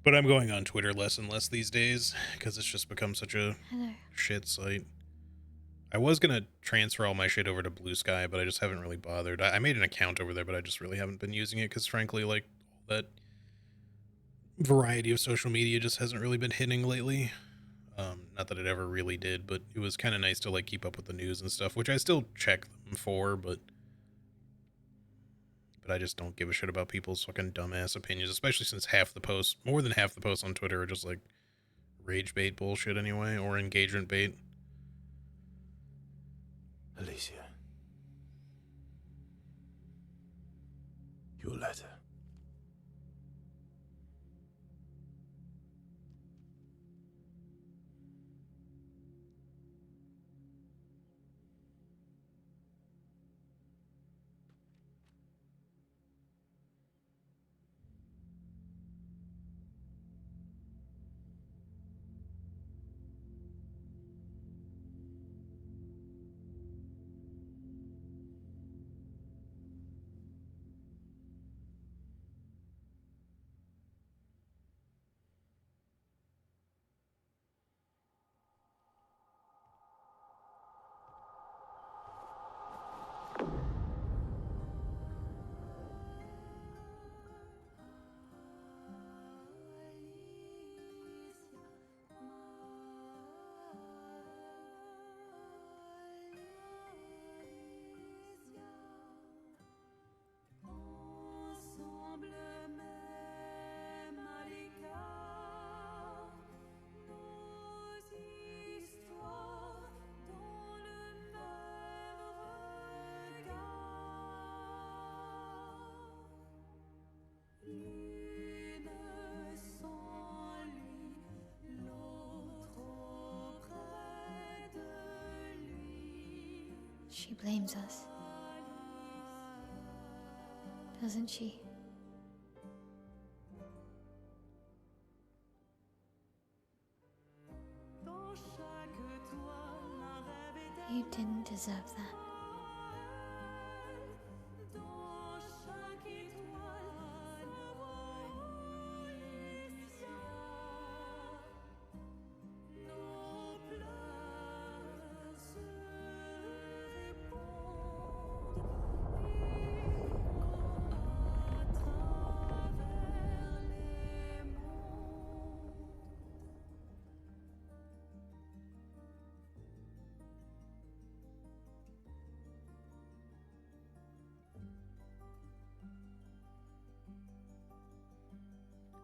But I'm going on Twitter less and less these days, because it's just become such a shit site. I was going to transfer all my shit over to Blue Sky, but I just haven't really bothered. I made an account over there, but I just really haven't been using it, because frankly, like, all that variety of social media just hasn't really been hitting lately. Not that it ever really did, but it was kind of nice to like keep up with the news and stuff, which I still check them for, but I just don't give a shit about people's fucking dumbass opinions, especially since more than half the posts on Twitter are just like rage bait bullshit anyway, or engagement bait. Alicia. Your letter. She blames us, doesn't she? You didn't deserve that.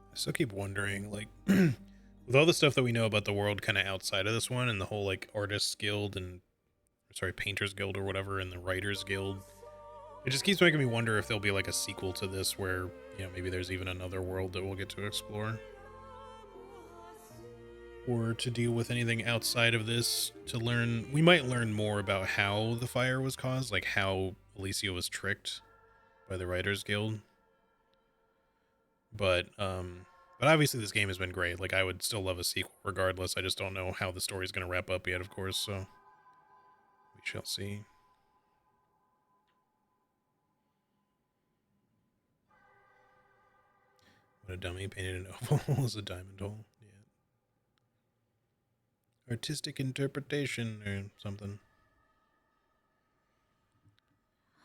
I still keep wondering, like, With all the stuff that we know about the world kind of outside of this one, and the whole like artists guild and painters guild or whatever, and the writers guild, it just keeps making me wonder if there'll be like a sequel to this where, you know, maybe there's even another world that we'll get to explore, or to deal with anything outside of this. To learn, we might learn more about how the fire was caused, like how Alicia was tricked by the writers guild. But obviously this game has been great. Like, I would still love a sequel regardless. I just don't know how the story's going to wrap up yet, of course, so we shall see. What a dummy, painted an oval as a diamond hole. Yeah. Artistic interpretation or something.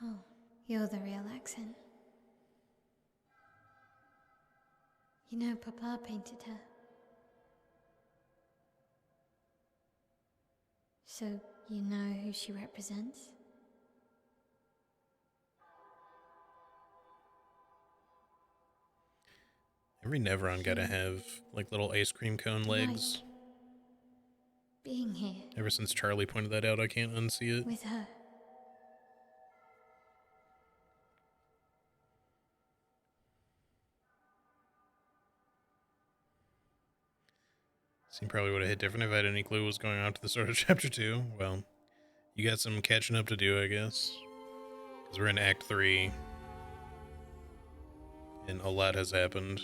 Oh, you're the real accent. You know, Papa painted her. So, you know who she represents? Every Neveron gotta have, like, little ice cream cone legs. Like being here. Ever since Charlie pointed that out, I can't unsee it. With her. Scene probably would have hit different if I had any clue what was going on to the start of Chapter 2. Well, you got some catching up to do, I guess. Because we're in Act 3. And a lot has happened.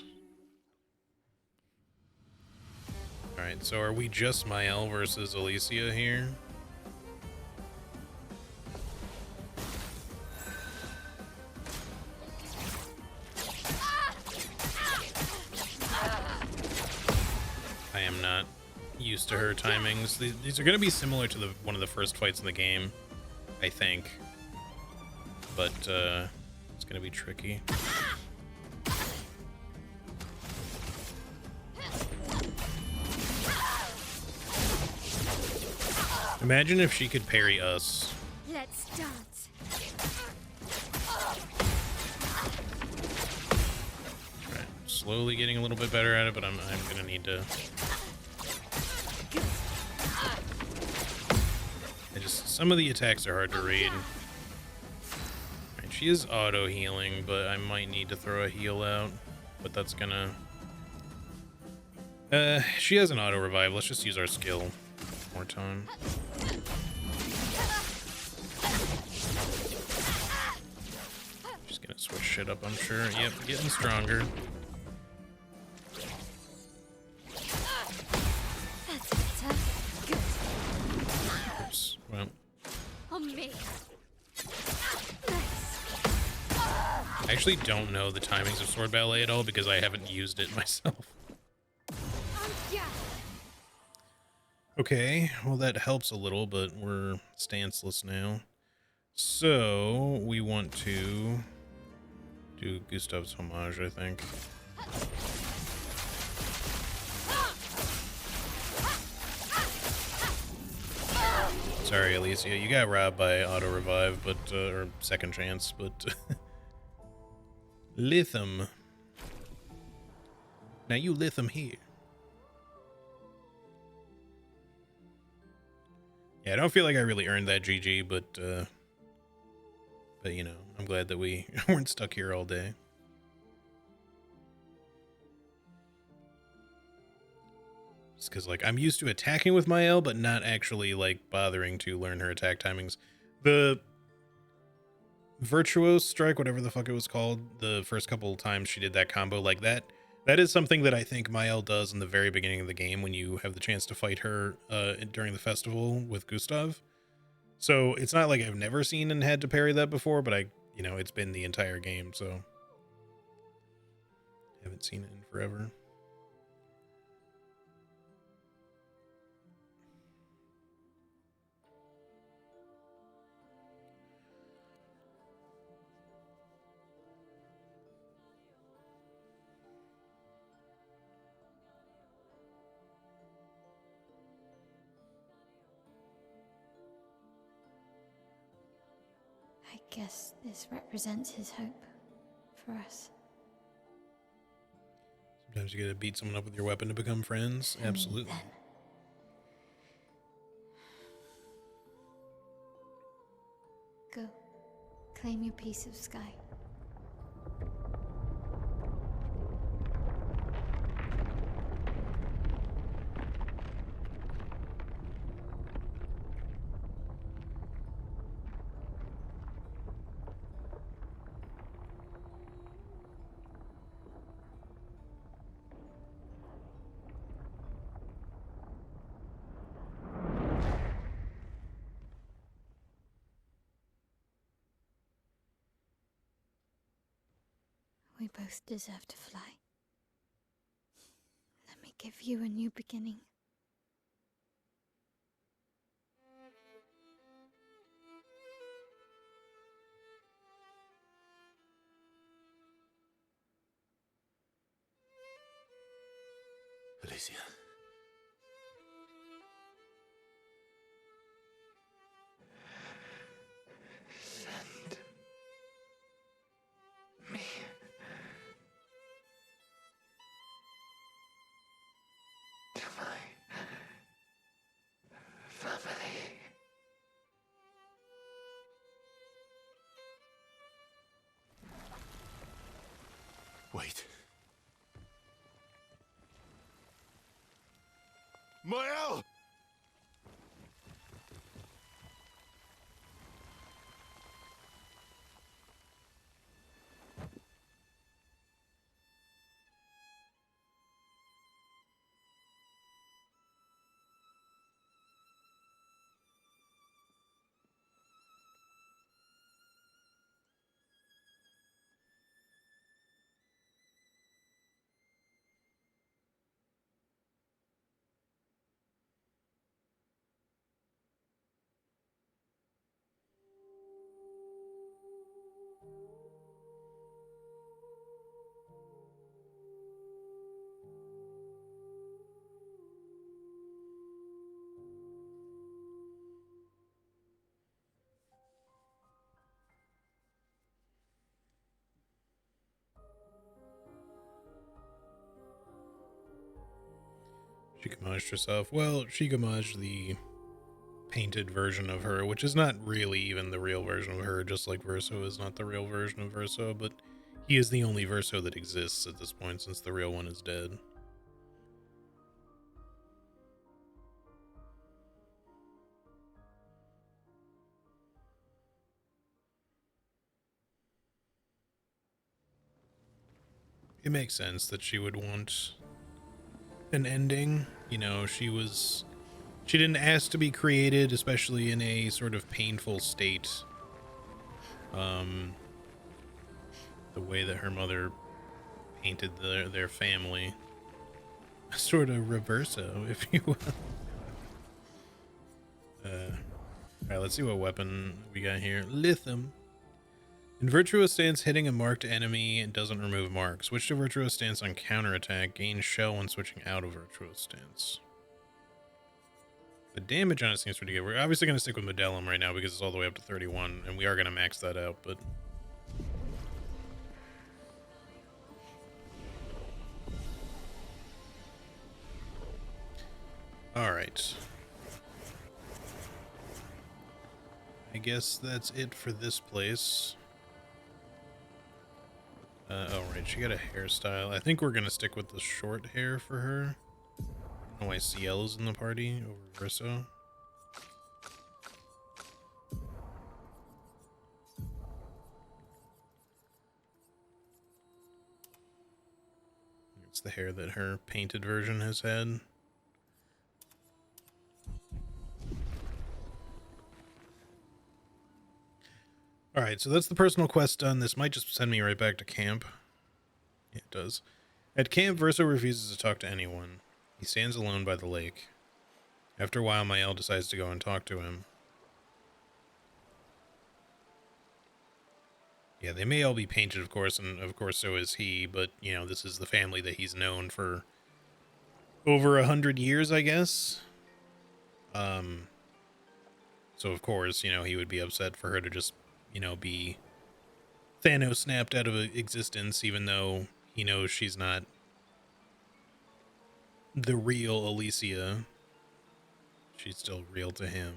Alright, so are we just Mael versus Alicia here? I am not used to her timings. These are going to be similar to one of the first fights in the game, I think. But it's going to be tricky. Imagine if she could parry us. Let's dance. Right, slowly getting a little bit better at it, but I'm gonna need to. Some of the attacks are hard to read. Right, she is auto healing, but I might need to throw a heal out. But that's gonna. She has an auto revive. Let's just use our skill one more time. She's gonna switch shit up, I'm sure. Yep, getting stronger. That's better. Good. Oops. Well. On me. I actually don't know the timings of Sword Ballet at all because I haven't used it myself. Okay, well that helps a little, but we're stanceless now. So, we want to do Gustav's homage, I think. Sorry, Alicia, you got robbed by auto revive, but or second chance, but Lithium. Now you Lithium here. Yeah, I don't feel like I really earned that GG, but you know, I'm glad that we weren't stuck here all day. Just because, like, I'm used to attacking with my L, but not actually, like, bothering to learn her attack timings. The Virtuose Strike, whatever the fuck it was called, the first couple of times she did that combo like that, that is something that I think Mael does in the very beginning of the game when you have the chance to fight her during the festival with Gustav. So it's not like I've never seen and had to parry that before, but you know, it's been the entire game, so haven't seen it in forever. I guess this represents his hope for us. Sometimes you gotta beat someone up with your weapon to become friends. For me, Absolutely. then. Go. Claim your piece of sky. We both deserve to fly. Let me give you a new beginning. Alicia. Send me to my family. Wait. Mael! She gamaged herself. Well, she gamaged the painted version of her, which is not really even the real version of her, just like Verso is not the real version of Verso, but he is the only Verso that exists at this point since the real one is dead. It makes sense that she would want an ending. You know, she didn't ask to be created, especially in a sort of painful state. The way that her mother painted their family. Sort of reverso, if you will. Alright, let's see what weapon we got here. Lithium. In Virtuous Stance, hitting a marked enemy doesn't remove marks. Switch to Virtuous Stance on counterattack. Gain shell when switching out of Virtuous Stance. The damage on it seems pretty good. We're obviously going to stick with Medellum right now because it's all the way up to 31, and we are going to max that out, but... Alright. I guess that's it for this place. Oh, right, she got a hairstyle. I think we're going to stick with the short hair for her. I don't know why CL is in the party over Verso. It's the hair that her painted version has had. Alright, so that's the personal quest done. This might just send me right back to camp. Yeah, it does. At camp, Verso refuses to talk to anyone. He stands alone by the lake. After a while, Mael decides to go and talk to him. Yeah, they may all be painted, of course, and of course so is he, but, you know, this is the family that he's known for over 100 years, I guess. So of course, you know, he would be upset for her to just, you know, be Thanos snapped out of existence, even though he knows she's not the real Alicia. She's still real to him.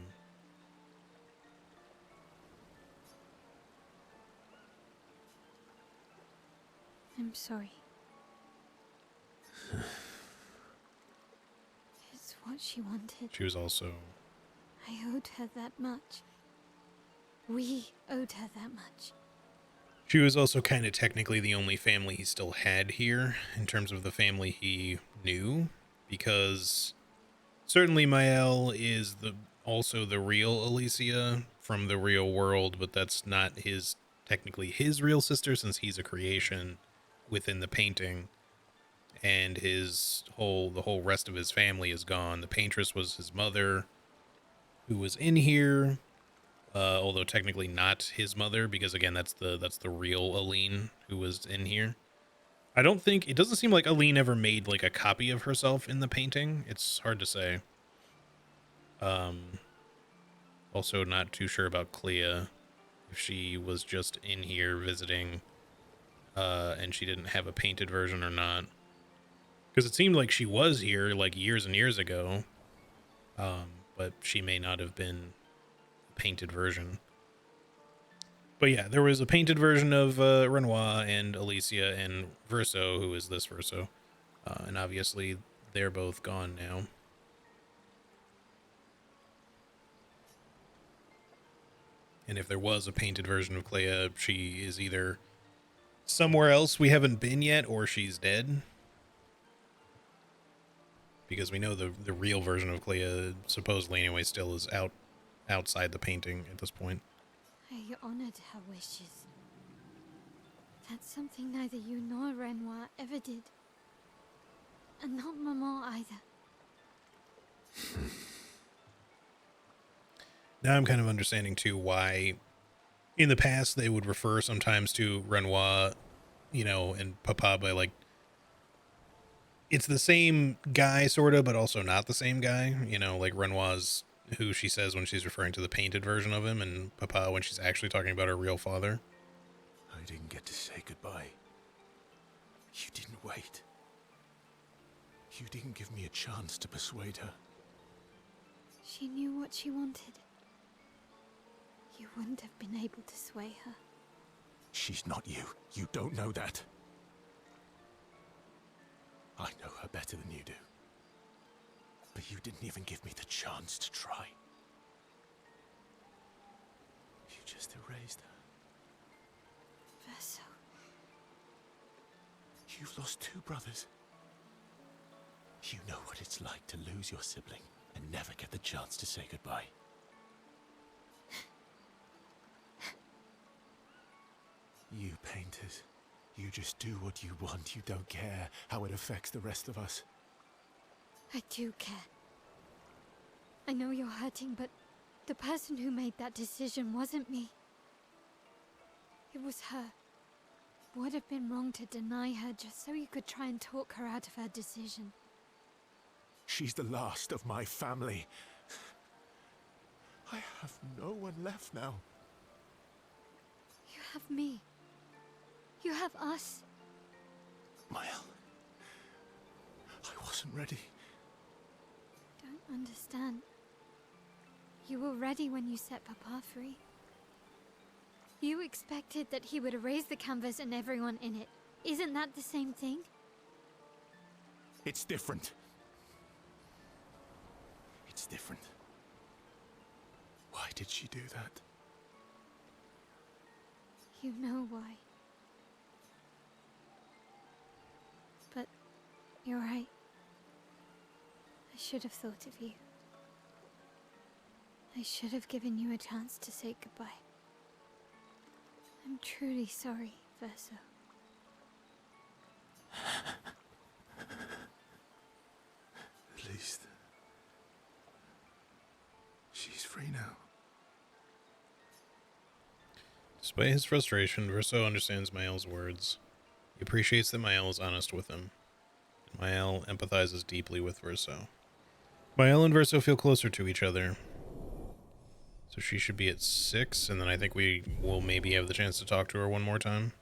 I'm sorry. It's what she wanted. She was also... I owed her that much. We owed her that much. She was also kind of technically the only family he still had here, in terms of the family he knew, because certainly Mael is also the real Alicia from the real world, but that's not technically his real sister, since he's a creation within the painting, and the whole rest of his family is gone. The paintress was his mother, who was in here, although technically not his mother, because again, that's the real Aline who was in here. It doesn't seem like Aline ever made like a copy of herself in the painting. It's hard to say. Also not too sure about Clea, if she was just in here visiting, and she didn't have a painted version or not. Because it seemed like she was here like years and years ago, but she may not have been a painted version. But yeah, there was a painted version of Renoir and Alicia and Verso, who is this Verso. And obviously, they're both gone now. And if there was a painted version of Clea, she is either somewhere else we haven't been yet, or she's dead. Because we know the real version of Clea, supposedly anyway, still is outside the painting at this point. I honored her wishes. That's something neither you nor Renoir ever did. And not Maman either. Now I'm kind of understanding, too, why in the past they would refer sometimes to Renoir, and Papa by, like, it's the same guy, sort of, but also not the same guy. Like Renoir's who she says when she's referring to the painted version of him, and Papa when she's actually talking about her real father. I didn't get to say goodbye. You didn't wait. You didn't give me a chance to persuade her. She knew what she wanted. You wouldn't have been able to sway her. She's not you. You don't know that. I know her better than you do. But you didn't even give me the chance to try. You just erased her. Verso. You've lost two brothers. You know what it's like to lose your sibling and never get the chance to say goodbye. You painters, you just do what you want. You don't care how it affects the rest of us. I do care. I know you're hurting, but the person who made that decision wasn't me. It was her. Would have been wrong to deny her just so you could try and talk her out of her decision. She's the last of my family. I have no one left now. You have me. You have us. Mael, I wasn't ready. Don't understand. You were ready when you set Papa free. You expected that he would erase the canvas and everyone in it. Isn't that the same thing? It's different. It's different. Why did she do that? You know why. But you're right. I should have thought of you. I should have given you a chance to say goodbye. I'm truly sorry, Verso. At least she's free now. Despite his frustration, Verso understands Mael's words. He appreciates that Mael is honest with him. And Mael empathizes deeply with Verso. Mael and Verso feel closer to each other. So she should be at 6, and then I think we will maybe have the chance to talk to her one more time.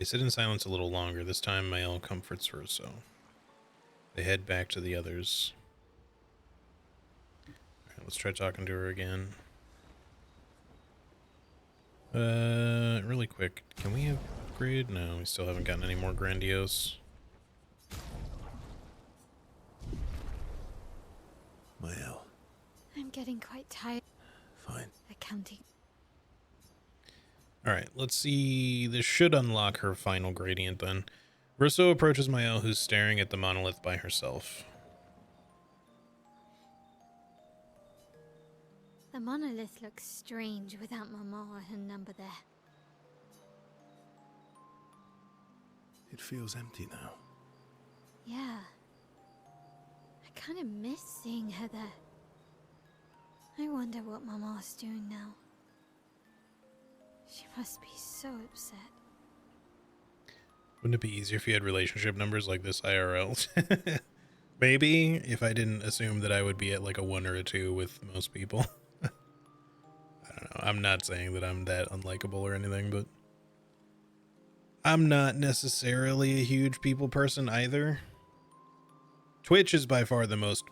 They sit in silence a little longer. This time Mael comforts her, so they head back to the others. All right, let's try talking to her again. Really quick, can we upgrade? No, we still haven't gotten any more grandiose. Mael, I'm getting quite tired fine. of counting. Alright, let's see. This should unlock her final gradient then. Russo approaches Mael, who's staring at the monolith by herself. The monolith looks strange without Mama or her number there. It feels empty now. Yeah. I kind of miss seeing her there. I wonder what Mama's doing now. She must be so upset. Wouldn't it be easier if you had relationship numbers like this IRL? Maybe, if I didn't assume that I would be at like a 1 or a 2 with most people. I don't know. I'm not saying that I'm that unlikable or anything, but I'm not necessarily a huge people person either. Twitch is by far the most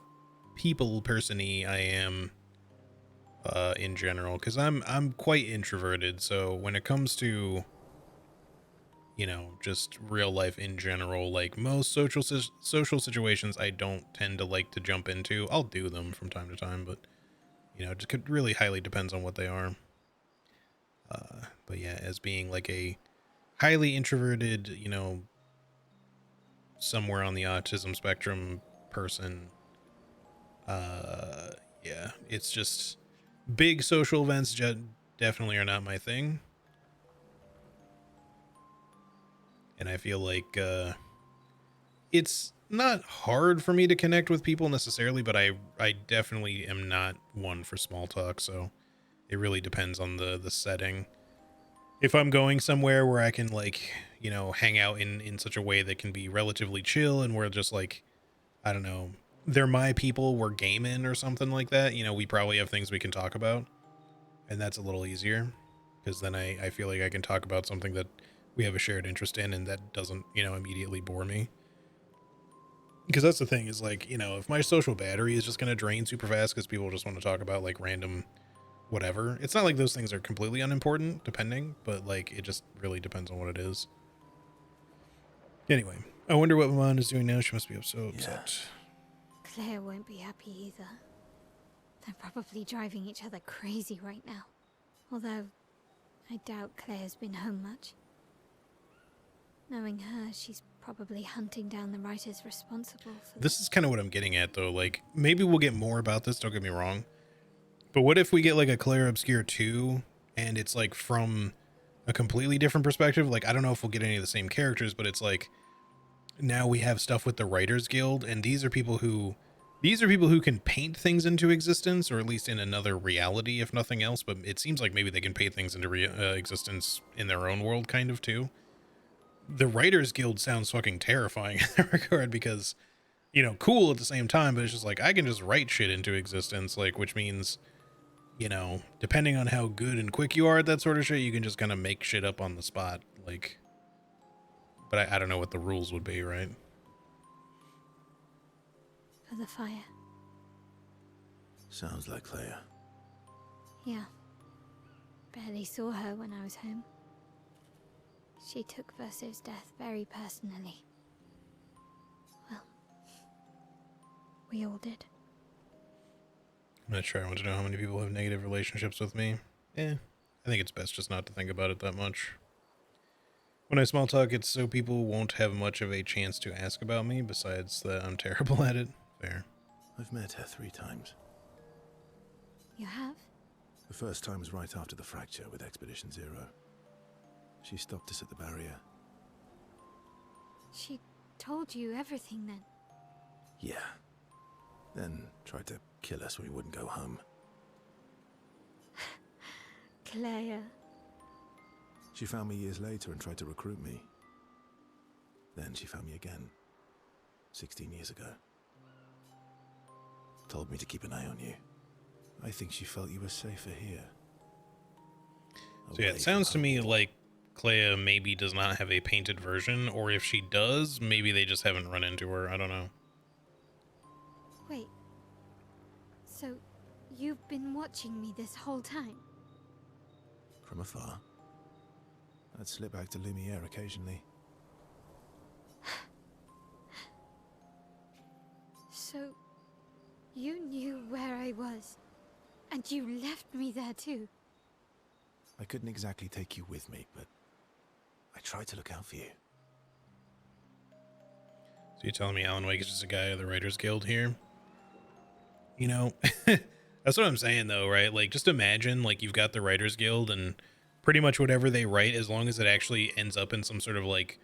people person-y I am in general, because I'm quite introverted, so when it comes to, you know, just real life in general, like most social situations I don't tend to like to jump into. I'll do them from time to time, but you know, it just really highly depends on what they are. But yeah, as being like a highly introverted, you know, somewhere on the autism spectrum person, yeah, it's just big social events definitely are not my thing. And I feel like it's not hard for me to connect with people necessarily, but I definitely am not one for small talk, so it really depends on the setting. If I'm going somewhere where I can, like, you know, hang out in such a way that can be relatively chill and we're just like, I don't know, they're my people, we're gaming or something like that, you know, we probably have things we can talk about. And that's a little easier because then I feel like I can talk about something that we have a shared interest in and that doesn't, you know, immediately bore me. Because that's the thing is, like, you know, if my social battery is just going to drain super fast because people just want to talk about like random whatever, it's not like those things are completely unimportant depending, but like it just really depends on what it is. Anyway, I wonder what Maman is doing now. She must be so upset. Claire won't be happy either. They're probably driving each other crazy right now. Although, I doubt Claire's been home much. Knowing her, she's probably hunting down the writers responsible for this. Is kind of what I'm getting at, though. Like, maybe we'll get more about this, don't get me wrong. But what if we get, like, a Clair Obscur 2, and it's, like, from a completely different perspective? Like, I don't know if we'll get any of the same characters, but it's, like, now we have stuff with the Writers Guild, and these are people who can paint things into existence, or at least in another reality, if nothing else. But it seems like maybe they can paint things into existence in their own world, kind of, too. The Writers Guild sounds fucking terrifying in that regard because, you know, cool at the same time, but it's just like, I can just write shit into existence, like, which means, you know, depending on how good and quick you are at that sort of shit, you can just kind of make shit up on the spot, like, but I don't know what the rules would be, right? for the fire. Sounds like Claire. Yeah. Barely saw her when I was home. She took Verso's death very personally. Well, we all did. I'm not sure I want to know how many people have negative relationships with me. I think it's best just not to think about it that much. When I small talk, it's so people won't have much of a chance to ask about me, besides that I'm terrible at it. Fair. I've met her 3 times. You have? The first time was right after the fracture with Expedition Zero. She stopped us at the barrier. She told you everything then? Yeah. Then tried to kill us when we wouldn't go home. Claire. She found me years later and tried to recruit me. Then she found me again. 16 years ago. Told me to keep an eye on you. I think she felt you were safer here. So yeah, it sounds to me like Clea maybe does not have a painted version, or if she does, maybe they just haven't run into her. I don't know. Wait. So, you've been watching me this whole time? From afar. I'd slip back to Lumiere occasionally. So, you knew where I was, and you left me there too. I couldn't exactly take you with me, but I tried to look out for you. So you're telling me Alan Wake is just a guy of the Writers Guild here? You know, that's what I'm saying though, right? Like, just imagine, like, you've got the Writers Guild and pretty much whatever they write, as long as it actually ends up in some sort of, like,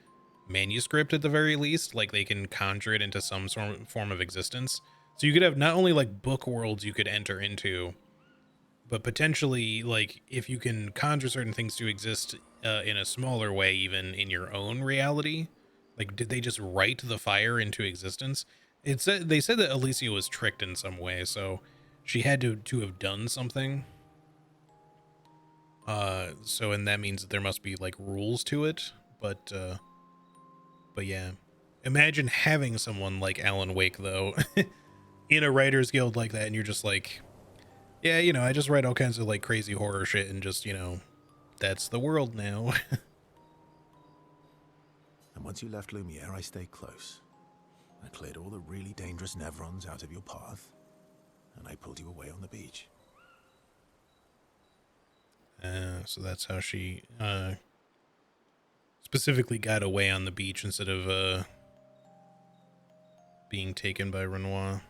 manuscript at the very least, like, they can conjure it into some form of existence. So you could have not only, like, book worlds you could enter into, but potentially, like, if you can conjure certain things to exist in a smaller way, even in your own reality. Like, did they just write the fire into existence? It said, they said that Alicia was tricked in some way, so she had to have done something. So, and that means that there must be, like, rules to it, but yeah. Imagine having someone like Alan Wake, though, in a writer's guild like that, and you're just like, yeah, you know, I just write all kinds of, like, crazy horror shit, and just, you know, that's the world now. And once you left Lumiere, I stayed close. I cleared all the really dangerous Nevrons out of your path, and I pulled you away on the beach. So that's how she specifically got away on the beach instead of being taken by Renoir.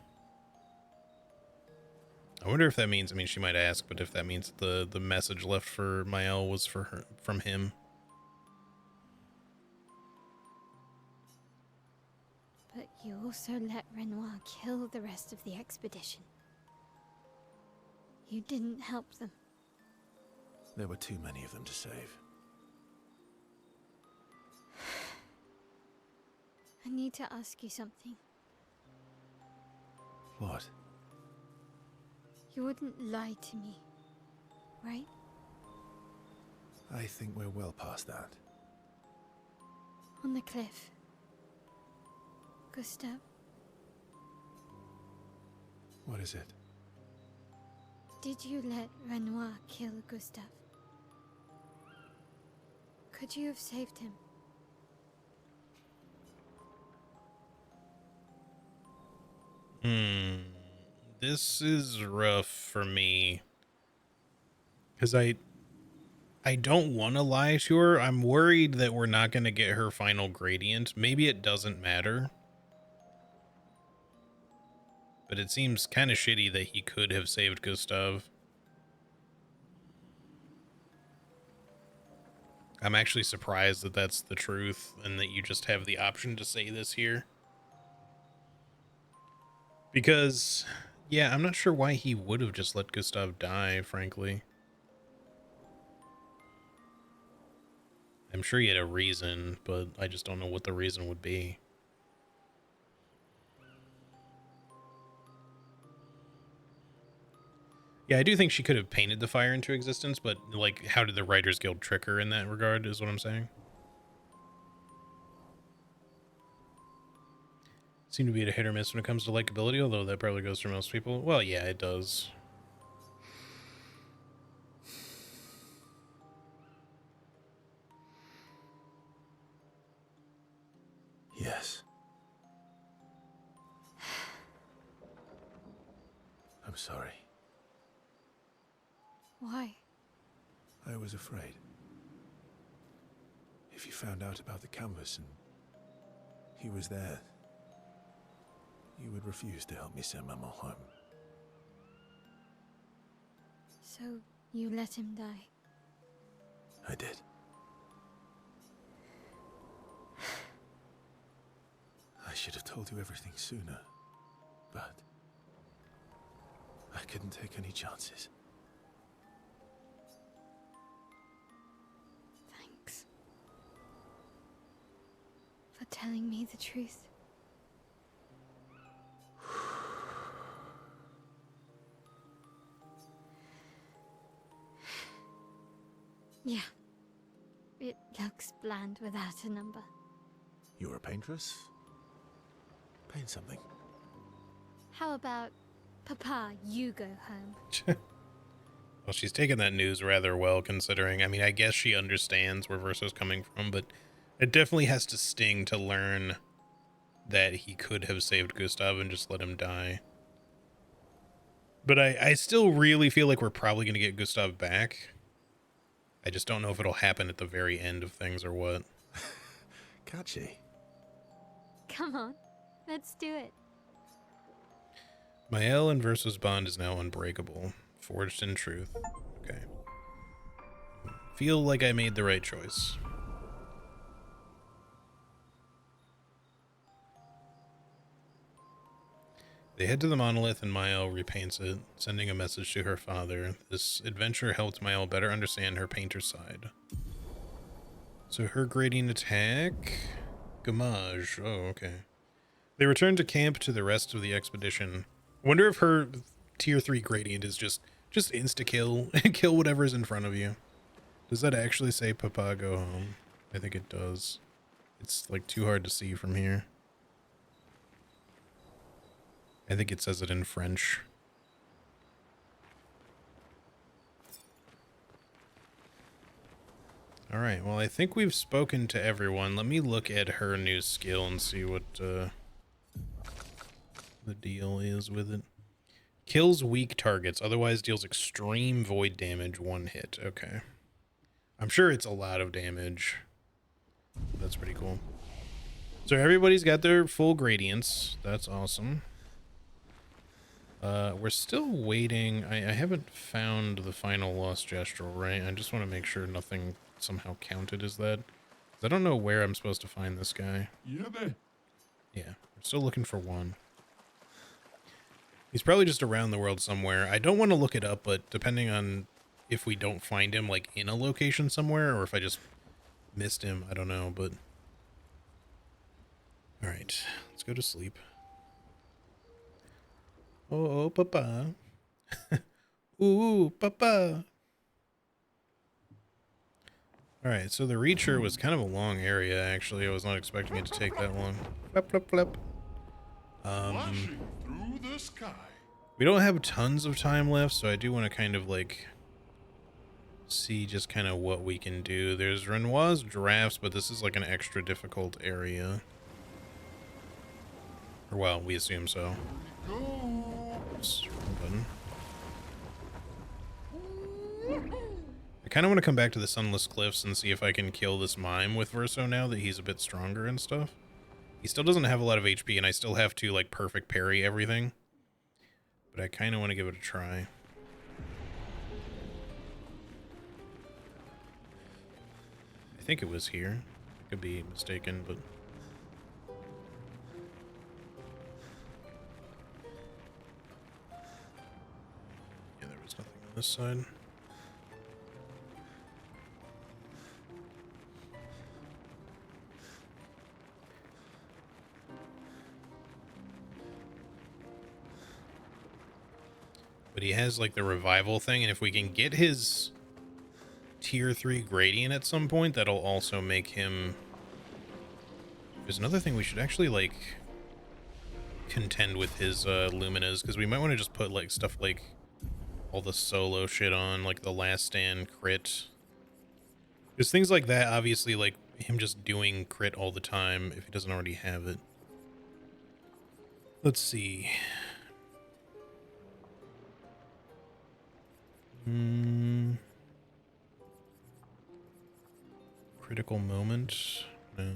I wonder if that means, I mean, she might ask, but if that means the message left for Mael was for her, from him. But you also let Renoir kill the rest of the expedition. You didn't help them. There were too many of them to save. I need to ask you something. What? You wouldn't lie to me, right? I think we're well past that. On the cliff. Gustav, What is it? did you let Renoir kill Gustav? Could you have saved him? This is rough for me. Because I don't want to lie to her. I'm worried that we're not going to get her final gradient. Maybe it doesn't matter. But it seems kind of shitty that he could have saved Gustav. I'm actually surprised that that's the truth and that you just have the option to say this here. Because, yeah, I'm not sure why he would have just let Gustav die, frankly. I'm sure he had a reason, but I just don't know what the reason would be. Yeah, I do think she could have painted the fire into existence, but, like, how did the Writers Guild trick her in that regard, is what I'm saying. Seem to be a hit or miss when it comes to likability, although that probably goes for most people. Well, yeah, it does. Yes. I'm sorry. Why? I was afraid. If you found out about the canvas and he was there, you would refuse to help me send Maman home. So, you let him die? I did. I should have told you everything sooner, but I couldn't take any chances. Thanks. For telling me the truth. Yeah. It looks bland without a number. You're a paintress? Paint something. How about, Papa, you go home? Well, she's taken that news rather well, considering. I mean, I guess she understands where Verso's coming from, but it definitely has to sting to learn that he could have saved Gustav and just let him die. But I still really feel like we're probably going to get Gustav back. I just don't know if it'll happen at the very end of things or what. Catchy. Come on, let's do it. Mael and Verso's bond is now unbreakable. Forged in truth. Okay. Feel like I made the right choice. They head to the monolith and Mael repaints it, sending a message to her father. This adventure helped Mael better understand her painter side. So her gradient attack? Gamage. Oh, okay. They return to camp to the rest of the expedition. I wonder if her tier 3 gradient is just insta-kill. Kill whatever's in front of you. Does that actually say Papa go home? I think it does. It's like too hard to see from here. I think it says it in French. All right, well, I think we've spoken to everyone. Let me look at her new skill and see what the deal is with it. Kills weak targets, otherwise deals extreme void damage 1 hit. Okay. I'm sure it's a lot of damage. That's pretty cool. So everybody's got their full gradients. That's awesome. We're still waiting. I haven't found the final lost gestural, right? I just want to make sure nothing somehow counted as that. 'Cause I don't know where I'm supposed to find this guy. Yeah, we're still looking for one. He's probably just around the world somewhere. I don't want to look it up, but depending on if we don't find him, like, in a location somewhere, or if I just missed him, I don't know, but... Alright, let's go to sleep. Oh, Papa. Ooh, Papa. Alright, so the Reacher was kind of a long area, actually. I was not expecting it to take that long. Flap, flap, flap. Flashing through the sky. We don't have tons of time left, so I do want to kind of, like, see just kind of what we can do. There's Renoir's drafts, but this is, like, an extra difficult area. Or, well, we assume so. Oops, wrong button. I kind of want to come back to the Sunless Cliffs and see if I can kill this mime with Verso now that he's a bit stronger and stuff. He still doesn't have a lot of HP, and I still have to, like, perfect parry everything. But I kind of want to give it a try. I think it was here. Could be mistaken, but... yeah, there was nothing on this side. But he has, like, the revival thing, and if we can get his tier 3 gradient at some point, that'll also make him... There's another thing we should actually, like, contend with his Luminas, because we might want to just put, like, stuff like all the solo shit on, like the Last Stand crit. Because things like that, obviously, like, him just doing crit all the time, if he doesn't already have it. Let's see... Critical moment? No.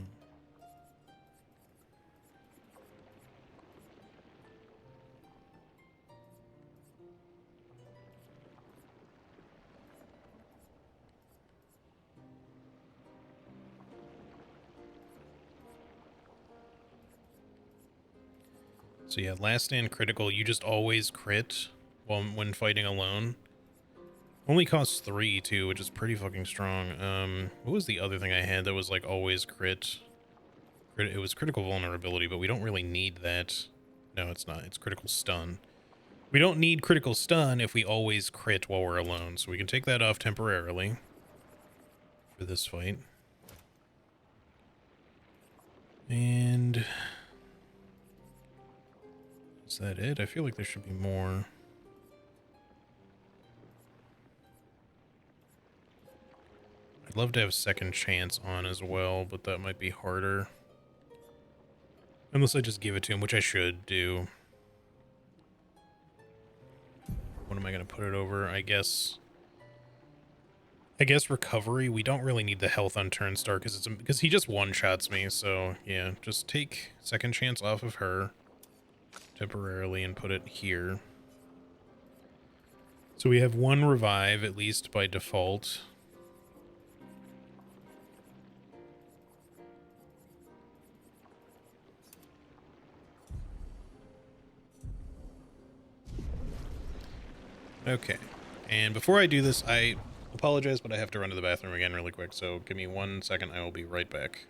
So yeah, Last Stand critical, you just always crit when fighting alone. Only costs 3 too, which is pretty fucking strong. What was the other thing I had that was like always crit? It was critical vulnerability, but we don't really need that. No, it's not. It's critical stun. We don't need critical stun if we always crit while we're alone, so we can take that off temporarily for this fight. And is that it? I feel like there should be more. I'd love to have second chance on as well, but that might be harder. Unless I just give it to him, which I should do. What am I going to put it over? I guess recovery. We don't really need the health on turn start because he just one-shots me. So yeah, just take second chance off of her temporarily and put it here. So we have one revive at least by default. Okay, and before I do this, I apologize, but I have to run to the bathroom again really quick, so give me 1 second, I will be right back.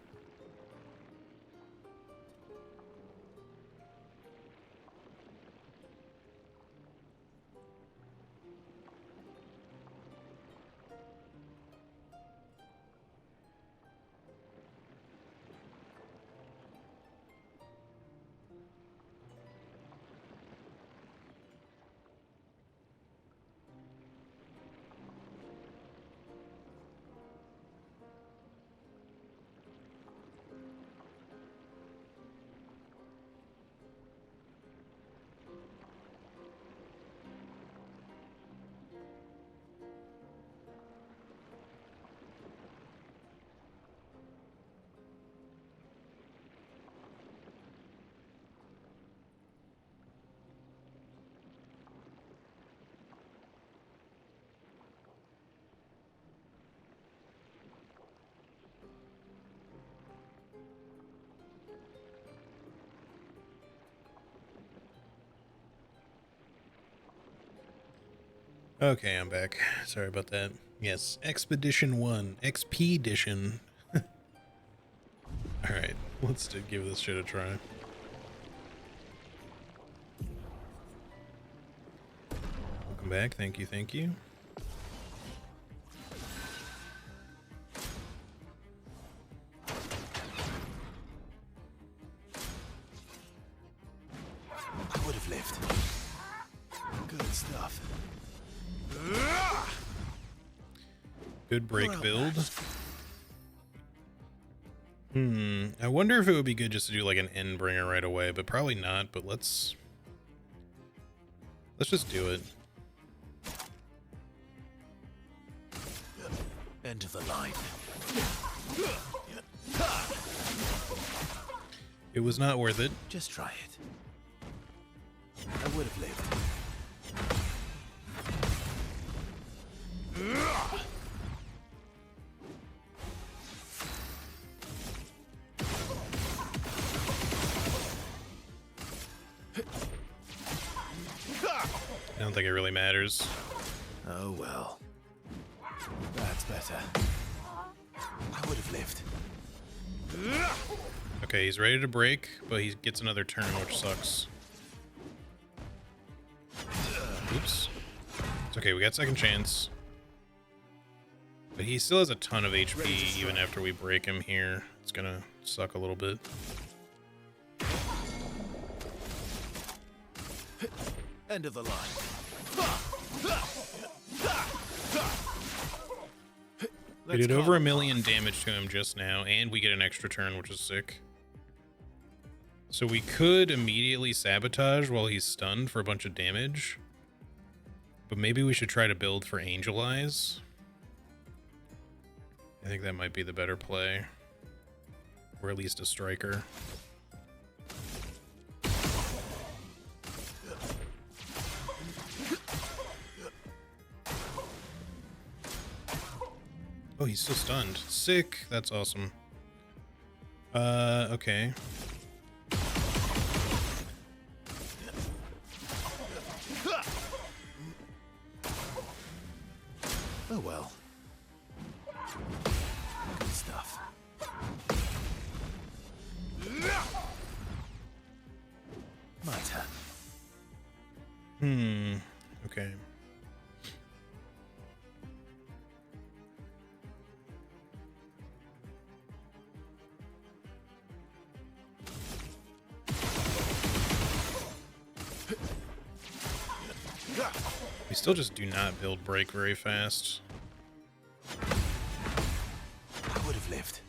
Okay, I'm back. Sorry about that. Yes, Expedition 1. Expedition. Alright, let's give this shit a try. Welcome back. Thank you, thank you. I would have lived. Good stuff. Good break build. I wonder if it would be good just to do like an Endbringer right away, but probably not, but let's just do it. End of the line. It was not worth it. Just try it. I would have lived. I don't think it really matters. Oh well. That's better. I would have lived. Okay, he's ready to break, but he gets another turn, which sucks. Oops. It's okay, we got second chance. But he still has a ton of HP even after we break him here. It's gonna suck a little bit. End of the line. We did over 1 million damage to him just now, and we get an extra turn, which is sick. So we could immediately sabotage while he's stunned for a bunch of damage. But maybe we should try to build for Angel Eyes. I think that might be the better play. Or at least a striker. Oh, he's still stunned. Sick. That's awesome. Okay. Oh well. Good stuff. My turn. Okay. We still just do not build break very fast. I would have lived.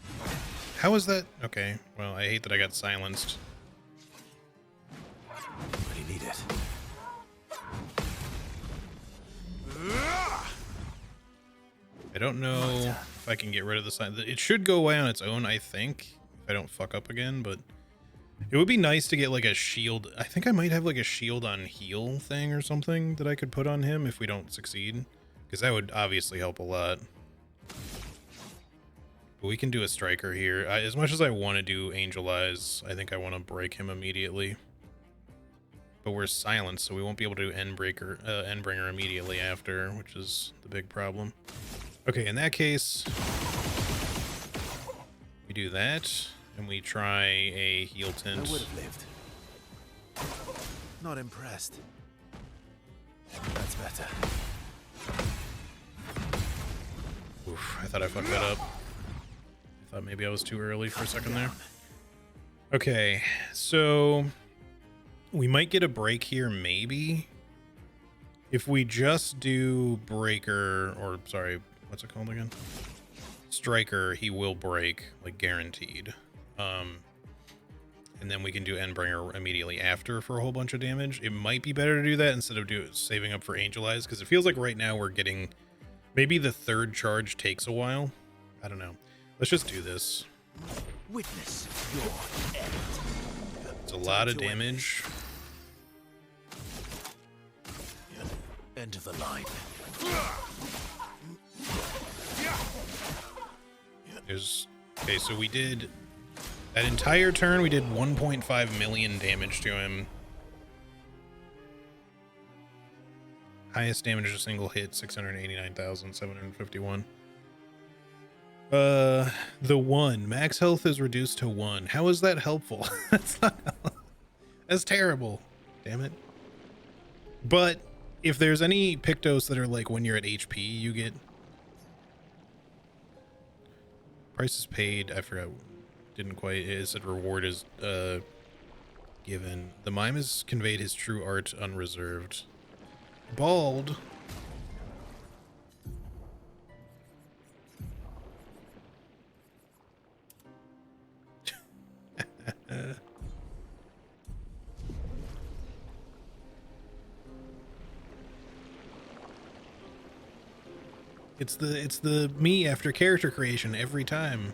How is that? Okay, well, I hate that I got silenced. Really need it. I don't know if I can get rid of the sign. It should go away on its own, I think, if I don't fuck up again, but it would be nice to get like a shield. I think I might have like a shield on heal thing or something that I could put on him if we don't succeed, because that would obviously help a lot. But we can do a striker here. As much as I want to do Angel Eyes, I think I want to break him immediately. But we're silenced, so we won't be able to do Endbringer immediately after, which is the big problem. Okay, in that case, we do that, and we try a heal tint. I would have lived. Not impressed. That's better. Oof, I thought I fucked that up. I thought maybe I was too early for a second there. Okay, so we might get a break here, maybe. If we just do breaker, or sorry, what's it called again? Striker, he will break, like guaranteed. And then we can do Endbringer immediately after for a whole bunch of damage. It might be better to do that instead of saving up for Angel Eyes, because it feels like right now we're getting, maybe the third charge takes a while. I don't know. Let's just do this. Witness your end. It's a lot of damage. End of the line. Okay, so we did that entire turn. We did 1.5 million damage to him. Highest damage of a single hit, 689,751. The 1 max health is reduced to 1. How is that helpful? That's terrible. Damn it. But if there's any Pictos that are like when you're at HP, you get prices paid. I forgot. Didn't quite. It said reward is given. The mime has conveyed his true art unreserved. Bald. It's the me after character creation every time.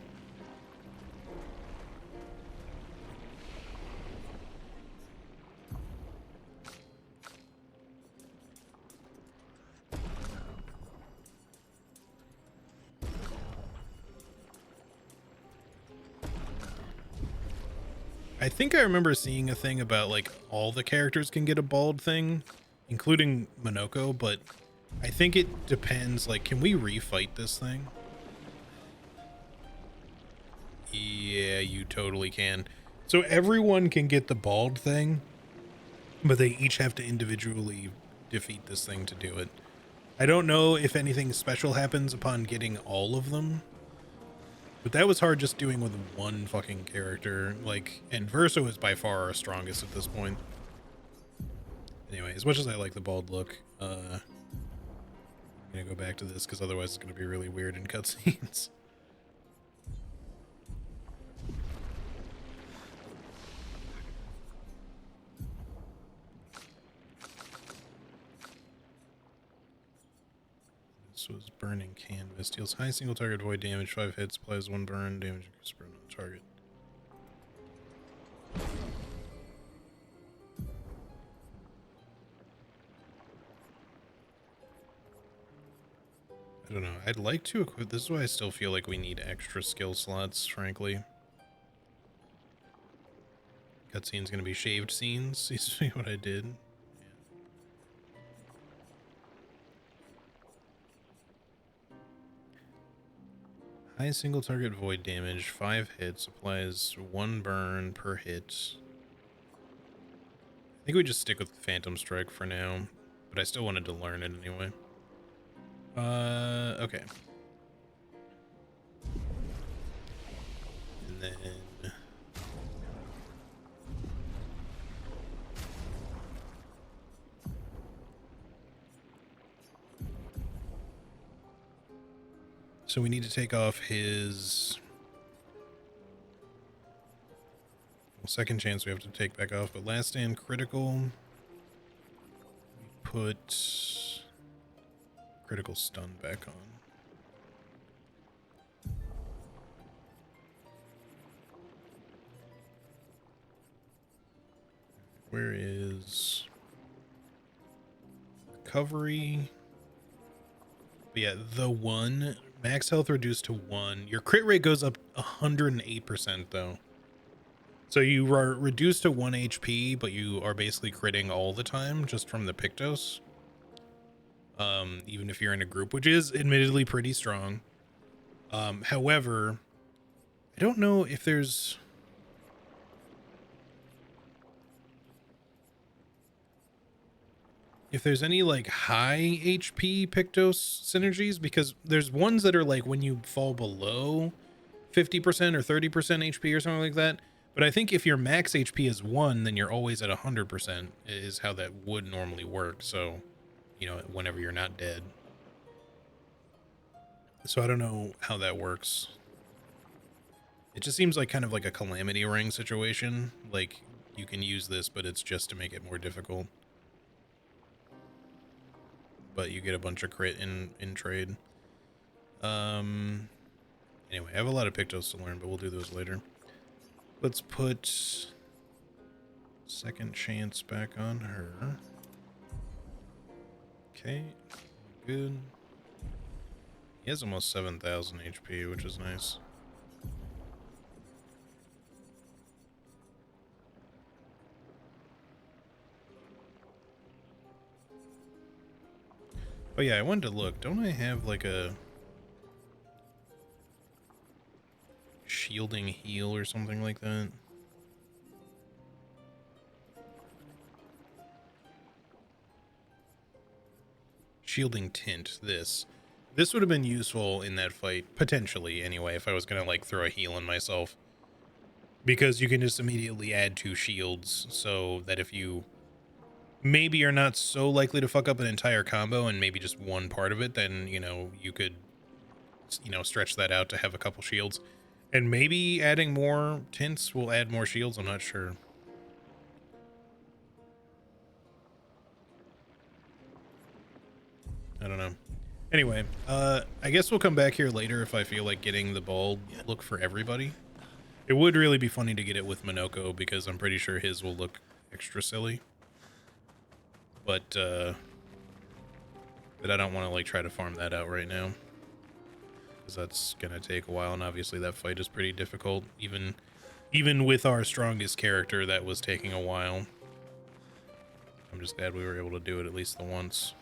I think I remember seeing a thing about like all the characters can get a bald thing, including Monoko, but I think it depends. Like, can we refight this thing? Yeah, you totally can. So everyone can get the bald thing, but they each have to individually defeat this thing to do it. I don't know if anything special happens upon getting all of them, but that was hard just doing with one fucking character. Like, and Verso is by far our strongest at this point. Anyway, as much as I like the bald look, I'm gonna go back to this because otherwise it's gonna be really weird in cutscenes. This was burning canvas. Deals high single target void damage, 5 hits, applies 1 burn, damage increase burn on the target. I don't know. I'd like to equip. This is why I still feel like we need extra skill slots, frankly. Cutscene's gonna be shaved scenes. You see what I did? Yeah. High single target void damage, 5 hits, applies 1 burn per hit. I think we just stick with Phantom Strike for now, but I still wanted to learn it anyway. Okay. And then So we need to take off his second chance we have to take back off, but last stand critical. We put critical stun back on. Where is recovery? But yeah, the 1 max health reduced to 1. Your crit rate goes up 108% though. So you are reduced to 1 HP, but you are basically critting all the time just from the Pictos. Even if you're in a group, which is admittedly pretty strong. However, I don't know if there's any like high HP Pictos synergies, because there's ones that are like when you fall below 50% or 30% HP or something like that. But I think if your max HP is 1, then you're always at 100% is how that would normally work. So, you know, whenever you're not dead. So I don't know how that works. It just seems like kind of like a calamity ring situation. Like you can use this, but it's just to make it more difficult. But you get a bunch of crit in trade. Anyway, I have a lot of Pictos to learn, but we'll do those later. Let's put second chance back on her. Okay, good. He has almost 7,000 HP, which is nice. Oh yeah, I wanted to look. Don't I have like a shielding heal or something like that? Shielding tint, this would have been useful in that fight, potentially anyway, if I was gonna like throw a heal on myself, because you can just immediately add 2 shields, so that if you maybe are not so likely to fuck up an entire combo and maybe just one part of it, then, you know, you could, you know, stretch that out to have a couple shields. And maybe adding more tints will add more shields, I'm not sure. I don't know. Anyway, I guess we'll come back here later if I feel like getting the bald look for everybody. It would really be funny to get it with Minoko, because I'm pretty sure his will look extra silly. But I don't want to like try to farm that out right now, because that's gonna take a while, and obviously that fight is pretty difficult. Even with our strongest character, that was taking a while. I'm just glad we were able to do it at least the once.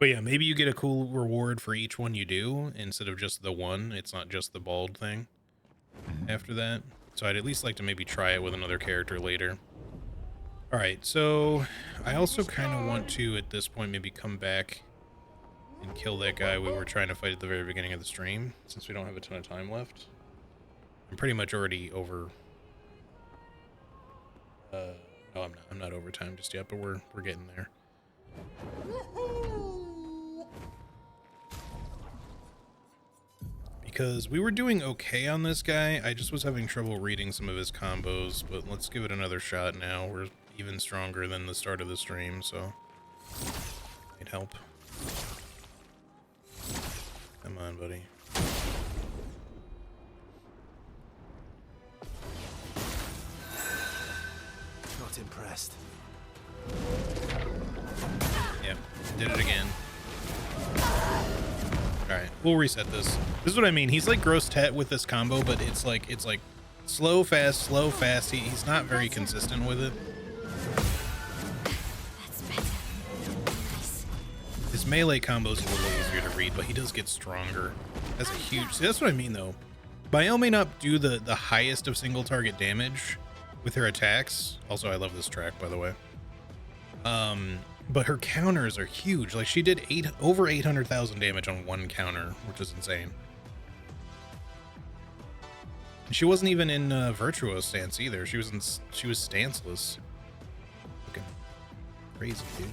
But yeah, maybe you get a cool reward for each one you do instead of just the one. It's not just the bald thing after that. So I'd at least like to maybe try it with another character later. All right, so I also kind of want to, at this point, maybe come back and kill that guy we were trying to fight at the very beginning of the stream, since we don't have a ton of time left. I'm pretty much already over. No, I'm not over time just yet, but we're getting there. Because we were doing okay on this guy. I just was having trouble reading some of his combos, but let's give it another shot now. We're even stronger than the start of the stream, so need help. Come on, buddy. Not impressed. Yep, did it again. Alright, we'll reset this. This is what I mean. He's like gross tet with this combo, but it's like slow, fast, slow, fast. He's not very consistent with it. That's better. Nice. His melee combo's a little easier to read, but he does get stronger. That's a huge... See, that's what I mean, though. Bael may not do the highest of single target damage with her attacks. Also, I love this track, by the way. But her counters are huge. Like, she did over 800,000 damage on one counter, which is insane. And she wasn't even in Virtuoso stance either. She was stanceless. Looking crazy, dude.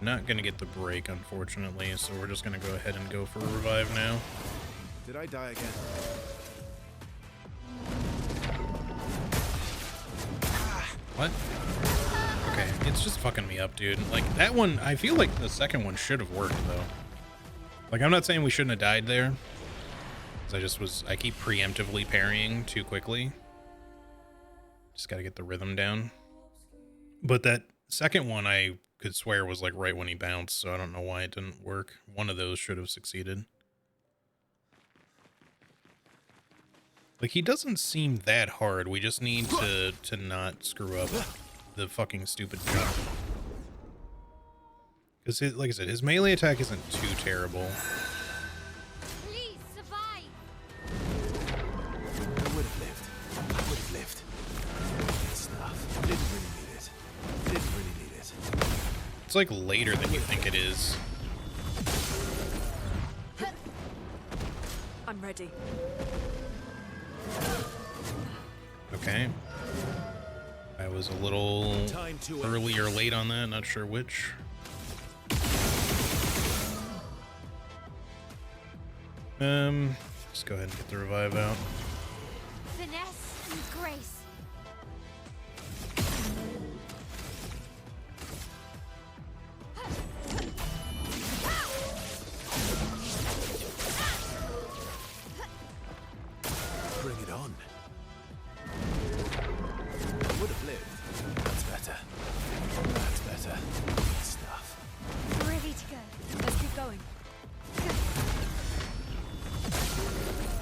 Not gonna get the break, unfortunately, so we're just gonna go ahead and go for a revive now. Did I die again? What? Okay, it's just fucking me up, dude. Like, that one, I feel like the second one should have worked, though. Like, I'm not saying we shouldn't have died there. Because I keep preemptively parrying too quickly. Just gotta get the rhythm down. But that second one, I could swear was like right when he bounced, so I don't know why it didn't work. One of those should have succeeded. Like, he doesn't seem that hard. We just need to not screw up the fucking stupid jump. Because, like I said, his melee attack isn't too terrible. Please survive. I would have lived. I would have lived. Good stuff. Didn't really need it. Didn't really need it. It's like later than you think it is. I'm ready. Okay. I was a little early or late on that, not sure which. Just go ahead and get the revive out. Finesse and grace. Bring it on. I would have lived. That's better. That's better. Good stuff. Ready to go. Let's keep going.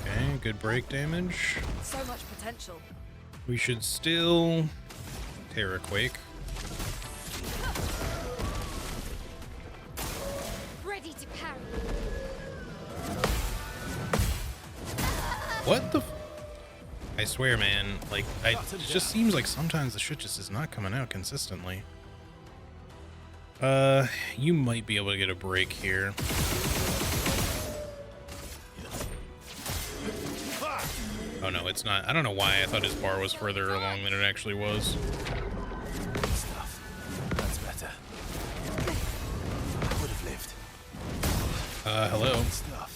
Okay, good break damage. So much potential. We should still Terra Quake. Ready to parry. What the I swear, man, like, it just seems like sometimes the shit just is not coming out consistently. You might be able to get a break here. Oh no, it's not. I don't know why I thought his bar was further along than it actually was. Good stuff. That's better. I would have lived. Hello. Good stuff.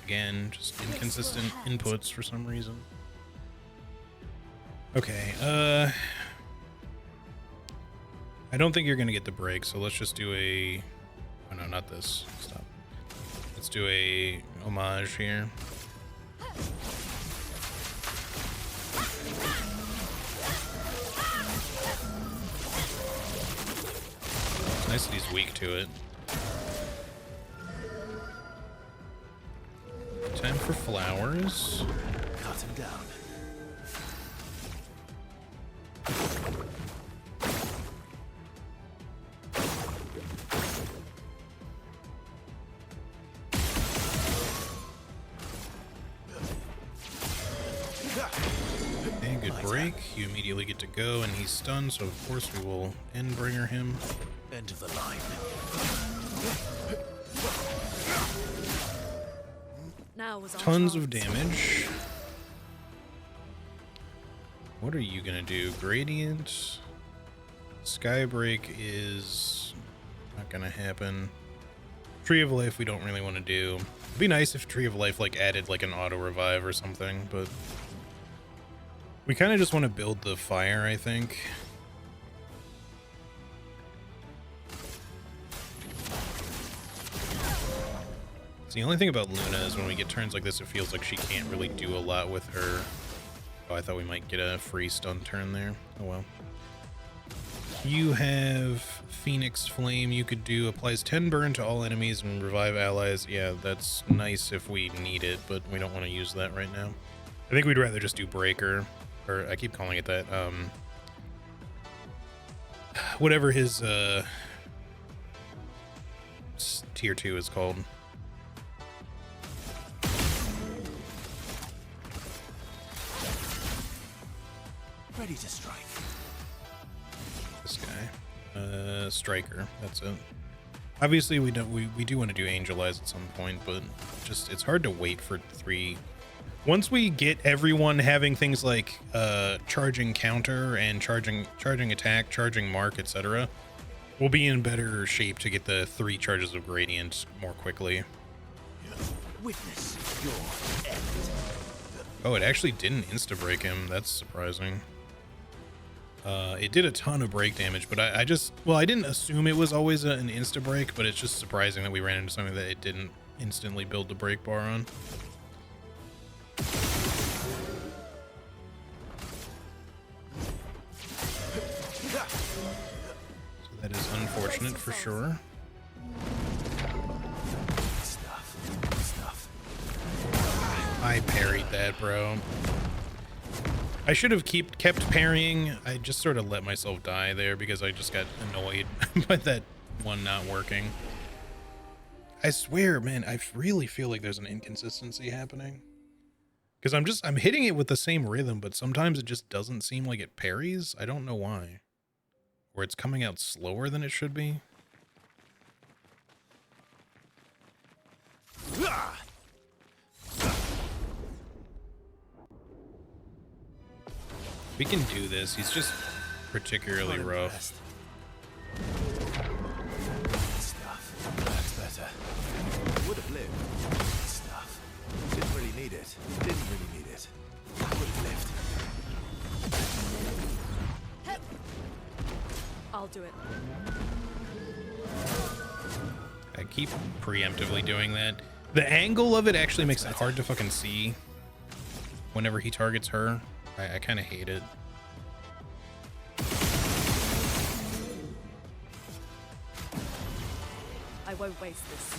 Again, just inconsistent inputs for some reason. Okay, I don't think you're gonna get the break, so let's just do a... Oh no, not this. Stop. Let's do a homage here. It's nice that he's weak to it. Time for flowers. Cut him down. Okay, good break. You immediately get to go, and he's stunned, so of course we will Endbringer him. End of the line. Now was our Tons of chance. damage. What are you gonna do? Gradient? Skybreak is not gonna happen. Tree of Life we don't really want to do. It'd be nice if Tree of Life like added like an auto revive or something, but we kind of just want to build the fire, I think. So the only thing about Luna is when we get turns like this, it feels like she can't really do a lot with her. Oh, I thought we might get a free stun turn there. Oh well. You have Phoenix Flame you could do. Applies 10 burn to all enemies and revive allies. Yeah, that's nice if we need it, but we don't want to use that right now. I think we'd rather just do Breaker. Or I keep calling it that. Whatever his tier 2 is called. Ready to strike. This guy. Striker. That's it. Obviously we do want to do Angel Eyes at some point, but just it's hard to wait for 3. Once we get everyone having things like charging counter and charging attack, charging mark, etc., we'll be in better shape to get the 3 charges of Gradient more quickly. Witness your end. Oh, it actually didn't insta-break him. That's surprising. It did a ton of break damage, but I just... Well, I didn't assume it was always an insta-break, but it's just surprising that we ran into something that it didn't instantly build the break bar on. So that is unfortunate for sure. Stuff. I parried that, bro. I should have kept parrying. I just sort of let myself die there because I just got annoyed by that one not working. I swear, man, I really feel like there's an inconsistency happening. Because I'm hitting it with the same rhythm, but sometimes it just doesn't seem like it parries. I don't know why. Or it's coming out slower than it should be. We can do this. He's just particularly rough. Stuff. That's better. Would have lived. Stuff. Didn't really need it. Didn't really need it. I would have lived. I'll do it. I keep preemptively doing that. The angle of it actually makes it hard to fucking see whenever he targets her. I kind of hate it. I won't waste this.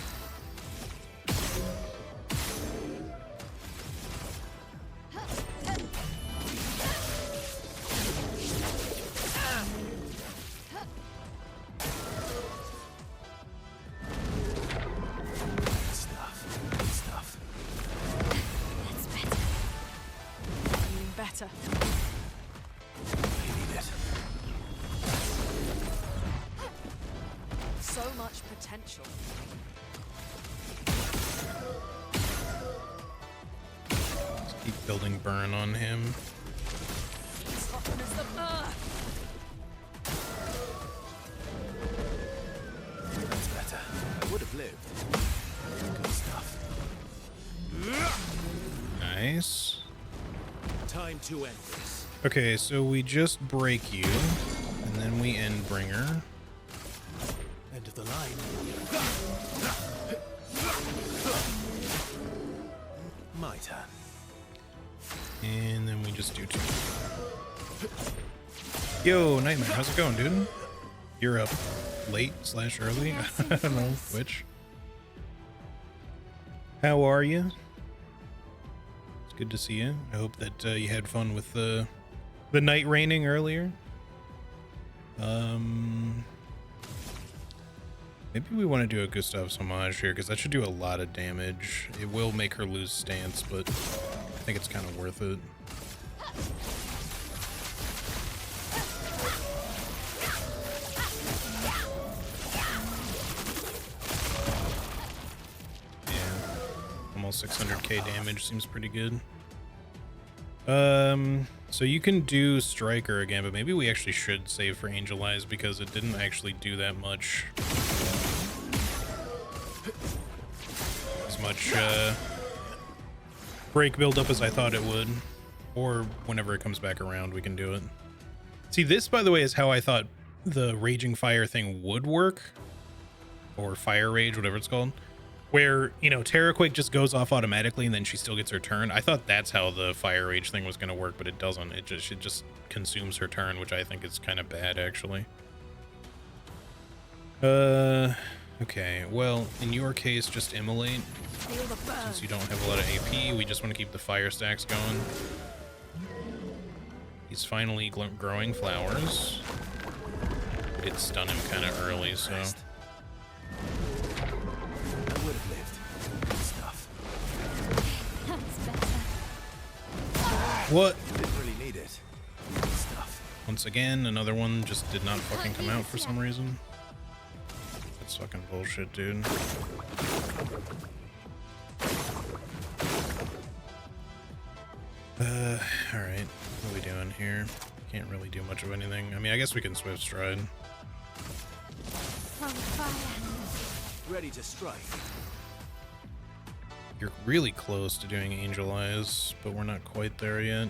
Stuff. That's better. Feeling better. I need it. So much potential. Let's keep building burn on him. Toughness of That's better. I would have lived. Good stuff. Nice. Time to end this. Okay, so we just break you, and then we Endbringer. End of the line. My turn. And then we just do 2. Yo, Nightmare, how's it going, dude? You're up late / early? I don't know which. How are you? It's good to see you. I hope that you had fun with the night raining earlier. Maybe we want to do a Gustav's homage here because that should do a lot of damage. It will make her lose stance, but I think it's kind of worth it. Yeah, almost 600k damage seems pretty good. So you can do Striker again, but maybe we actually should save for Angel Eyes because it didn't actually do that much. As much, break buildup as I thought it would. Or whenever it comes back around, we can do it. See, this, by the way, is how I thought the Raging Fire thing would work. Or Fire Rage, whatever it's called. Where, you know, Terraquake just goes off automatically and then she still gets her turn. I thought that's how the Fire Rage thing was going to work, but it doesn't. It just consumes her turn, which I think is kind of bad, actually. Okay. Well, in your case, just Immolate. feel the burn. Since you don't have a lot of AP, we just want to keep the fire stacks going. He's finally growing flowers. It stunned him kind of early, so... I would have lived. Good stuff. That's better. What? Didn't really need it. Good stuff. Once again, another one just did not fucking come out for some reason. That's fucking bullshit, dude. Alright. What are we doing here? Can't really do much of anything. I mean, I guess we can Swift Stride. From fire. Ready to strike. You're really close to doing Angel Eyes, but we're not quite there yet.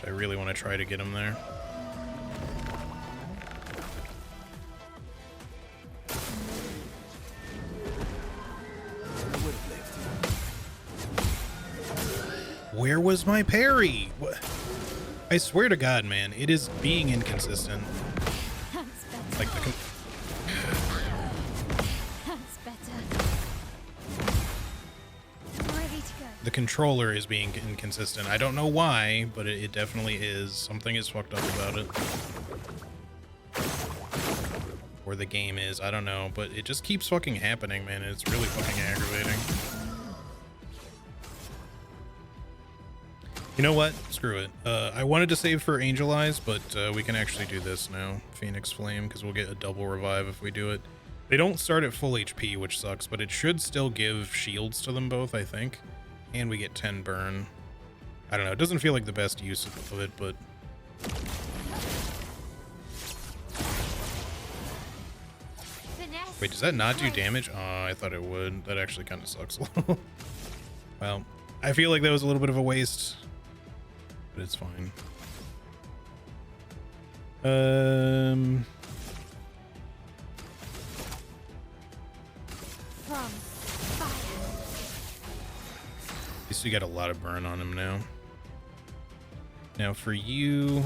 I really want to try to get him there. Where was my parry? What? I swear to God, man, it is being inconsistent. That's better. Like the That's better. Ready to go. the controller is being inconsistent. I don't know why, but it definitely is. Something is fucked up about it. Or the game is, I don't know, but it just keeps fucking happening, man. It's really fucking aggravating. You know what? Screw it. I wanted to save for Angel Eyes, but we can actually do this now. Phoenix Flame, because we'll get a double revive if we do it. They don't start at full HP, which sucks, but it should still give shields to them both, I think. And we get 10 burn. I don't know. It doesn't feel like the best use of it, but... Finesse. Wait, does that not do damage? Oh, I thought it would. That actually kind of sucks a little. Well, I feel like that was a little bit of a waste. But it's fine. From fire. At least we got a lot of burn on him now. Now for you,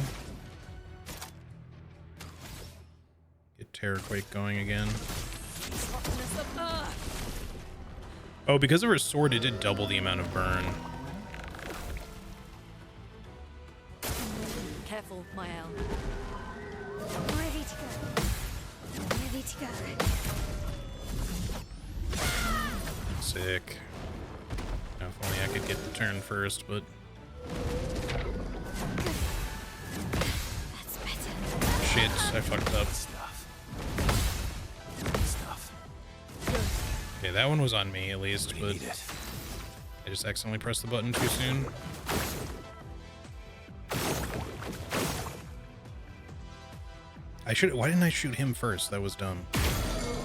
get Terrorquake going again. Softness of earth. Oh, because of her sword, it did double the amount of burn. Careful, Mael. Ready to go. Ready to go. Sick. Now, if only I could get the turn first, but That's better. shit, I fucked up. Stuff. Okay, that one was on me at least, We but need it. I just accidentally pressed the button too soon. Why didn't I shoot him first? That was dumb.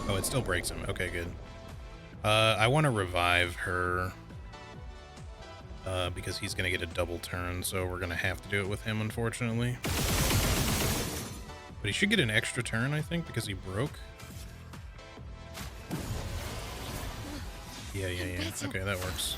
Oh, it still breaks him. Okay, good. I want to revive her. Because he's going to get a double turn, so we're going to have to do it with him, unfortunately. But he should get an extra turn, I think, because he broke. Yeah. Okay, that works.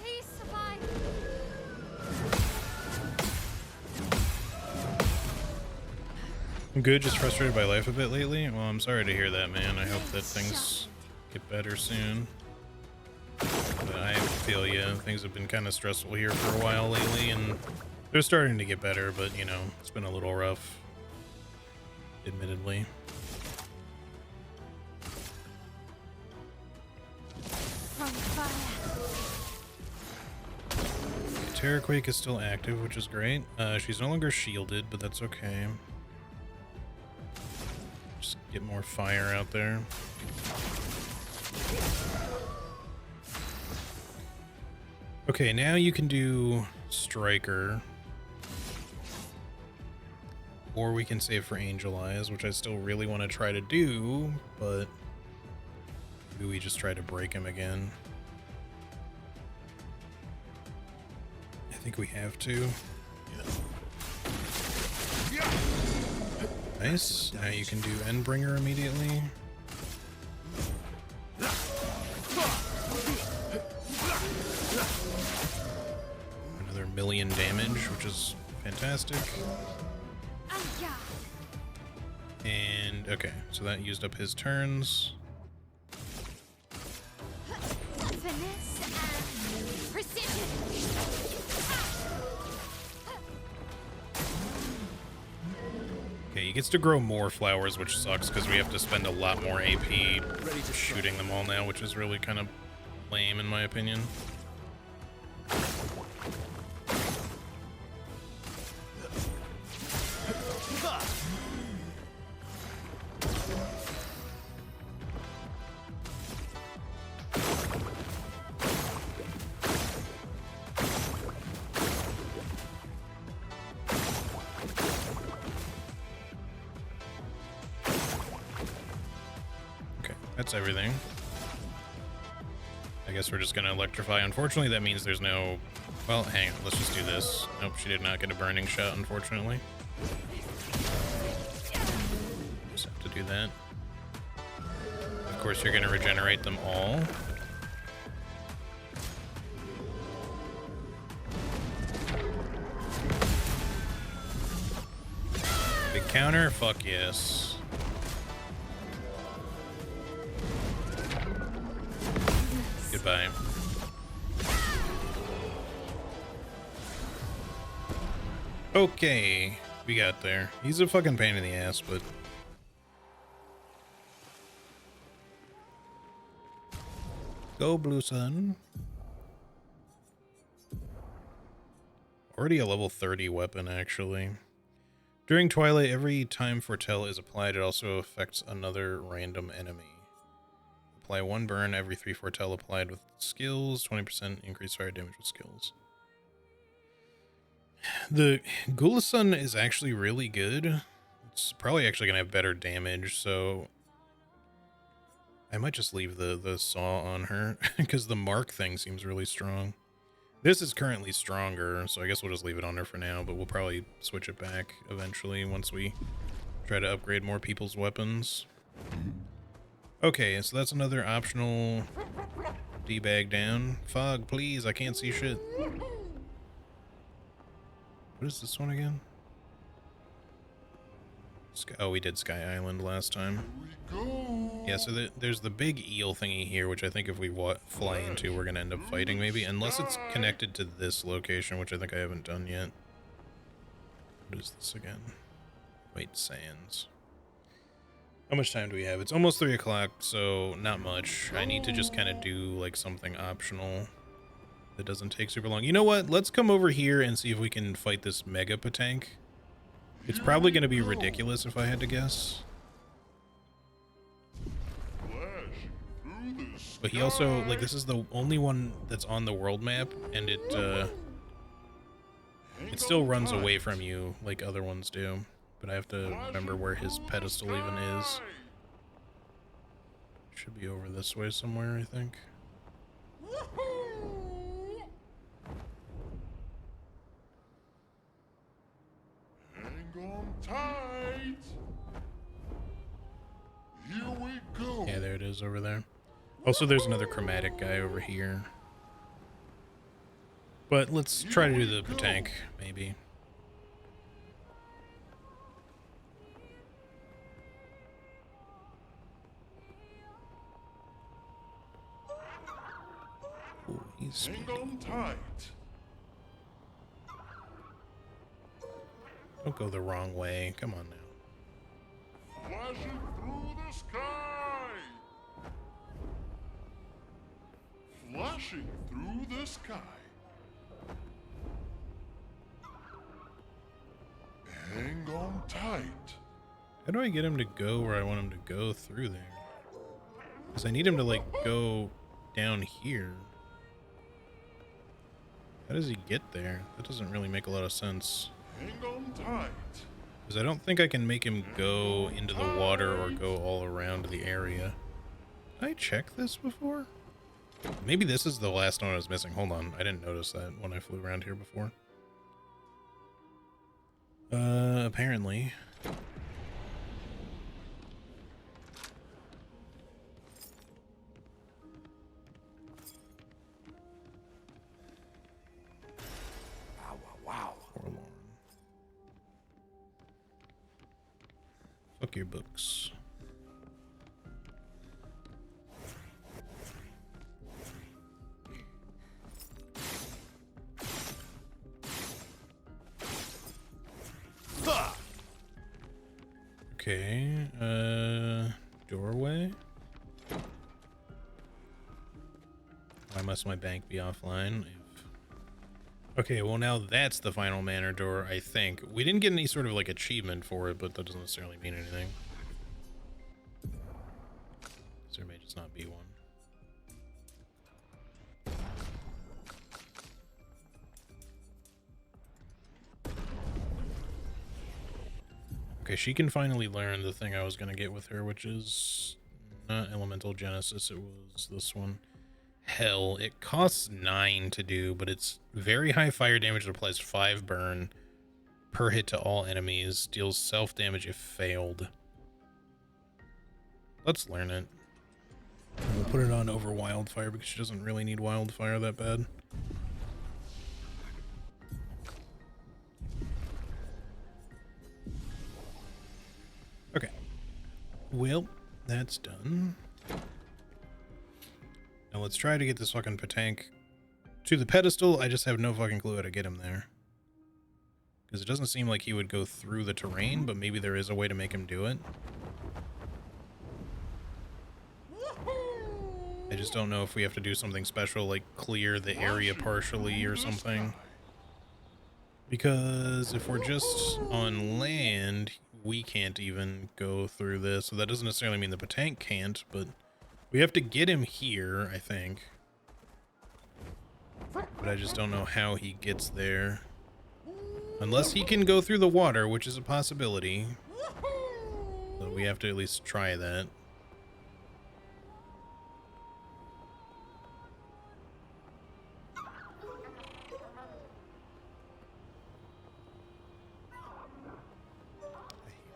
Please survive. I'm good, just frustrated by life a bit lately. Well, I'm sorry to hear that, man. I hope that things get better soon. But I feel you. Things have been kind of stressful here for a while lately, and they're starting to get better, but, you know, it's been a little rough, admittedly. From fire. Terrorquake is still active, which is great. She's no longer shielded, but that's okay. Just get more fire out there. Okay, now you can do Striker. Or we can save for Angel Eyes, which I still really want to try to do, but maybe we just try to break him again. I think we have to. Nice. Now you can do Endbringer immediately. Another 1,000,000 damage, which is fantastic. Yeah. And okay, so that used up his turns. Finesse and precision. Okay, he gets to grow more flowers, which sucks because we have to spend a lot more AP shooting them all now, which is really kind of lame in my opinion. Okay, that's everything. I guess we're just gonna electrify. Unfortunately, that means there's no... Well, hang on, let's just do this. Nope, she did not get a burning shot, unfortunately. Just have to do that. Of course, you're gonna regenerate them all. Big counter? Fuck yes. Goodbye. Okay, we got there. He's a fucking pain in the ass, but... Go, Blue Sun. Already a level 30 weapon, actually. During Twilight, every time Foretell is applied, it also affects another random enemy. Apply 1 burn every 3 Foretell applied with skills, 20% increased fire damage with skills. The Gulasun is actually really good. It's probably actually going to have better damage, so I might just leave the saw on her, because the mark thing seems really strong. This is currently stronger, so I guess we'll just leave it on her for now, but we'll probably switch it back eventually once we try to upgrade more people's weapons. Okay, so that's another optional debag down. Fog, please, I can't see shit. What is this one again? Oh, we did Sky Island last time. Yeah, so there's the big eel thingy here, which I think if we fly into, we're going to end up fighting, maybe. Unless it's connected to this location, which I think I haven't done yet. What is this again? White Sands. How much time do we have? It's almost 3 o'clock, so not much. I need to just kind of do, like, something optional that doesn't take super long. You know what? Let's come over here and see if we can fight this Mega Patank. It's probably going to be ridiculous if I had to guess. But he also, like, this is the only one that's on the world map, and it still runs away from you like other ones do. But I have to remember where his pedestal even is. Should be over this way somewhere, I think. Hang on tight. Here we go. Yeah, there it is over there. Also, there's another chromatic guy over here. But let's try to do the tank, maybe. Ooh, he's Hang on tight. Don't go the wrong way. Come on now. Flashing through the sky. Flashing through the sky. Hang on tight. How do I get him to go where I want him to go through there? Because I need him to, like, go down here. How does he get there? That doesn't really make a lot of sense. Hang on tight. Because I don't think I can make him go into the water or go all around the area. Did I check this before? Maybe this is the last one I was missing. Hold on. I didn't notice that when I flew around here before. Apparently. Wow. Forlorn. Fuck your books. Okay, doorway? Why must my bank be offline? Okay, well now that's the final manor door, I think. We didn't get any sort of, like, achievement for it, but that doesn't necessarily mean anything. There may just not be one. Okay, she can finally learn the thing I was going to get with her, which is not Elemental Genesis. It was this one. Hell, it costs 9 to do, but it's very high fire damage that applies 5 burn per hit to all enemies. Deals self-damage if failed. Let's learn it. And we'll put it on over Wildfire because she doesn't really need Wildfire that bad. Okay. Well, that's done. Now let's try to get this fucking Patank to the pedestal. I just have no fucking clue how to get him there. Because it doesn't seem like he would go through the terrain, but maybe there is a way to make him do it. I just don't know if we have to do something special, like clear the area partially or something. Because if we're just on land, we can't even go through this. So that doesn't necessarily mean the Patank can't, but we have to get him here, I think. But I just don't know how he gets there. Unless he can go through the water, which is a possibility. So we have to at least try that.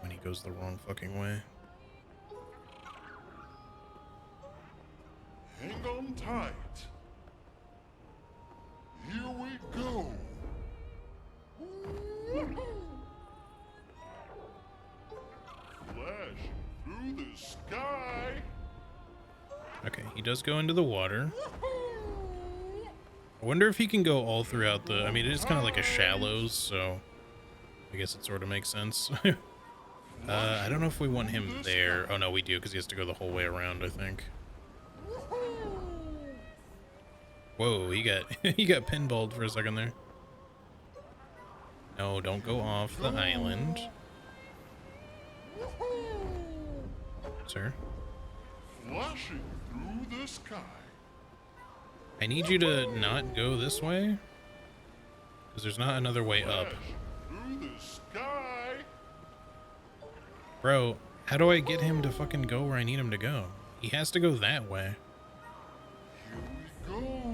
When he goes the wrong fucking way. Hang on tight. Here we go. Flash through the sky. Okay, he does go into the water. I wonder if he can go all throughout the... I mean, it is kind of like a shallows, so I guess it sort of makes sense. I don't know if we want him there. Oh, no, we do, because he has to go the whole way around, I think. Whoa, he got he got pinballed for a second there. No, don't go off the island. Sir? Flashing through the sky. I need you to not go this way. Because there's not another way up. Through the sky. Bro, how do I get him to fucking go where I need him to go? He has to go that way. Here we go.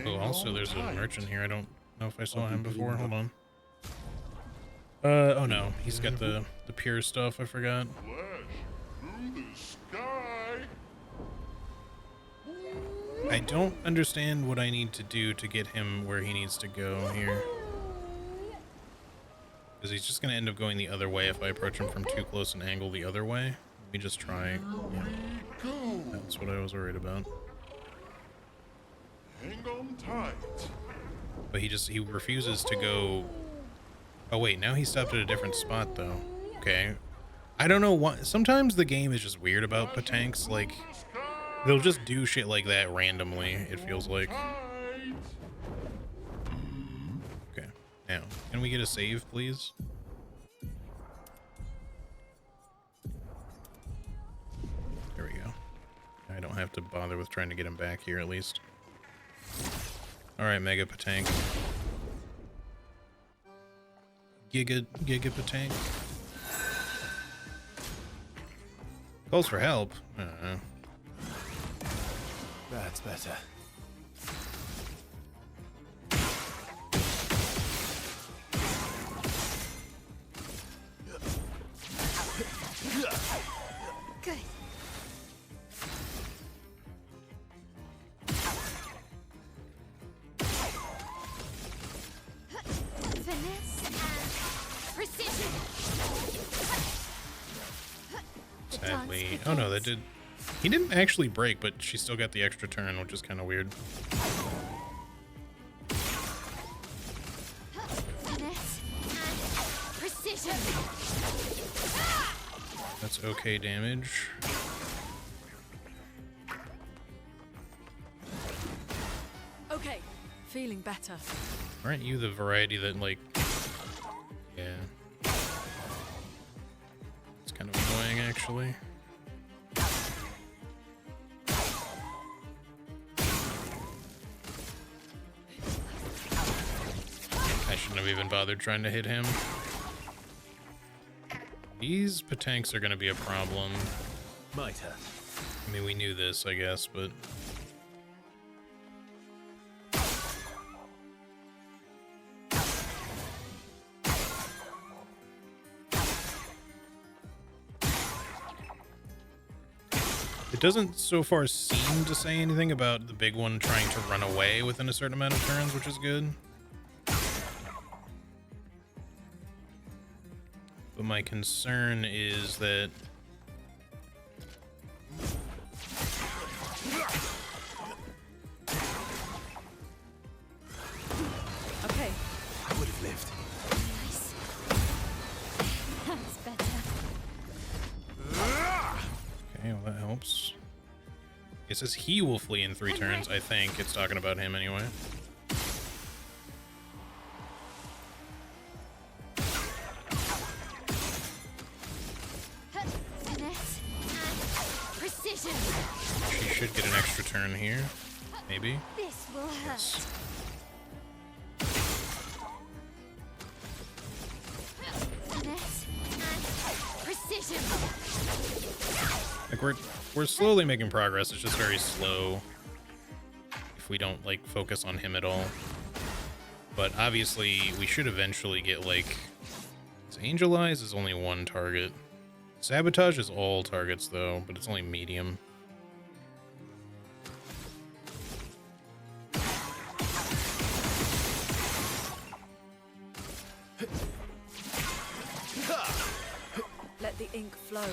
Oh, also there's a merchant here. I don't know if I saw him before. Hold on. Oh no, he's got the pure stuff. I forgot. Flash through the sky. I don't understand what I need to do to get him where he needs to go here. Because he's just going to end up going the other way if I approach him from too close an angle the other way. Let me just try. Yeah. That's what I was worried about. Hang on tight. But he refuses to go... Oh wait, now he stopped at a different spot though. Okay. I don't know why. Sometimes the game is just weird about Patanks. Like, they'll just do shit like that randomly, it feels like. Okay, now, can we get a save, please? There we go. I don't have to bother with trying to get him back here, at least. Alright, Mega Patank. Giga Patank. Calls for help. That's better. Good. Finesse and precision. Sadly. Oh no, that did... He didn't actually break, but she still got the extra turn, which is kind of weird. Finesse and precision. That's okay damage. Okay, feeling better. Aren't you the variety that, like... Yeah. It's kind of annoying, actually. I shouldn't have even bothered trying to hit him. These Patanks are going to be a problem. My turn. I mean, we knew this, I guess, but... It doesn't so far seem to say anything about the big one trying to run away within a certain amount of turns, which is good. But my concern is that... Okay. I would have lived. Nice. That's better. Okay, well that helps. It says he will flee in 3 turns, I think. It's talking about him anyway. Finesse and precision. She should get an extra turn here. Maybe. This will hurt. Finesse and precision. Like we're slowly making progress. It's just very slow if we don't like focus on him at all. But obviously we should eventually get like... Angel Eyes is only 1 target. Sabotage is all targets though, but it's only medium. Let the ink flow.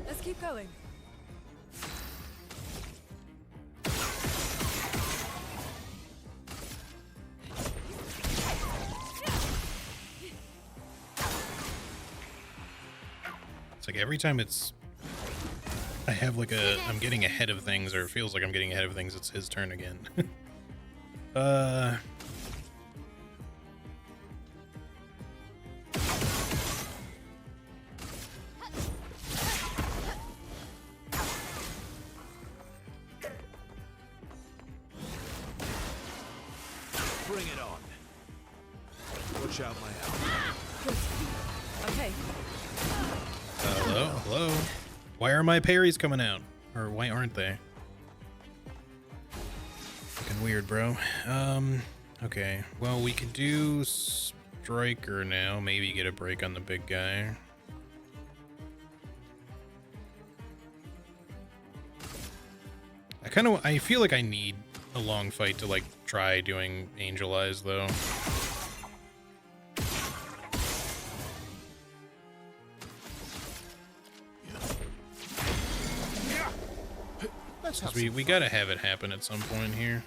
Let's keep going. It's like every time I have like I'm getting ahead of things, or it feels like I'm getting ahead of things, it's his turn again. Bring it on. Watch out, my ally. Good. Okay. Hello? Hello? Why are my parries coming out? Or why aren't they? Fucking weird, bro. Okay. Well, we could do Striker now. Maybe get a break on the big guy. I feel like I need a long fight to, like, try doing Angel Eyes, though. Because we gotta have it happen at some point here.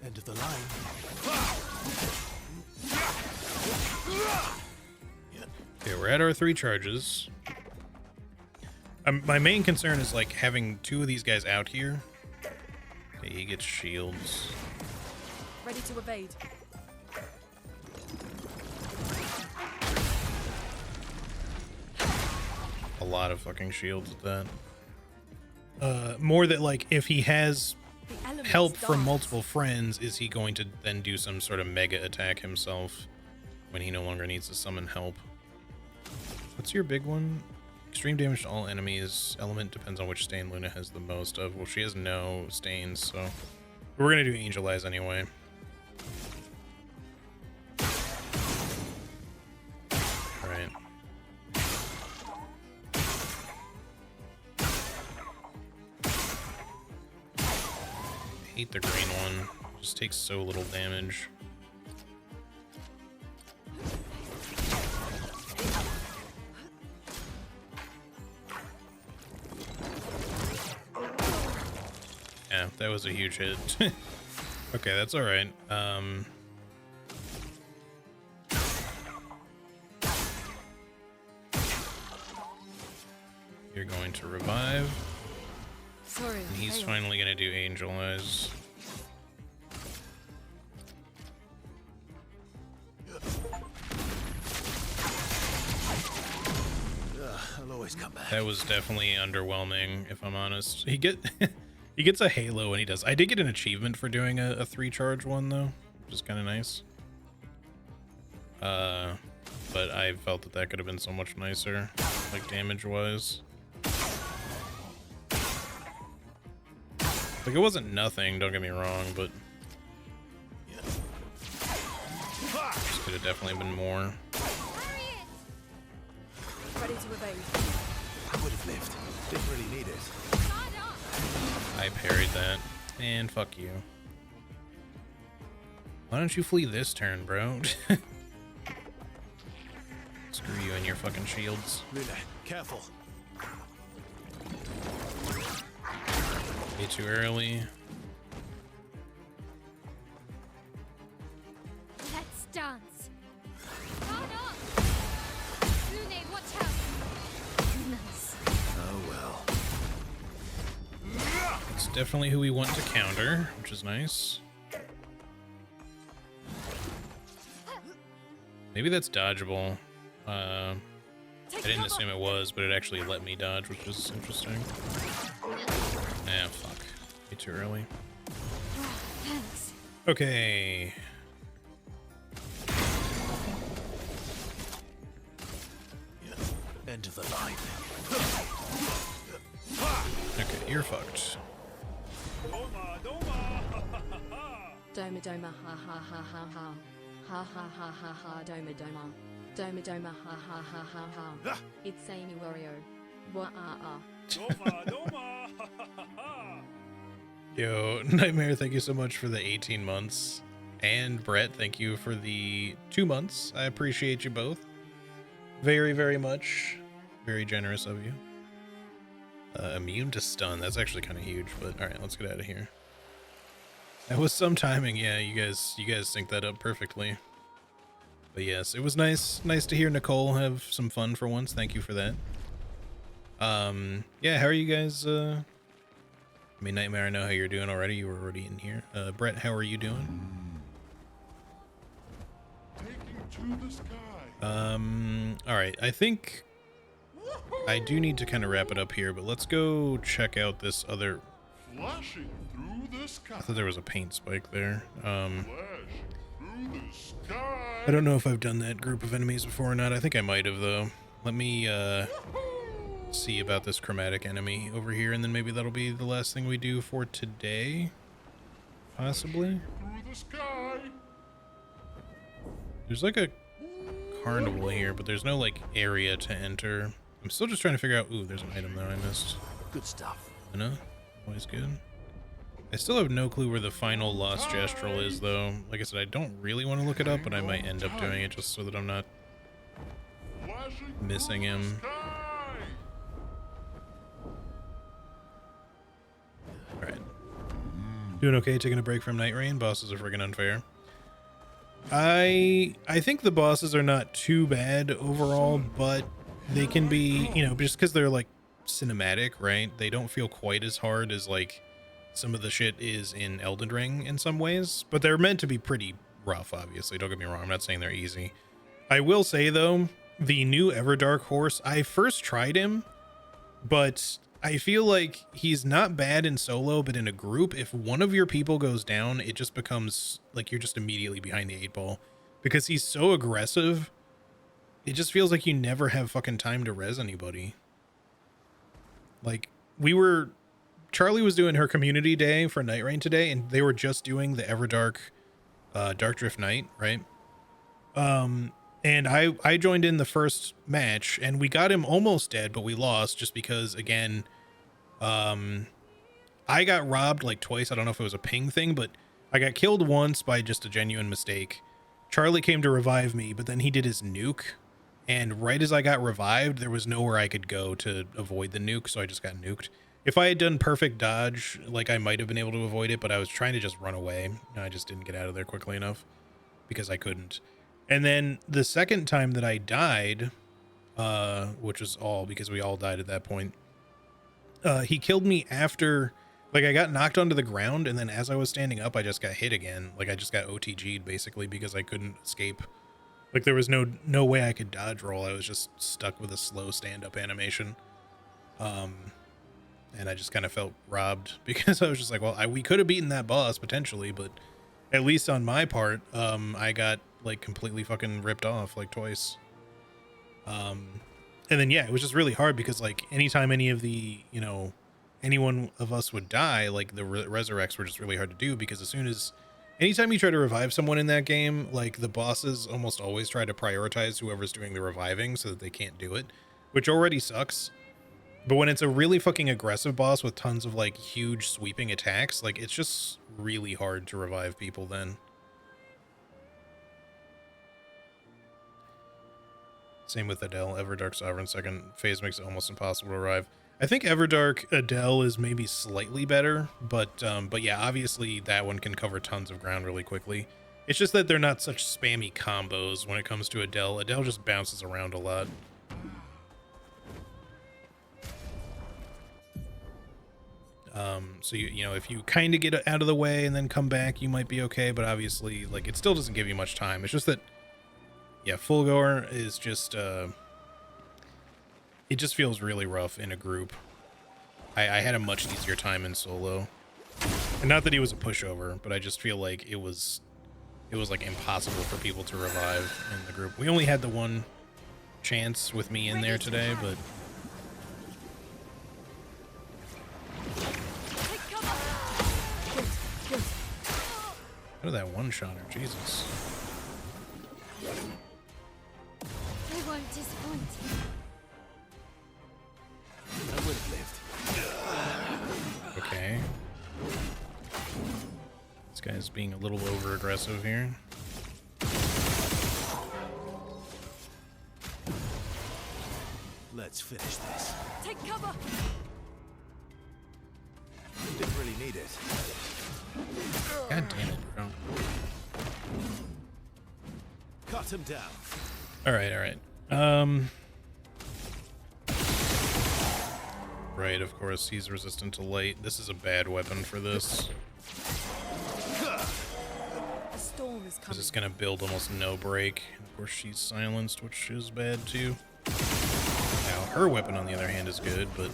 End of the line. Okay, we're at our 3 charges. My main concern is like having 2 of these guys out here. Okay, he gets shields. Ready to evade. A lot of fucking shields at that. More that like if he has The elements help from dance. multiple friends, is he going to then do some sort of mega attack himself when he no longer needs to summon help? What's your big one? Extreme damage to all enemies. Element depends on which stain Luna has the most of. Well, she has no stains, so we're gonna do Angel Eyes anyway. Alright. Hate the green one. Just takes so little damage. Yeah, that was a huge hit. Okay, that's alright. You're going to revive. Sorry. And he's failed. finally gonna do Angel Eyes. always come back. That was definitely underwhelming, if I'm honest. He gets a halo when he does. I did get an achievement for doing a 3-charge one though, which is kind of nice. But I felt that could have been so much nicer, like damage wise. Like it wasn't nothing, don't get me wrong, but this could have definitely been more. Ready to evade. I would have lived. Didn't really need it. I parried that. And fuck you. Why don't you flee this turn, bro? Screw you and your fucking shields. Luna, careful. Way too early. Let's dance. Guard up! Lune, watch out! Nice. Oh well. It's definitely who we want to counter, which is nice. Maybe that's dodgeable. I didn't assume it was, but it actually let me dodge, which is interesting. Ah, fuck. Way too early. Thanks. Okay. End of the line. Okay, you're fucked. Doma doma ha ha ha ha ha. Ha ha ha ha ha doma doma. Doma doma ha ha ha ha ha. It's Amy Wario. Wa ah. Yo, Nightmare, thank you so much for the 18 months. And Brett, thank you for the 2 months. I appreciate you both. Very, very much. Very generous of you. Immune to stun. That's actually kind of huge, but alright, let's get out of here. That was some timing. Yeah, you guys synced that up perfectly. But yes, it was nice to hear Nicole have some fun for once. Thank you for that. Yeah, how are you guys? I mean, Nightmare, I know how you're doing already. You were already in here. Brett, how are you doing? Taking to the sky. All right. I think I do need to kind of wrap it up here, but let's go check out this other. Flashing through the sky. I thought there was a paint spike there. Flash through the sky. I don't know if I've done that group of enemies before or not. I think I might have though. Let me see about this chromatic enemy over here, and then maybe that'll be the last thing we do for today. Possibly. Through the sky. There's like a carnival here, but there's no like area to enter. I'm still just trying to figure out. Ooh, there's an item there I missed. Good stuff. I know. Always good. I still have no clue where the final lost gestural is though. Like I said, I don't really want to look it up, but I might end up doing it just so that I'm not Flashing missing through the him. sky. Alright. Doing okay, taking a break from Night Rain. Bosses are friggin' unfair. I think the bosses are not too bad overall, but they can be, you know, just because they're like cinematic, right? They don't feel quite as hard as like some of the shit is in Elden Ring in some ways, but they're meant to be pretty rough, obviously. Don't get me wrong, I'm not saying they're easy. I will say though, the new Everdark horse, I first tried him, but I feel like he's not bad in solo, but in a group, if one of your people goes down, it just becomes like you're just immediately behind the 8 ball because he's so aggressive. It just feels like you never have fucking time to res anybody. Like Charlie was doing her community day for Night Rain today, and they were just doing the Everdark Dark Drift Night, right? And I joined in the first match, and we got him almost dead, but we lost just because, again, I got robbed like twice. I don't know if it was a ping thing, but I got killed once by just a genuine mistake. Charlie came to revive me, but then he did his nuke, and right as I got revived, there was nowhere I could go to avoid the nuke, so I just got nuked. If I had done perfect dodge, like I might have been able to avoid it, but I was trying to just run away, and I just didn't get out of there quickly enough because I couldn't. And then the second time that I died, which was all because we all died at that point, he killed me after, like I got knocked onto the ground, and then as I was standing up, I just got hit again. Like I just got OTG'd basically because I couldn't escape Like there was no way I could dodge roll. I was just stuck with a slow stand-up animation. And I just kind of felt robbed because I was just like, well, we could have beaten that boss potentially, but at least on my part, I got like completely fucking ripped off like twice. And then, yeah, it was just really hard because like anytime any of the, you know, any one of us would die, like the resurrects were just really hard to do because anytime you try to revive someone in that game, like the bosses almost always try to prioritize whoever's doing the reviving so that they can't do it, which already sucks. But when it's a really fucking aggressive boss with tons of like huge sweeping attacks, like it's just really hard to revive people then. Same with Adele. Everdark Sovereign second phase makes it almost impossible to revive. I think Everdark Adele is maybe slightly better, but yeah, obviously that one can cover tons of ground really quickly. It's just that they're not such spammy combos when it comes to Adele. Adele just bounces around a lot. So you know, if you kind of get out of the way and then come back, you might be okay, but obviously, like, it still doesn't give you much time. It's just that, yeah, Fulgor is just, it just feels really rough in a group. I had a much easier time in solo. And not that he was a pushover, but I just feel like it was like impossible for people to revive in the group. We only had the one chance with me in there today, but how did that one shot her? Jesus. I won't disappoint you. I would have lived. Okay. This guy's being a little over aggressive here. Let's finish this. Take cover! Didn't really need it. God damn it, bro. Cut him down. Alright. Right, of course, he's resistant to light. This is a bad weapon for this. The storm is Because coming. it's gonna build almost no break. Of course, she's silenced, which is bad too. Now, her weapon, on the other hand, is good, but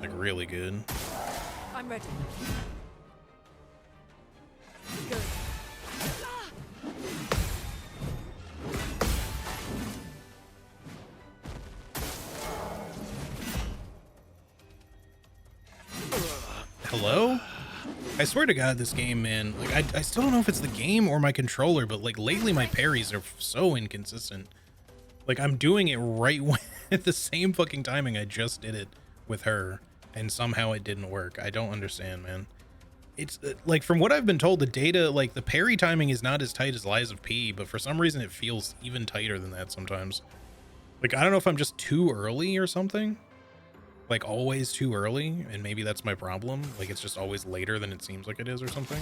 like really good. I'm ready. Good. Hello? I swear to God, this game, man, like, I still don't know if it's the game or my controller, but like lately my parries are so inconsistent. Like, I'm doing it right when, at the same fucking timing I just did it with her, and somehow it didn't work. I don't understand, man. It's like, from what I've been told, the data, like the parry timing is not as tight as Lies of P, but for some reason it feels even tighter than that sometimes. Like, I don't know if I'm just too early or something. Like, always too early, and maybe that's my problem. Like, it's just always later than it seems like it is or something.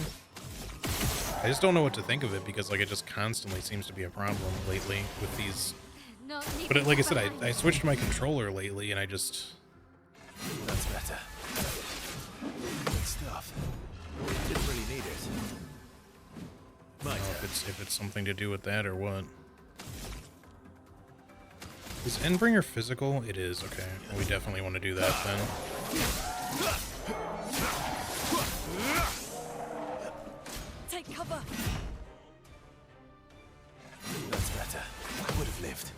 I just don't know what to think of it, because like it just constantly seems to be a problem lately with these. But like I said, I switched my controller lately, and I just... That's better. Good stuff. Didn't really need it. I don't know if it's something to do with that or what. Is Endbringer physical? It is, okay. Well, we definitely want to do that then. Take cover! That's better. I would have lived.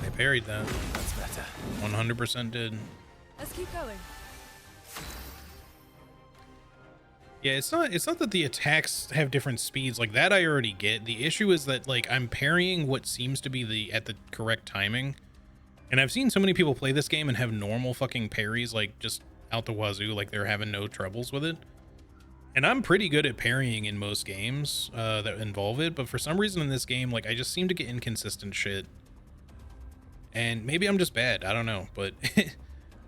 I parried that. That's better. 100% did. Let's keep going. Yeah, it's not that the attacks have different speeds. Like, that I already get. The issue is that, like, I'm parrying what seems to be at the correct timing. And I've seen so many people play this game and have normal fucking parries, like, just out the wazoo, like they're having no troubles with it. And I'm pretty good at parrying in most games that involve it, but for some reason in this game, like, I just seem to get inconsistent shit. And maybe I'm just bad, I don't know, but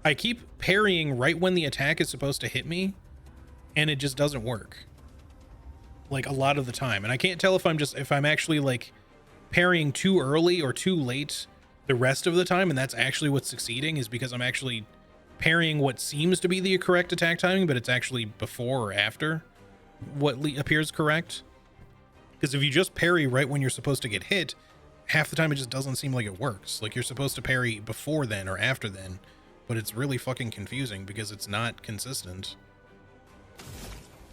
I keep parrying right when the attack is supposed to hit me, and it just doesn't work. Like, a lot of the time. And I can't tell if I'm actually, like, parrying too early or too late the rest of the time, and that's actually what's succeeding, is because I'm actually parrying what seems to be the correct attack timing, but it's actually before or after what appears correct. Because if you just parry right when you're supposed to get hit, half the time it just doesn't seem like it works. Like, you're supposed to parry before then or after then, but it's really fucking confusing because it's not consistent.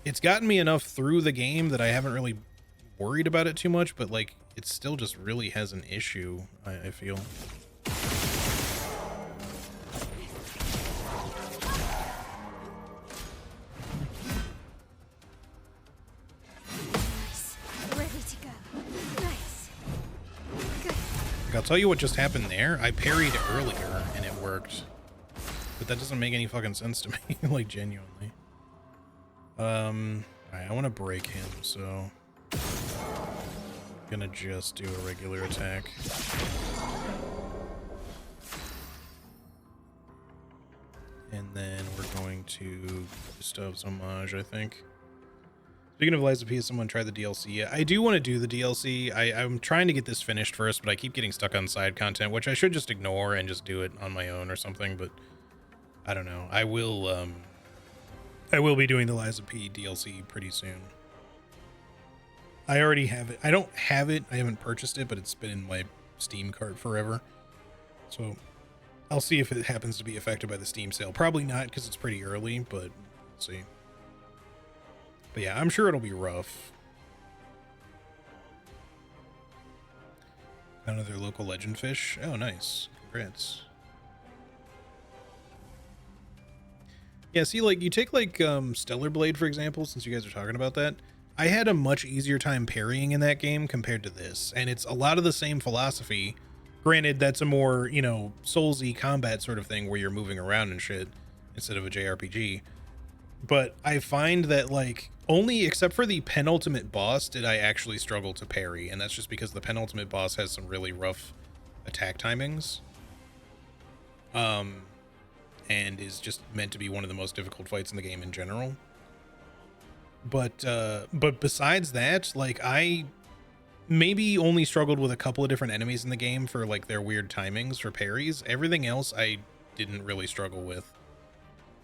It's gotten me enough through the game that I haven't really worried about it too much, but like, it still just really has an issue, I feel. Nice. Ready to go. Nice. Good. Like, I'll tell you what just happened there. I parried earlier and it worked, but that doesn't make any fucking sense to me. Like, genuinely. Alright, I want to break him, so I'm gonna just do a regular attack. And then we're going to Gustav's homage, I think. Speaking of Liza P, has someone tried the DLC yet? I do want to do the DLC. I'm trying to get this finished first, but I keep getting stuck on side content, which I should just ignore and just do it on my own or something, but I don't know. I will be doing the Liza P DLC pretty soon. I already have it. I don't have it. I haven't purchased it, but it's been in my Steam cart forever. So I'll see if it happens to be affected by the Steam sale. Probably not, because it's pretty early, but we'll see. But yeah, I'm sure it'll be rough. Another local legend fish. Oh, nice. Congrats. Yeah, see, like, you take, like, Stellar Blade, for example, since you guys are talking about that. I had a much easier time parrying in that game compared to this, and it's a lot of the same philosophy. Granted, that's a more, you know, Souls-y combat sort of thing where you're moving around and shit instead of a JRPG. But I find that, like, only except for the penultimate boss did I actually struggle to parry, and that's just because the penultimate boss has some really rough attack timings. And is just meant to be one of the most difficult fights in the game in general. But besides that, like, I maybe only struggled with a couple of different enemies in the game for, like, their weird timings for parries. Everything else I didn't really struggle with.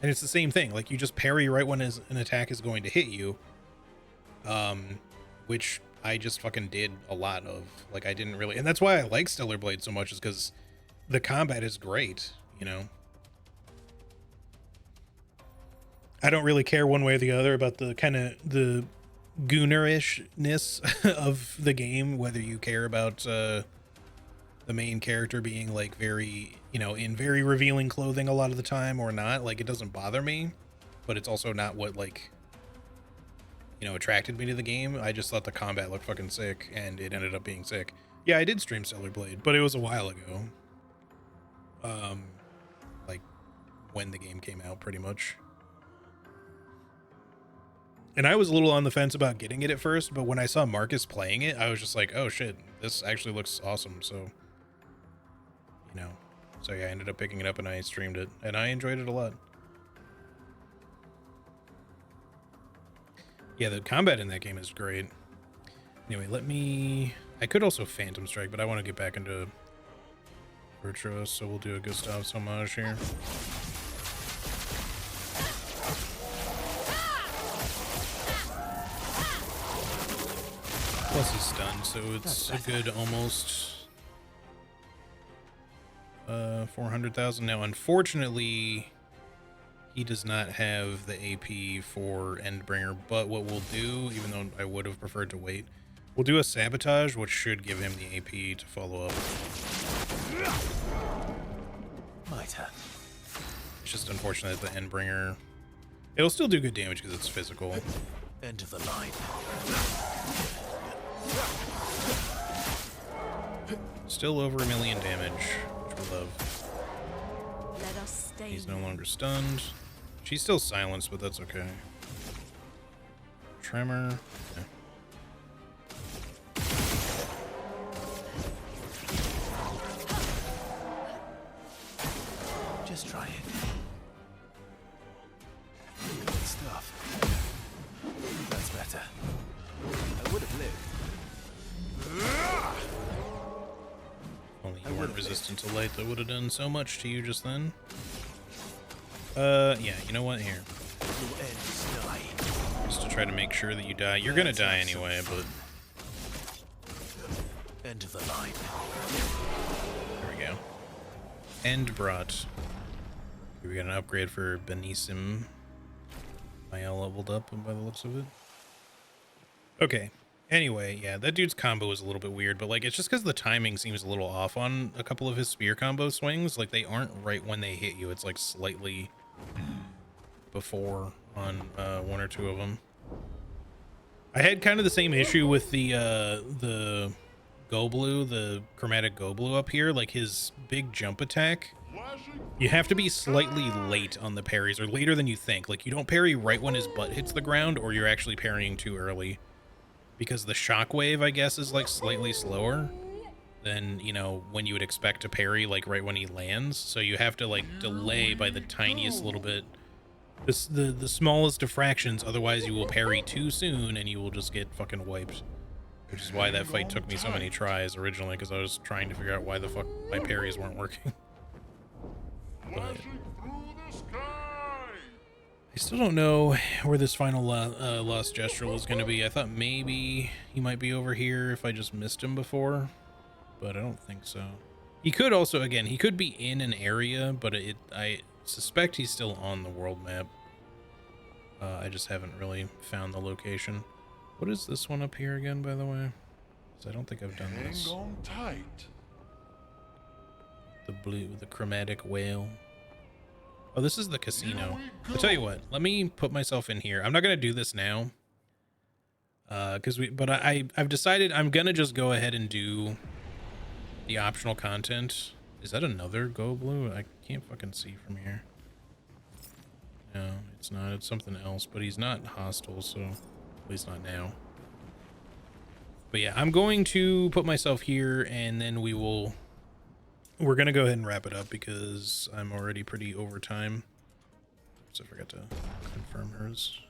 And it's the same thing. Like, you just parry right when an attack is going to hit you. Which I just fucking did a lot of. Like, I didn't really... And that's why I like Stellar Blade so much, is because the combat is great, you know? I don't really care one way or the other about the kind of the goonerishness of the game, whether you care about the main character being, like, very, you know, in very revealing clothing a lot of the time or not. Like, it doesn't bother me, but it's also not what, like, you know, attracted me to the game. I just thought the combat looked fucking sick, and it ended up being sick. Yeah, I did stream Stellar Blade, but it was a while ago. Like, when the game came out, pretty much. And I was a little on the fence about getting it at first, but when I saw Marcus playing it, I was just like, oh shit, this actually looks awesome. So, you know, so yeah, I ended up picking it up and I streamed it, and I enjoyed it a lot. Yeah, the combat in that game is great. Anyway, I could also Phantom Strike, but I want to get back into Virtuos, so we'll do a Gustav's homage here. Plus he's stunned, so it's a good almost 400,000. Now, unfortunately, he does not have the AP for Endbringer, but what we'll do, even though I would have preferred to wait, we'll do a Sabotage, which should give him the AP to follow up. My turn. It's just unfortunate that the Endbringer... It'll still do good damage because it's physical. End of the line. Still over 1 million damage, which we love. Let us stay. He's no longer stunned. She's still silenced, but that's okay. Tremor. Yeah. Just try it. Good stuff. That's better. I would have lived. Only you weren't resistant to light, that would have done so much to you just then. Yeah, you know what? Here. Your end is nigh. Just to try to make sure that you die. You're gonna die anyway, but End of the line. There we go. End brought. We got an upgrade for Benissim. Mael leveled up by the looks of it. Okay. Anyway, yeah, that dude's combo is a little bit weird, but like it's just because the timing seems a little off on a couple of his spear combo swings. Like they aren't right when they hit you. It's like slightly before on one or two of them. I had kind of the same issue with the Go Blue, the chromatic Go Blue up here. Like his big jump attack, you have to be slightly late on the parries, or later than you think. Like you don't parry right when his butt hits the ground, or you're actually parrying too early. Because the shockwave, I guess, is like slightly slower than, you know, when you would expect to parry, like right when he lands. So you have to like delay by the tiniest little bit, the smallest of fractions. Otherwise, you will parry too soon and you will just get fucking wiped. Which is why that fight took me so many tries originally, because I was trying to figure out why the fuck my parries weren't working. But I still don't know where this final Lost Gestural is going to be. I thought maybe he might be over here if I just missed him before, but I don't think so. He could also, again, he could be in an area, but I suspect he's still on the world map. I just haven't really found the location. What is this one up here again, by the way? 'Cause I don't think I've done this. Hang on tight. The blue, the chromatic whale. Oh, this is the casino. I'll tell you what, let me put myself in here. I'm not going to do this now. But I've decided I'm going to just go ahead and do the optional content. Is that another Go Blue? I can't fucking see from here. No, it's not. It's something else, but he's not hostile, so at least not now. But yeah, I'm going to put myself here, and then we're going to go ahead and wrap it up because I'm already pretty over time. So I forgot to confirm hers.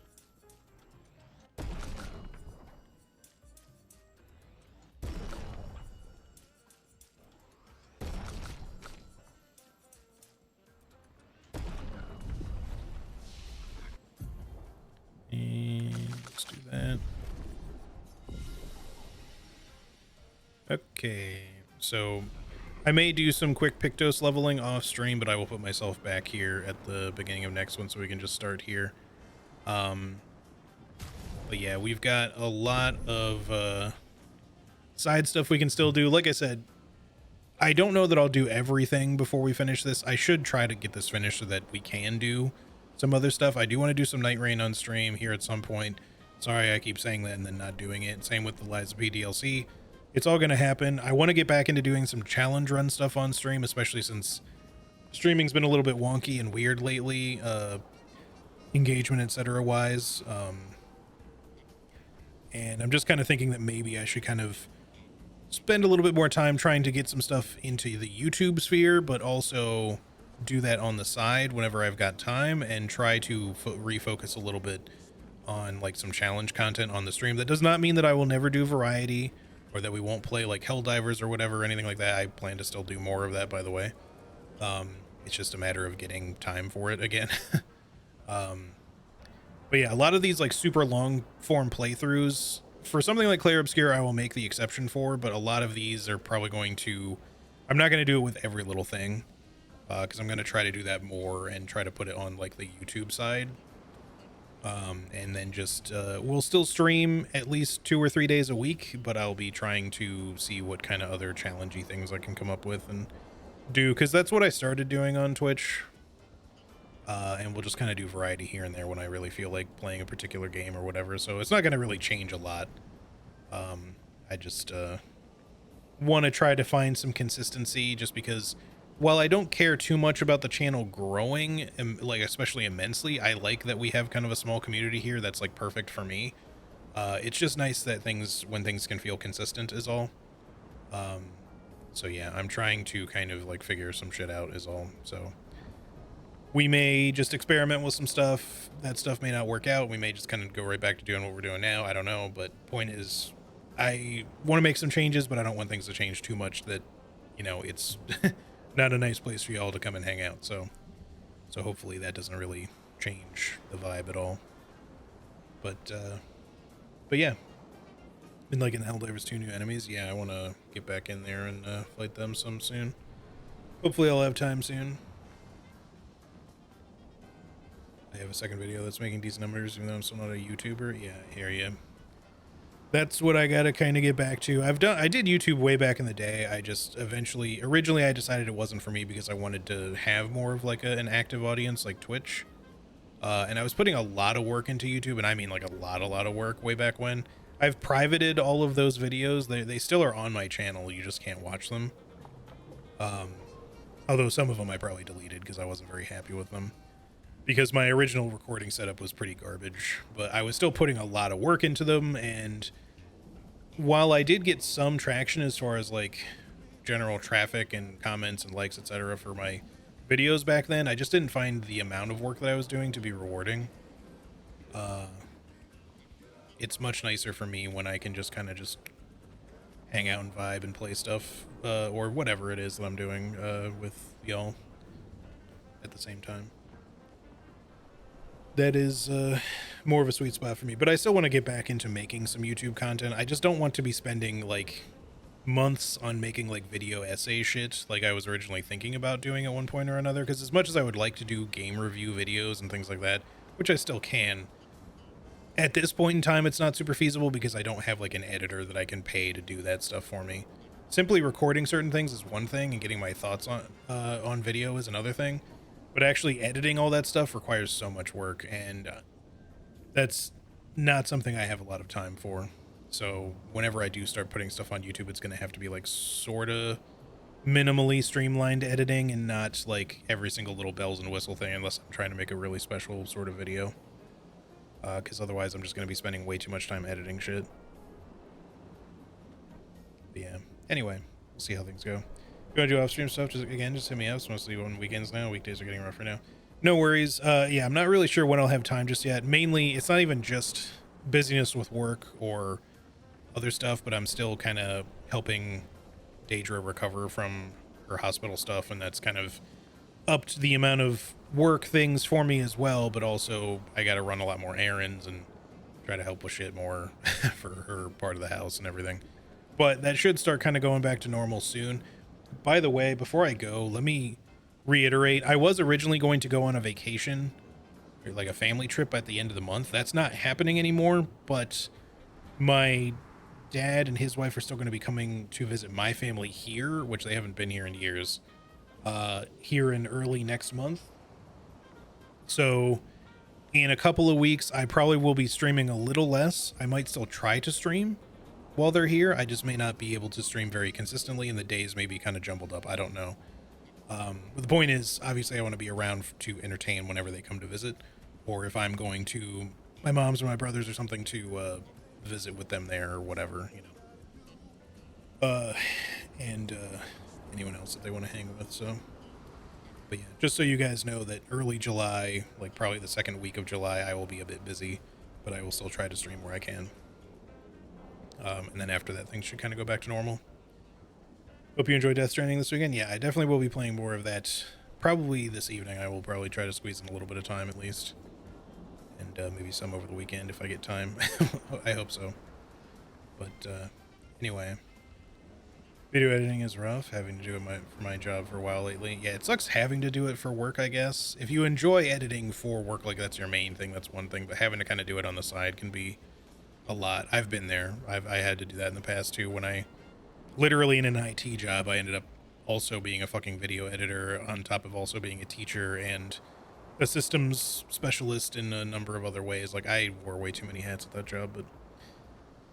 And let's do that. Okay, so I may do some quick Pictos leveling off stream, but I will put myself back here at the beginning of next one so we can just start here. But yeah, we've got a lot of side stuff we can still do. Like I said, I don't know that I'll do everything before we finish this. I should try to get this finished so that we can do some other stuff. I do want to do some Night Rain on stream here at some point. Sorry, I keep saying that and then not doing it. Same with the Lies of P DLC. It's all going to happen. I want to get back into doing some challenge run stuff on stream, especially since streaming's been a little bit wonky and weird lately, engagement, etc. wise. And I'm just kind of thinking that maybe I should kind of spend a little bit more time trying to get some stuff into the YouTube sphere, but also do that on the side whenever I've got time and try to refocus a little bit on like some challenge content on the stream. That does not mean that I will never do variety or that we won't play like Helldivers or whatever, or anything like that. I plan to still do more of that, by the way. It's just a matter of getting time for it again. But yeah, a lot of these like super long form playthroughs, for something like Clair Obscur, I will make the exception for, but a lot of these are probably going to, I'm not going to do it with every little thing, because I'm going to try to do that more and try to put it on like the YouTube side. And then just, we'll still stream at least 2 or 3 days a week, but I'll be trying to see what kind of other challengey things I can come up with and do, because that's what I started doing on Twitch. And we'll just kind of do variety here and there when I really feel like playing a particular game or whatever. So it's not going to really change a lot. I just want to try to find some consistency, just because while I don't care too much about the channel growing, like especially immensely, I like that we have kind of a small community here that's like perfect for me. It's just nice that when things can feel consistent is all. So yeah, I'm trying to kind of like figure some shit out is all. So we may just experiment with some stuff. That stuff may not work out. We may just kind of go right back to doing what we're doing now. I don't know. But point is, I want to make some changes, but I don't want things to change too much that, you know, it's not a nice place for y'all to come and hang out. So hopefully that doesn't really change the vibe at all. But yeah, In like in Helldivers 2 new enemies, yeah, I want to get back in there and fight them some soon. Hopefully I'll have time soon. I have a second video that's making decent numbers, even though I'm still not a YouTuber. Yeah, I hear you. That's what I gotta kind of get back to. I did YouTube way back in the day. I just originally I decided it wasn't for me because I wanted to have more of like an active audience like Twitch. And I was putting a lot of work into YouTube, and I mean like a lot of work way back when. I've privated all of those videos. They still are on my channel. You just can't watch them. Although some of them I probably deleted because I wasn't very happy with them. Because my original recording setup was pretty garbage. But I was still putting a lot of work into them, and while I did get some traction as far as like general traffic and comments and likes, etc. for my videos back then, I just didn't find the amount of work that I was doing to be rewarding. It's much nicer for me when I can just kind of just hang out and vibe and play stuff, or whatever it is that I'm doing with y'all at the same time. That is more of a sweet spot for me, but I still want to get back into making some YouTube content. I just don't want to be spending like months on making like video essay shit like I was originally thinking about doing at one point or another, because as much as I would like to do game review videos and things like that, which I still can, at this point in time it's not super feasible because I don't have like an editor that I can pay to do that stuff for me. Simply recording certain things is one thing and getting my thoughts on video is another thing, but actually editing all that stuff requires so much work, and that's not something I have a lot of time for. So whenever I do start putting stuff on YouTube, it's going to have to be like sort of minimally streamlined editing and not like every single little bells and whistle thing, unless I'm trying to make a really special sort of video. Because otherwise I'm just going to be spending way too much time editing shit. But yeah. Anyway, we'll see how things go. If you want to do off-stream stuff, just hit me up. It's mostly on weekends now. Weekdays are getting rougher now. No worries. Yeah, I'm not really sure when I'll have time just yet. Mainly, it's not even just busyness with work or other stuff, but I'm still kind of helping Daedra recover from her hospital stuff, and that's kind of upped the amount of work things for me as well, but also I got to run a lot more errands and try to help with shit more for her part of the house and everything. But that should start kind of going back to normal soon. By the way, before I go, let me reiterate, I was originally going to go on a vacation, like a family trip at the end of the month. That's not happening anymore, but my dad and his wife are still going to be coming to visit my family here, which they haven't been here in years, here in early next month. So in a couple of weeks, I probably will be streaming a little less. I might still try to stream while they're here. I just may not be able to stream very consistently, and the days may be kind of jumbled up. I don't know. But the point is, obviously, I want to be around to entertain whenever they come to visit, or if I'm going to my mom's or my brother's or something to visit with them there or whatever, you know. And anyone else that they want to hang with. So, but yeah, just so you guys know that early July, like probably the second week of July, I will be a bit busy, but I will still try to stream where I can. And then after that, things should kind of go back to normal. Hope you enjoyed Death Stranding this weekend. Yeah, I definitely will be playing more of that probably this evening. I will probably try to squeeze in a little bit of time at least. And maybe some over the weekend if I get time. I hope so. But anyway, video editing is rough, having to do it for my job for a while lately. Yeah, it sucks having to do it for work, I guess. If you enjoy editing for work, like that's your main thing, that's one thing. But having to kind of do it on the side can be a lot. I've been there. I had to do that in the past too. When I literally in an IT job, I ended up also being a fucking video editor on top of also being a teacher and a systems specialist in a number of other ways. Like I wore way too many hats at that job, but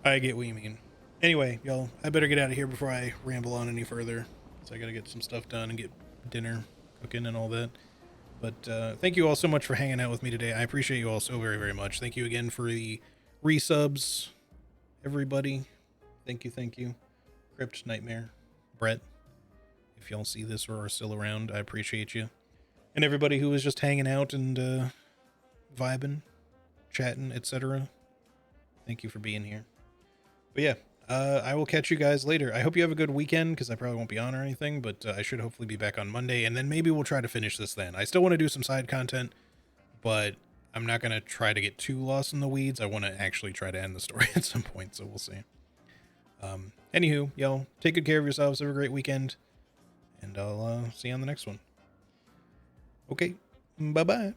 I get what you mean. Anyway, y'all, I better get out of here before I ramble on any further. So I gotta get some stuff done and get dinner cooking and all that. But thank you all so much for hanging out with me today. I appreciate you all so very, very much. Thank you again for the resubs, everybody. Thank you. Crypt Nightmare, Brett, if y'all see this or are still around, I appreciate you. And everybody who was just hanging out and vibing, chatting, etc. Thank you for being here. But yeah, I will catch you guys later. I hope you have a good weekend, because I probably won't be on or anything, but I should hopefully be back on Monday, and then maybe we'll try to finish this then. I still want to do some side content, but I'm not going to try to get too lost in the weeds. I want to actually try to end the story at some point, so we'll see. Anywho, y'all take good care of yourselves. Have a great weekend, and I'll see you on the next one. Okay, bye bye.